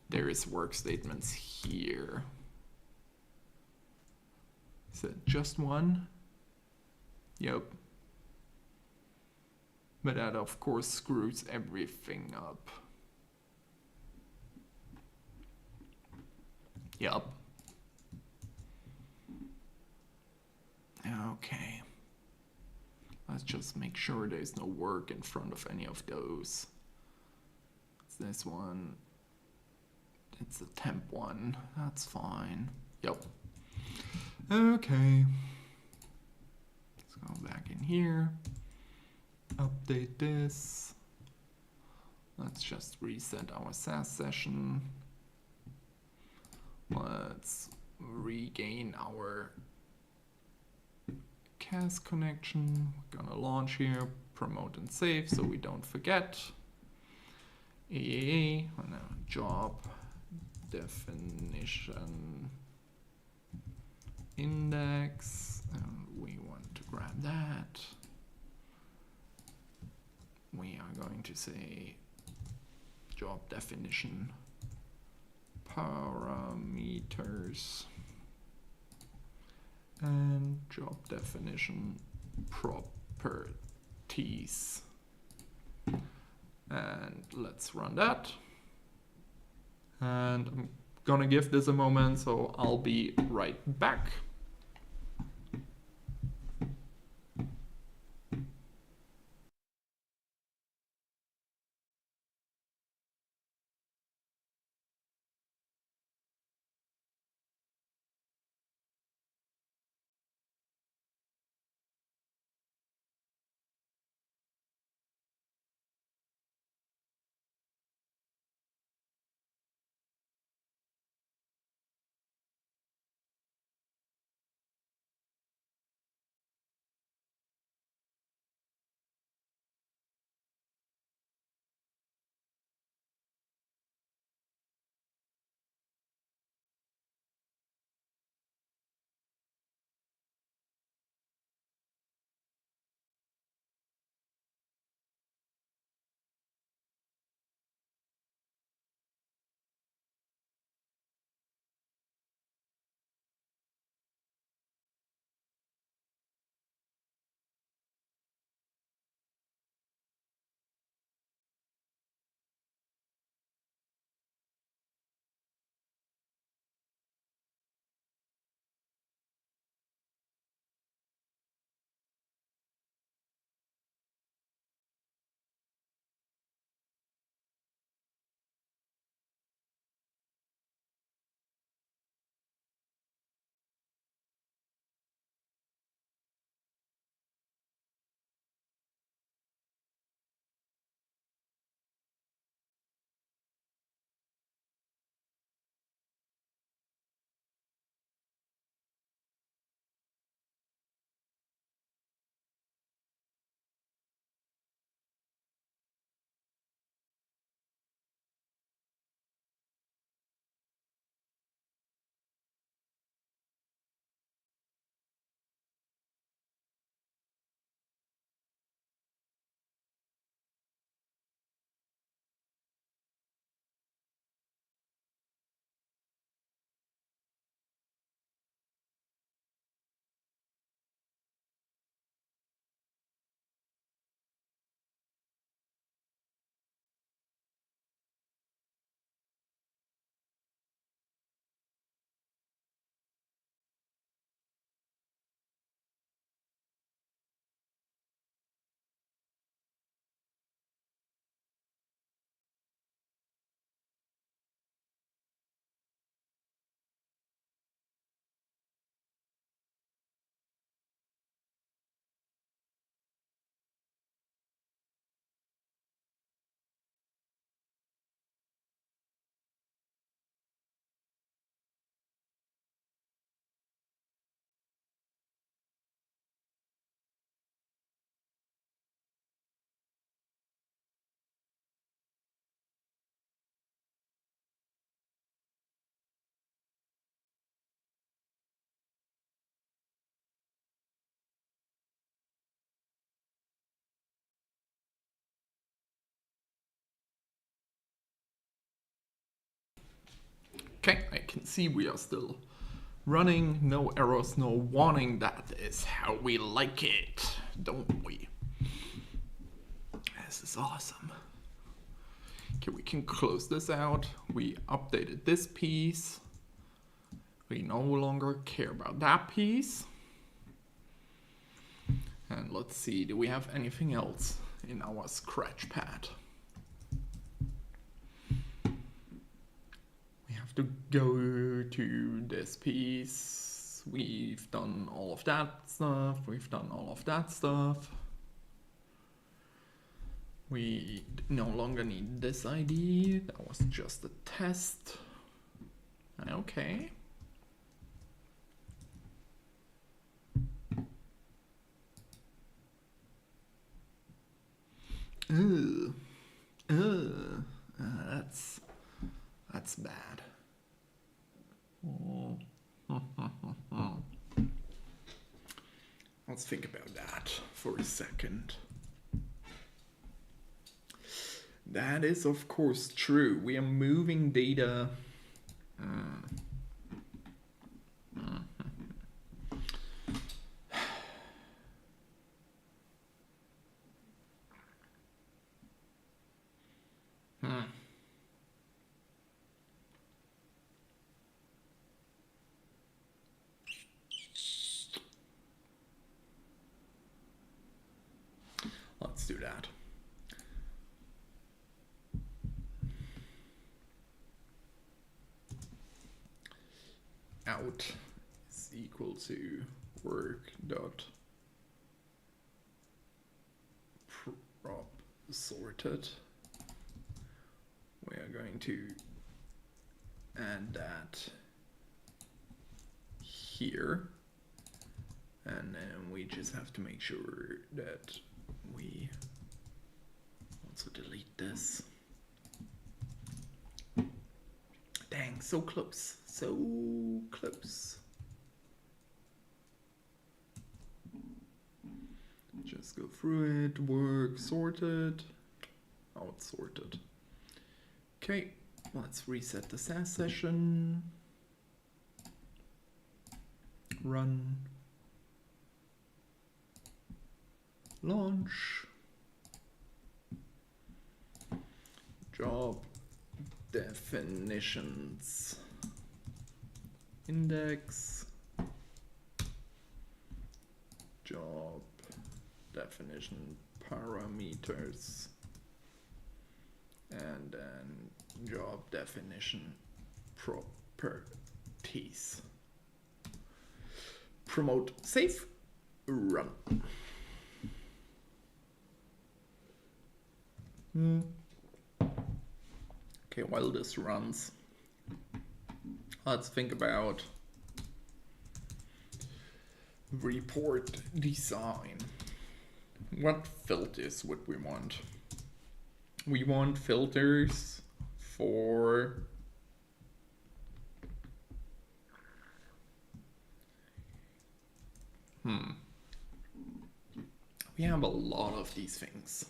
There is work statements here. Is it just one? Yep. But that of course screws everything up. Yep. Okay. Let's just make sure there's no work in front of any of those. It's this one. It's the temp one. That's fine. Yep. Okay. Let's go back in here. Update this. Let's just reset our SAS session. Let's regain our SAS connection. We're gonna launch here, promote and save so we don't forget. AAA, job definition index, and we want to grab that. We are going to say job definition parameters and job definition properties. And let's run that. And I'm gonna give this a moment, so I'll be right back. Okay, I can see we are still running, no errors, no warning. That is how we like it, don't we? This is awesome. Okay, we can close this out. We updated this piece. We no longer care about that piece. And let's see, do we have anything else in our scratch pad? We have to go to this piece. We've done all of that stuff. We've done all of that stuff. We no longer need this ID. That was just a test. Okay. That's bad. Let's think about that for a second. That is of course true. We are moving data. Let's do that. Out is equal to work dot prop sorted. We are going to add that here, and then we just have to make sure that we also delete this. Dang, so close, so close. Just go through it, work, sorted, out sorted. Okay, let's reset the SAS session. Run. Launch. Job definitions. Index. Job definition parameters. And then job definition properties. Promote, save, run. Okay, while this runs, let's think about report design. What filters would we want? We want filters for we have a lot of these things,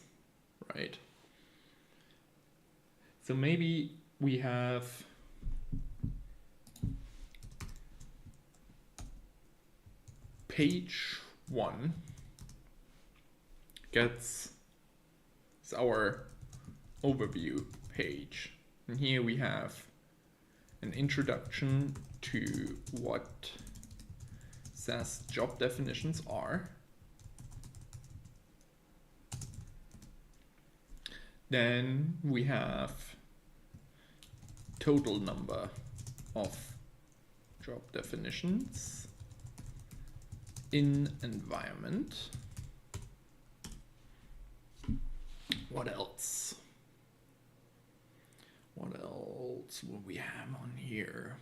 right? So maybe we have page 1 gets it's our overview page, and here we have an introduction to what SAS job definitions are. Then we have total number of job definitions in environment. What else? What else will we have on here?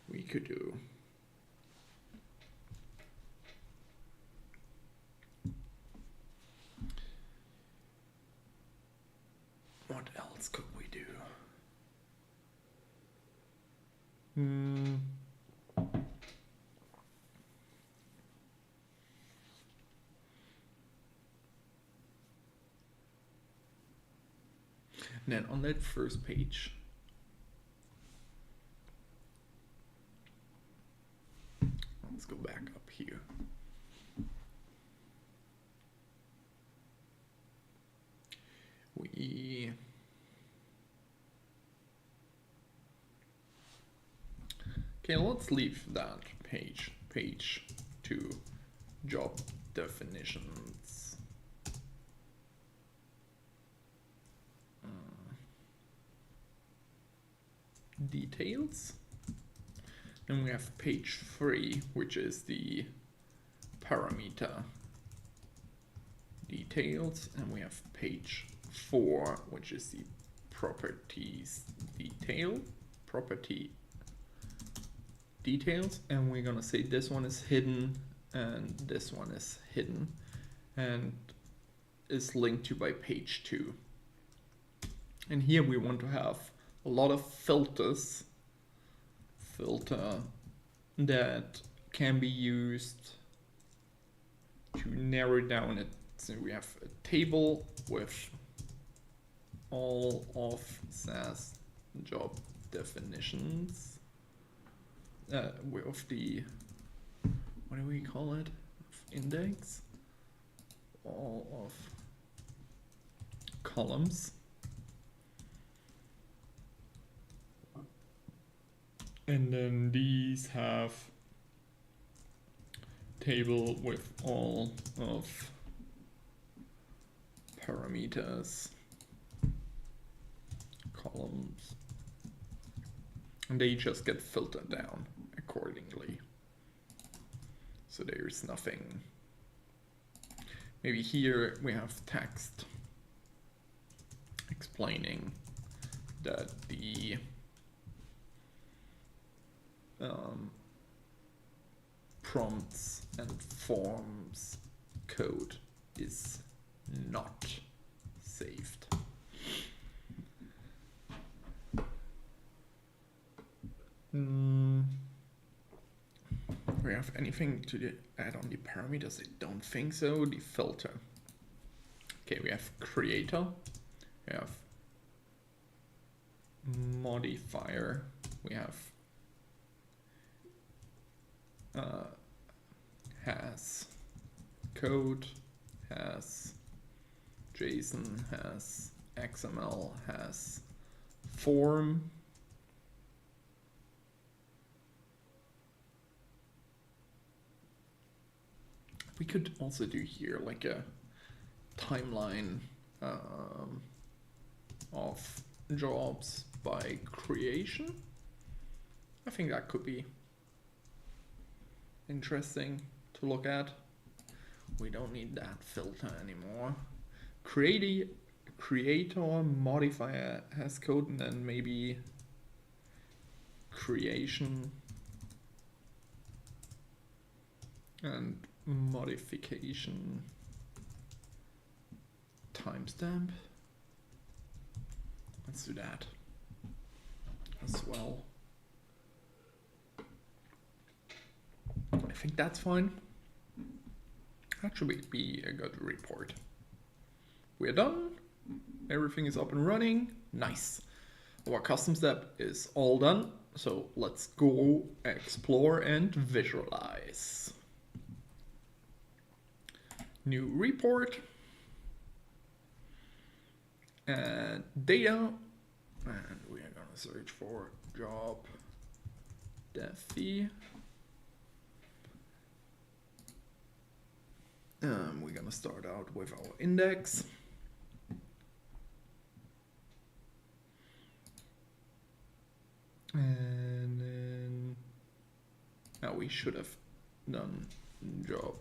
We could do what else could we do? Then on that first page, here. Okay, let's leave that page 2, job definitions. Details. And we have page 3, which is the parameter details, and we have page 4, which is the properties property details, and we're gonna say this one is hidden and this one is hidden and is linked to by page 2. And here we want to have a lot of filter that can be used to narrow down it. So we have a table with all of SAS job definitions, with the, what do we call it, index, all of columns, and then these have table with all of parameters, columns, and they just get filtered down accordingly. So there's nothing. Maybe here we have text explaining that the prompts and forms code is not saved. We have anything to add on the parameters? I don't think so. The filter. Okay, we have creator, we have modifier, we have has code, has JSON, has XML, has form, we could also do here like a timeline of jobs by creation. I think that could be interesting to look at. We don't need that filter anymore. Creator modifier has code, and then maybe creation and modification timestamp. Let's do that as well. I think that's fine. That should be a good report. We're done. Everything is up and running. Nice. Our custom step is all done. So let's go explore and visualize. New report. And data. And we are gonna search for job defi. We're gonna start out with our index. And then now we should have done job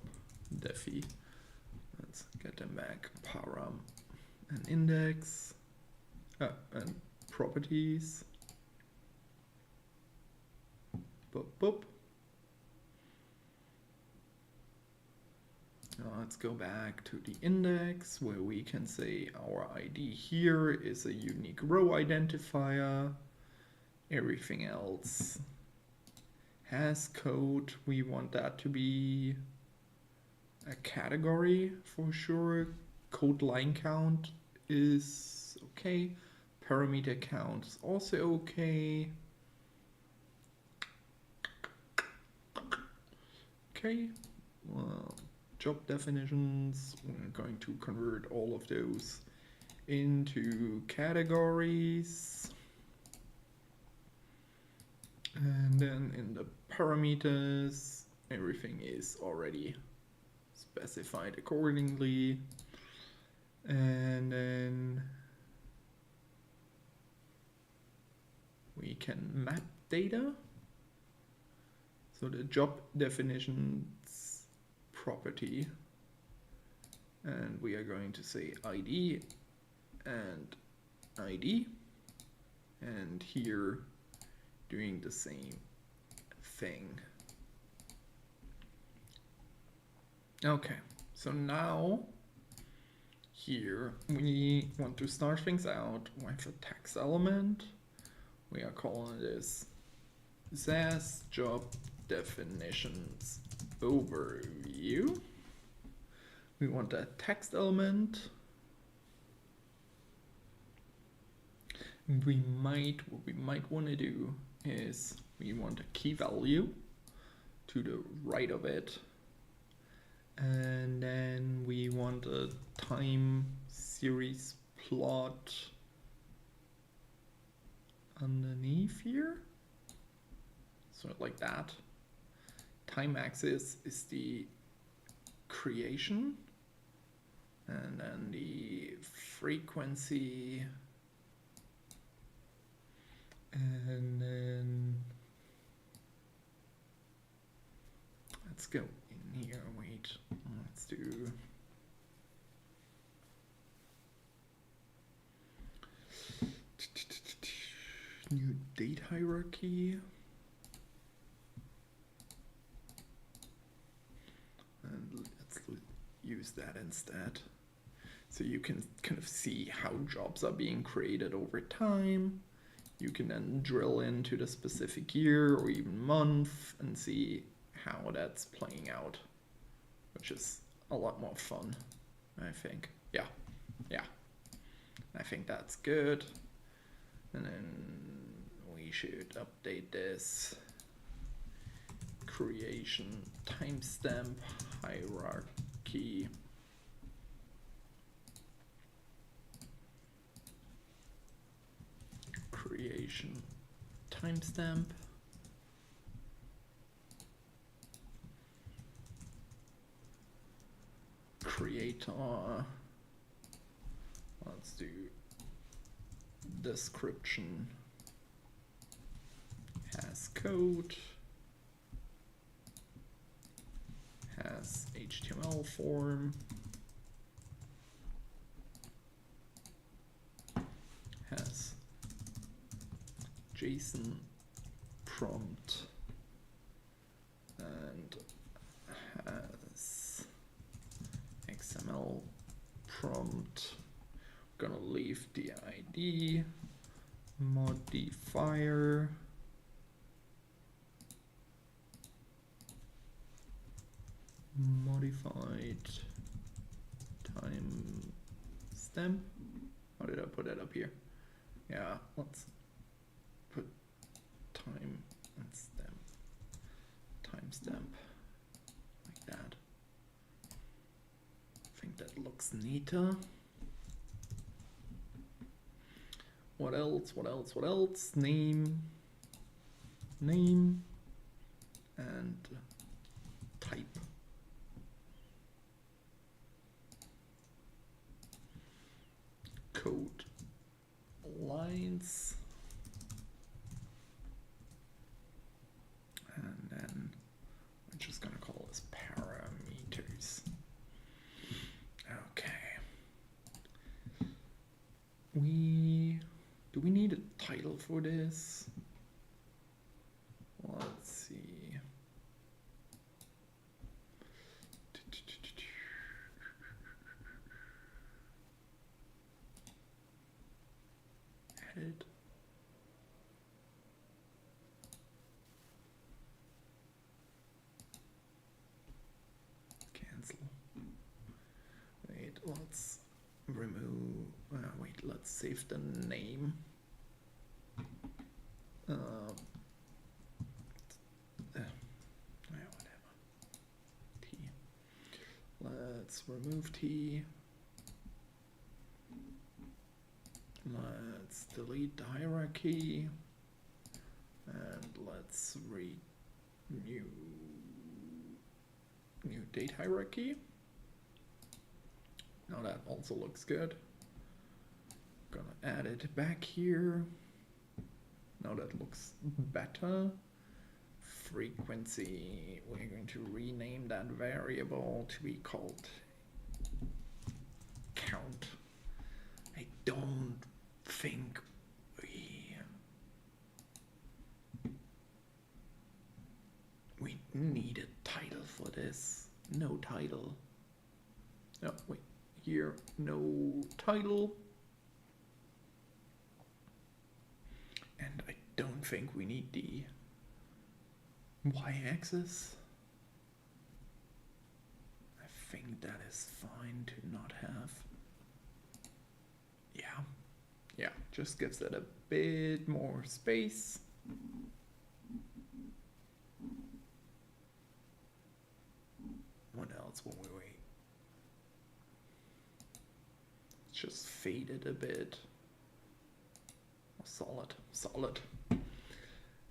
defi. Let's get them back. Param and index and properties. Boop, boop. Let's go back to the index where we can say our ID here is a unique row identifier. Everything else has code. We want that to be a category for sure. Code line count is okay. Parameter count is also okay. Okay, well, job definitions, we're going to convert all of those into categories. And then in the parameters, everything is already specified accordingly. And then we can map data. So the job definitions property, and we are going to say ID and ID, and here doing the same thing. Okay, so now here we want to start things out with a text element. We are calling this SAS job definitions overview. We want a text element. What we might want to do is we want a key value to the right of it, and then we want a time series plot underneath here, sort of like that. Time axis is the creation, and then the frequency, and then let's go in here. Wait, let's do new date hierarchy, and let's use that instead, so you can kind of see how jobs are being created over time. You can then drill into the specific year or even month and see how that's playing out, which is a lot more fun, I think. Yeah, I think that's good. And then we should update this creation timestamp hierarchy. Creation timestamp. Creator. Let's do description has code, has HTML form, has JSON prompt, and has XML prompt. I'm gonna leave the ID modifier, modified timestamp. How did I put that up here? Yeah, let's put timestamp like that. I think that looks neater. What else? Name and type. Code lines, and then we're just gonna call this parameters. Okay. Do we need a title for this? Let's see. Edit. Cancel. Wait, let's remove. Wait, let's save the name. Whatever. let's remove T. Let's delete the hierarchy. And let's read new date hierarchy. Now that also looks good. Gonna add it back here. Now that looks better. Frequency, we're going to rename that variable to be called count. I don't think we need a title for this. No title. Oh, wait, here, no title. And I don't think we need the y-axis. I think that is fine to not have. Yeah, just gives it a bit more space. What else will we wait? Just fade it a bit. Solid.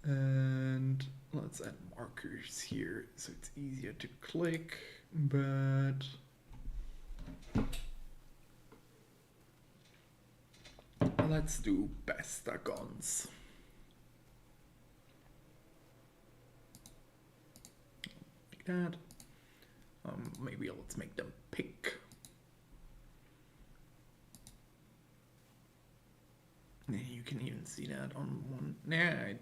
And let's add markers here so it's easier to click, but let's do bestagons. Like that. Maybe let's make them pink. You can even see that on one. Nah, I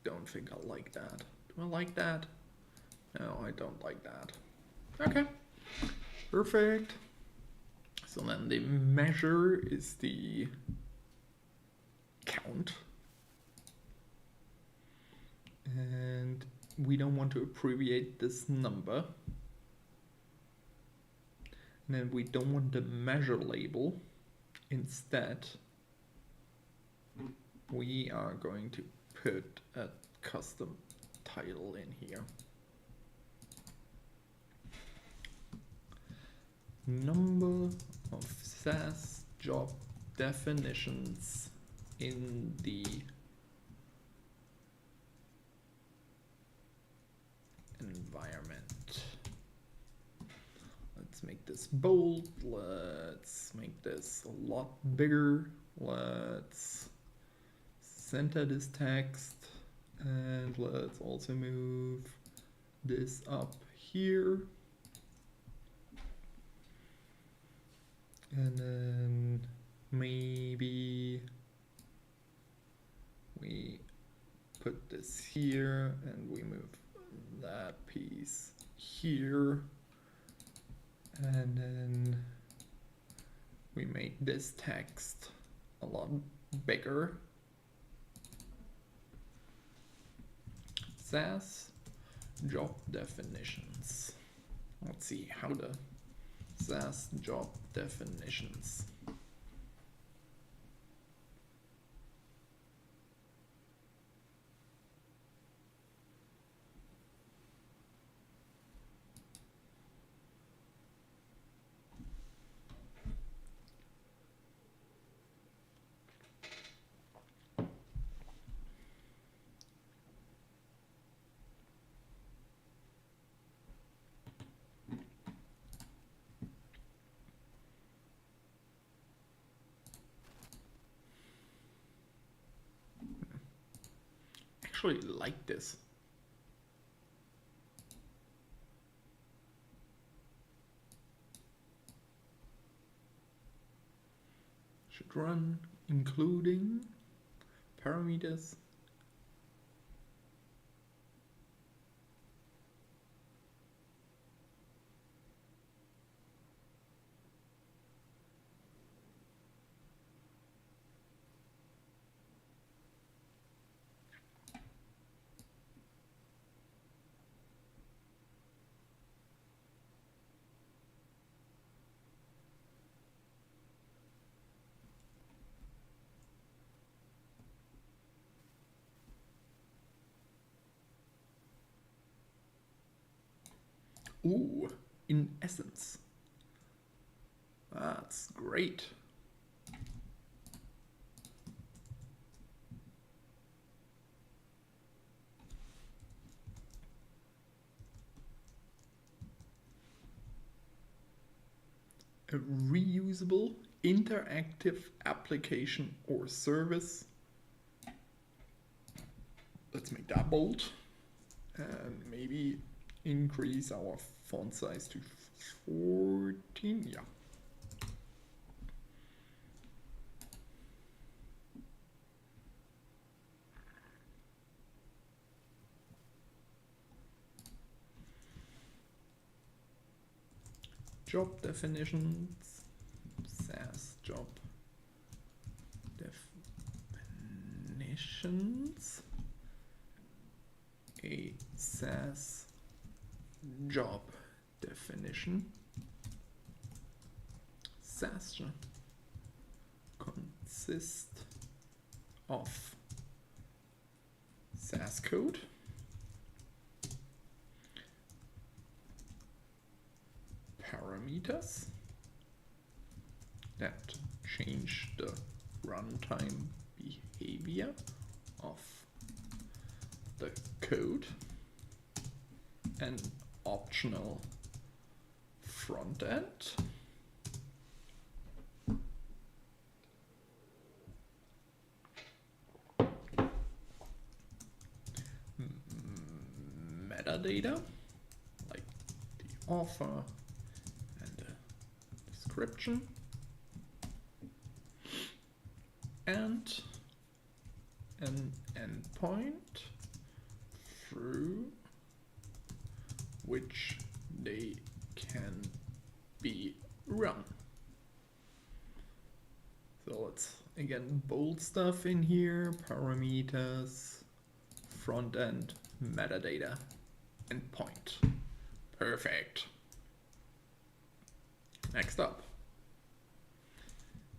don't think I like that. Do I like that? No, I don't like that. Okay, perfect. So then the measure is the count. And we don't want to abbreviate this number. And then we don't want the measure label. Instead, we are going to put a custom title in here. Number of SAS job definitions in the environment. Let's make this bold. Let's make this a lot bigger. Let's center this text, and let's also move this up here. And then maybe we put this here and we move that piece here. And then we make this text a lot bigger. SAS job definitions. Let's see how the SAS job definitions. Actually like this. Should run including parameters. Ooh, in essence. That's great. A reusable interactive application or service. Let's make that bold and maybe increase our font size to 14. Yeah. Job definitions, SAS job definitions, a SAS job definition. SAS consists of SAS code, parameters that change the runtime behavior of the code, an optional front end, metadata like the author and the description, and an endpoint through which they can be run. So let's again bold stuff in here, parameters, front end, metadata, endpoint. Perfect. Next up,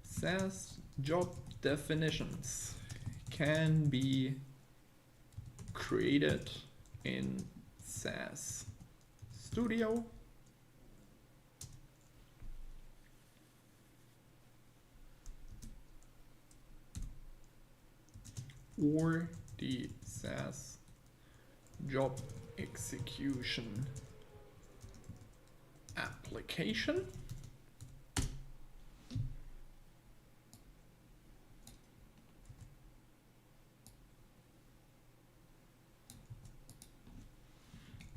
SAS job definitions can be created in SAS Studio or the SAS job execution application.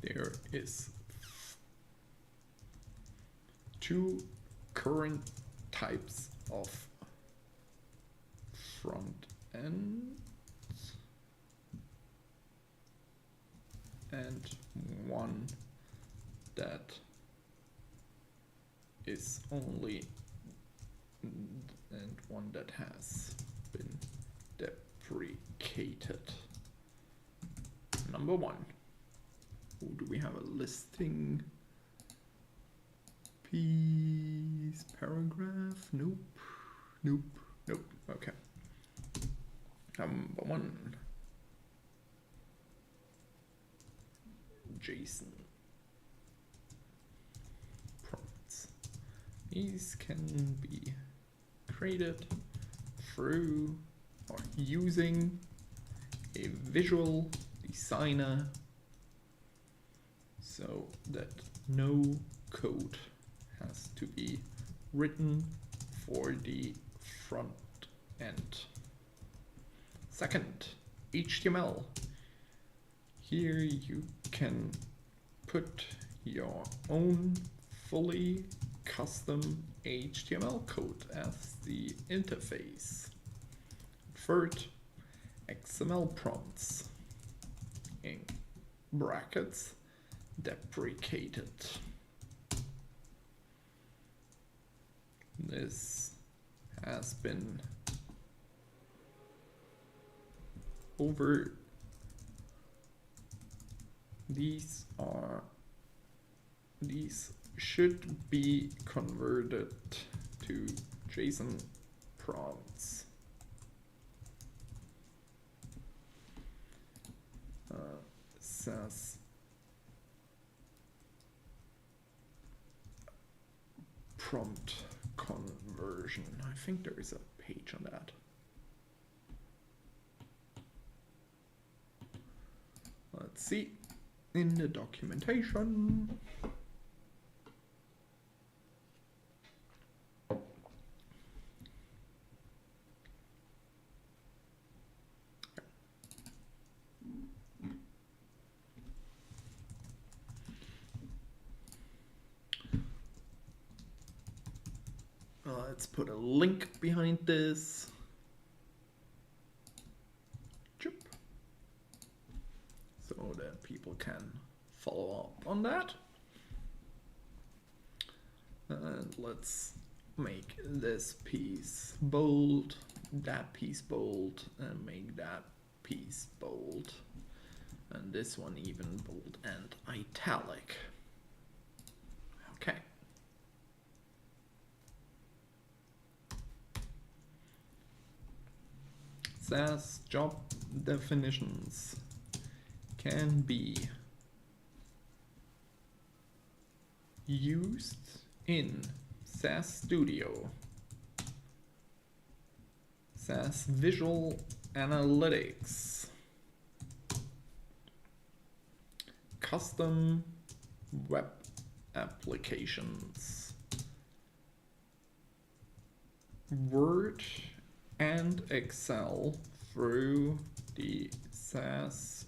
There is two current types of front end and one that is only and one that has been deprecated. Number one. Oh, do we have a listing? Piece, paragraph? Nope. Nope. Nope. Okay. Number one. JSON prompts. These can be created through or using a visual designer so that no code has to be written for the front end. Second, HTML. Here you can put your own fully custom HTML code as the interface. Third, XML prompts in brackets deprecated. This has been over. These should be converted to JSON prompts. SAS prompt conversion. I think there is a page on that. Let's see in the documentation. Let's put a link behind this. So that people can follow up on that. And let's make this piece bold, that piece bold, and make that piece bold. And this one even bold and italic. Okay. SAS job definitions can be used in SAS Studio, SAS Visual Analytics, custom web applications, Word and Excel through the SAS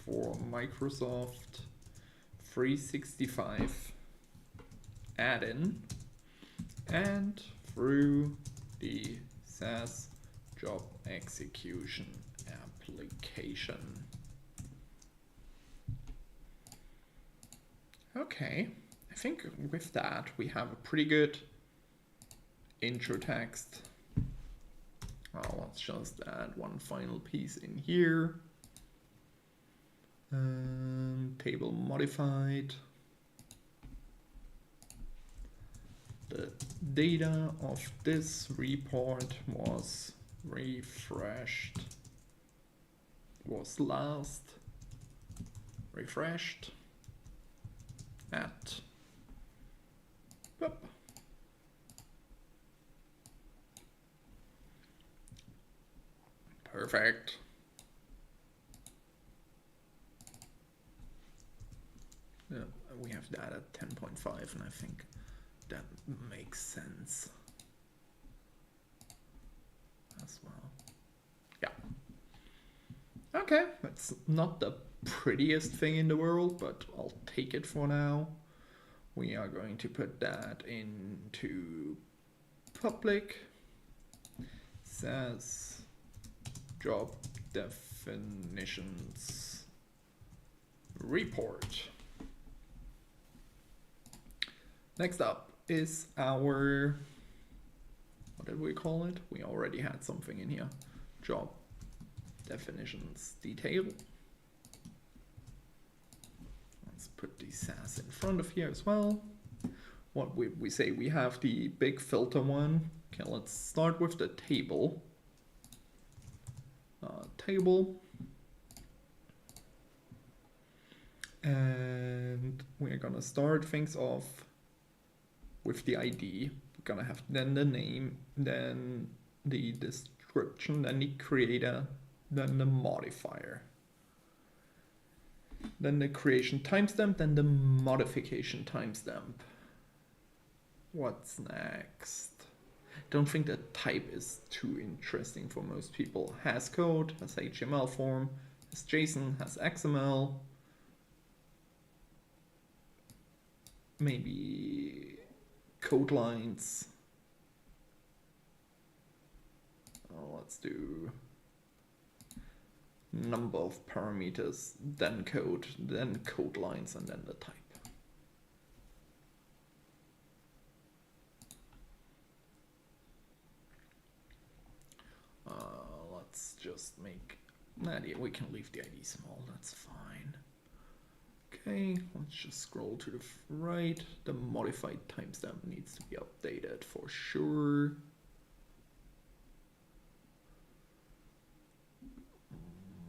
for Microsoft 365 add-in and through the SAS job execution application. Okay, I think with that we have a pretty good intro text. Let's just add one final piece in here. Table modified. The data of this report was refreshed, was last refreshed at perfect. We have that at 10.5 and I think that makes sense as well. Yeah. Okay, it's not the prettiest thing in the world, but I'll take it for now. We are going to put that into public SAS job definitions report. Next up is our, what did we call it? We already had something in here. Job definitions detail. Let's put the SAS in front of here as well. What we say, we have the big filter one. Okay, let's start with the table. Table. And we're gonna start things off with the ID. We're gonna have then the name, then the description, then the creator, then the modifier, then the creation timestamp, then the modification timestamp. What's next? Don't think the type is too interesting for most people. Has code, has HTML form, has JSON, has XML. Maybe code lines. Let's do number of parameters, then code lines, and then the type. Let's just make that. We can leave the ID small, that's fine. Okay, let's just scroll to the right. The modified timestamp needs to be updated for sure.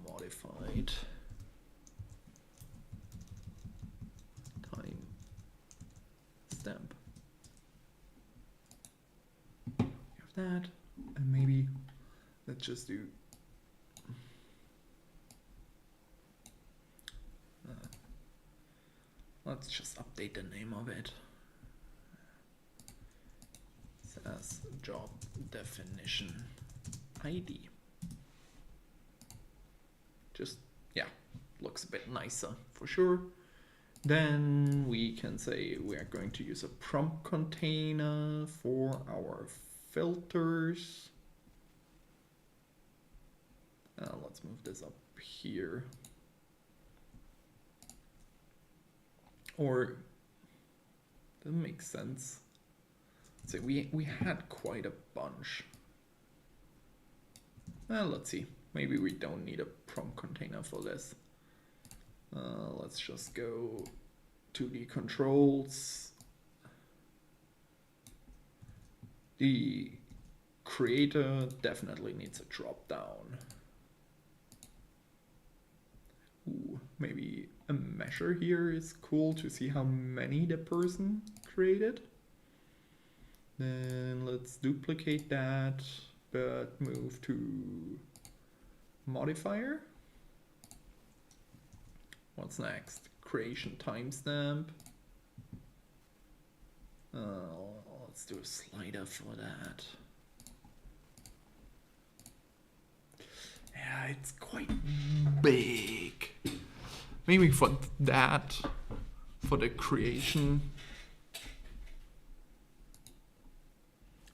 Modified timestamp. that, and maybe let's just do let's just update the name of it. SAS job definition ID. Just, yeah, looks a bit nicer for sure. Then we can say we are going to use a prompt container for our filters. Let's move this up here. Or, doesn't make sense. So we had quite a bunch. Let's see. Maybe we don't need a prompt container for this. Let's just go to the controls. The creator definitely needs a drop down. Ooh, maybe a measure here is cool to see how many the person created. Then let's duplicate that, but move to modifier. What's next? Creation timestamp. Let's do a slider for that. Yeah, it's quite big. Maybe for that, for the creation.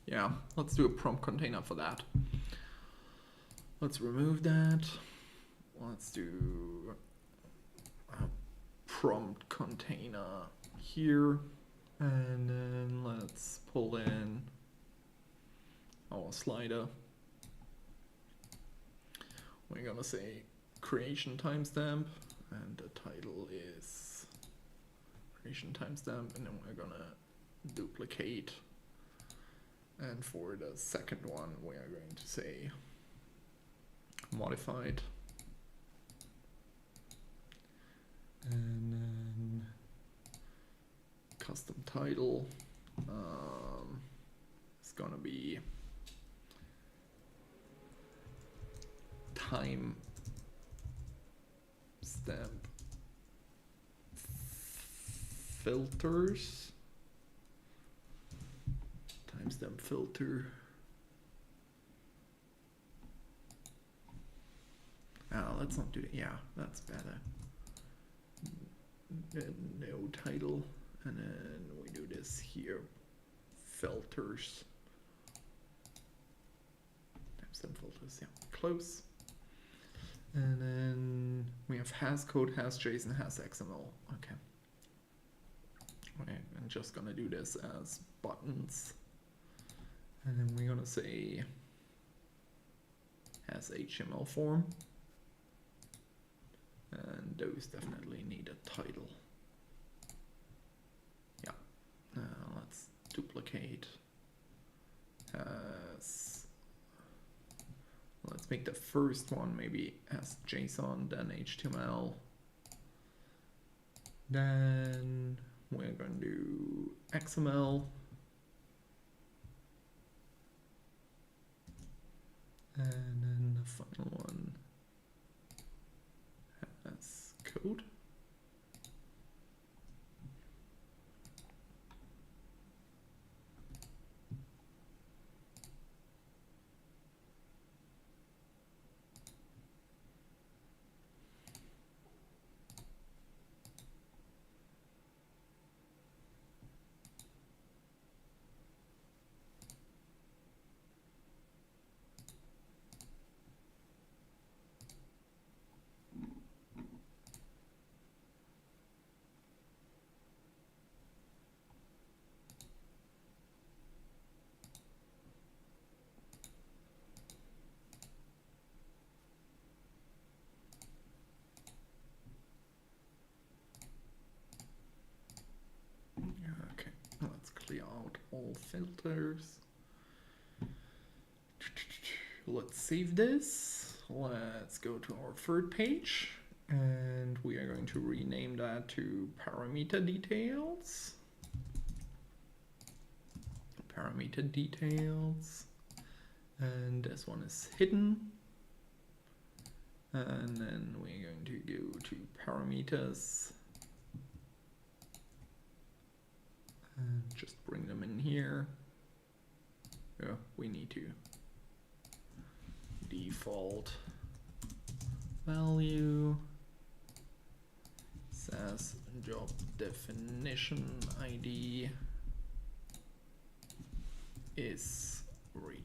Yeah, let's do a prompt container for that. Let's remove that. Let's do a prompt container here. And then let's pull in our slider. We're gonna say creation timestamp, and the title is creation timestamp, and then we're gonna duplicate. And for the second one, we are going to say modified. And then custom title is gonna be time stamp filters. Timestamp filter. Let's not do that. Yeah, that's better. No title, and then we do this here. Filters. Timestamp filters. Yeah, close. And then we have has code, has JSON, has XML. Okay. I'm just gonna do this as buttons. And then we're gonna say has HTML form. And those definitely need a title. Yeah. Let's duplicate. Let's make the first one maybe as JSON, then HTML. Then we're going to do XML. And then the final one has code. Okay, let's clear out all filters. Let's save this. Let's go to our third page, and we are going to rename that to parameter details. Parameter details. And this one is hidden. And then we're going to go to parameters and just bring them in here. Yeah, we need to default value SAS job definition ID is required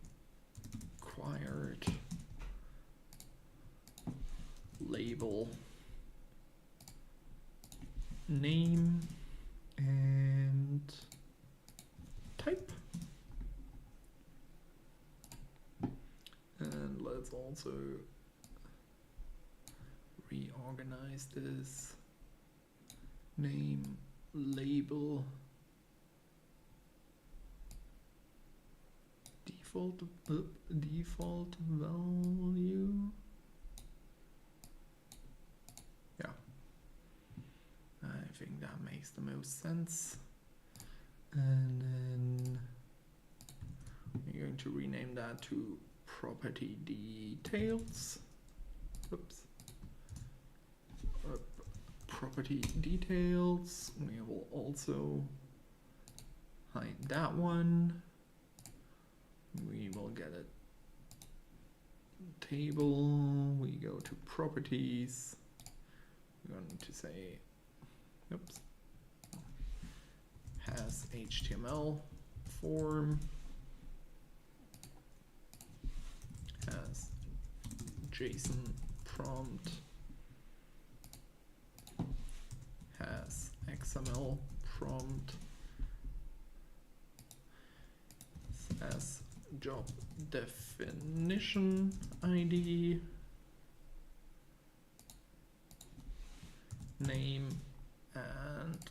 label name and type. And let's also reorganize this name label default value. Yeah, I think that makes the most sense. And then we're going to rename that to property details. Oops. Property details. We will also hide that one. We will get a table. We go to properties. We're going to say, oops, has HTML form, has JSON prompt, has XML prompt, as job definition ID, name and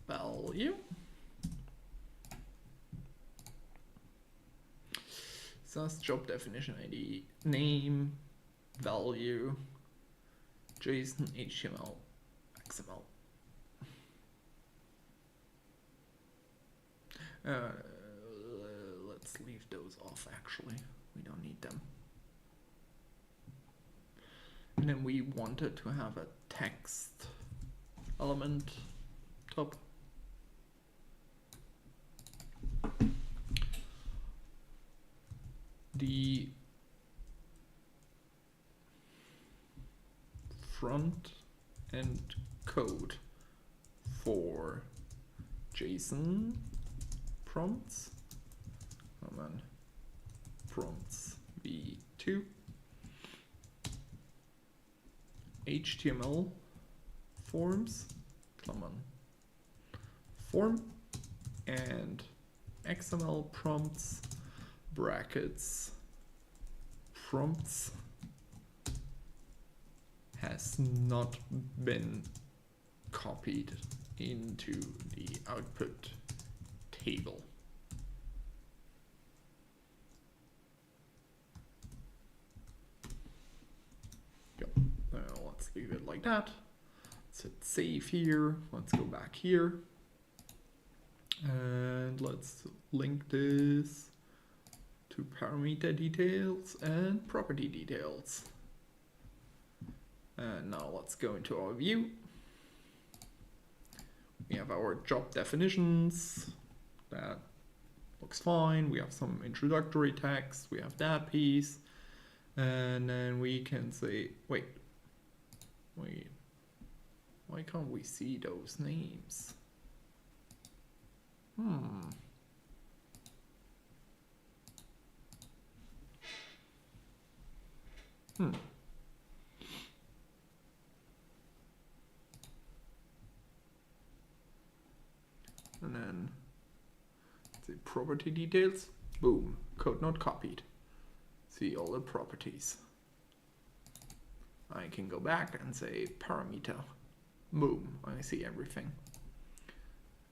value. SAS job definition ID, name, value, JSON, HTML, XML. Let's leave those off actually. We don't need them. And then we wanted to have a text element top. The front end code for JSON prompts, prompts v2, HTML forms, form, and XML prompts, brackets, prompts has not been copied into the output table. Let's leave it like that. Let's hit save here. Let's go back here. And let's link this to parameter details and property details. And now let's go into our view. We have our job definitions. That looks fine. We have some introductory text. We have that piece. And then we can say, wait, why can't we see those names? And then the property details, boom, code not copied. See all the properties. I can go back and say parameter, boom, I see everything.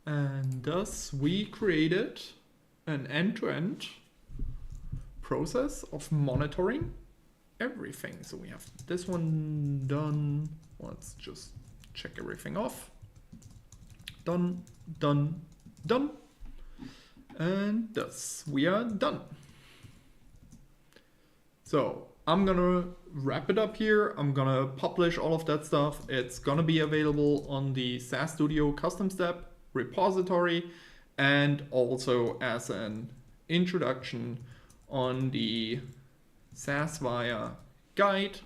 And thus we created an end-to-end process of monitoring everything. So we have this one done. Let's just check everything off. Done, done, done. And thus we are done. So I'm gonna wrap it up here. I'm gonna publish all of that stuff. It's gonna be available on the SAS Studio custom step repository and also as an introduction on the SAS Viya guide.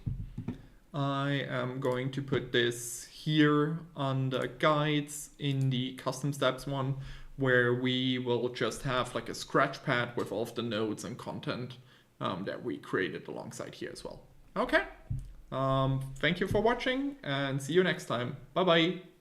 I am going to put this here on the guides in the custom steps one, where we will just have like a scratch pad with all of the notes and content that we created alongside here as well. Okay, thank you for watching and see you next time. Bye bye.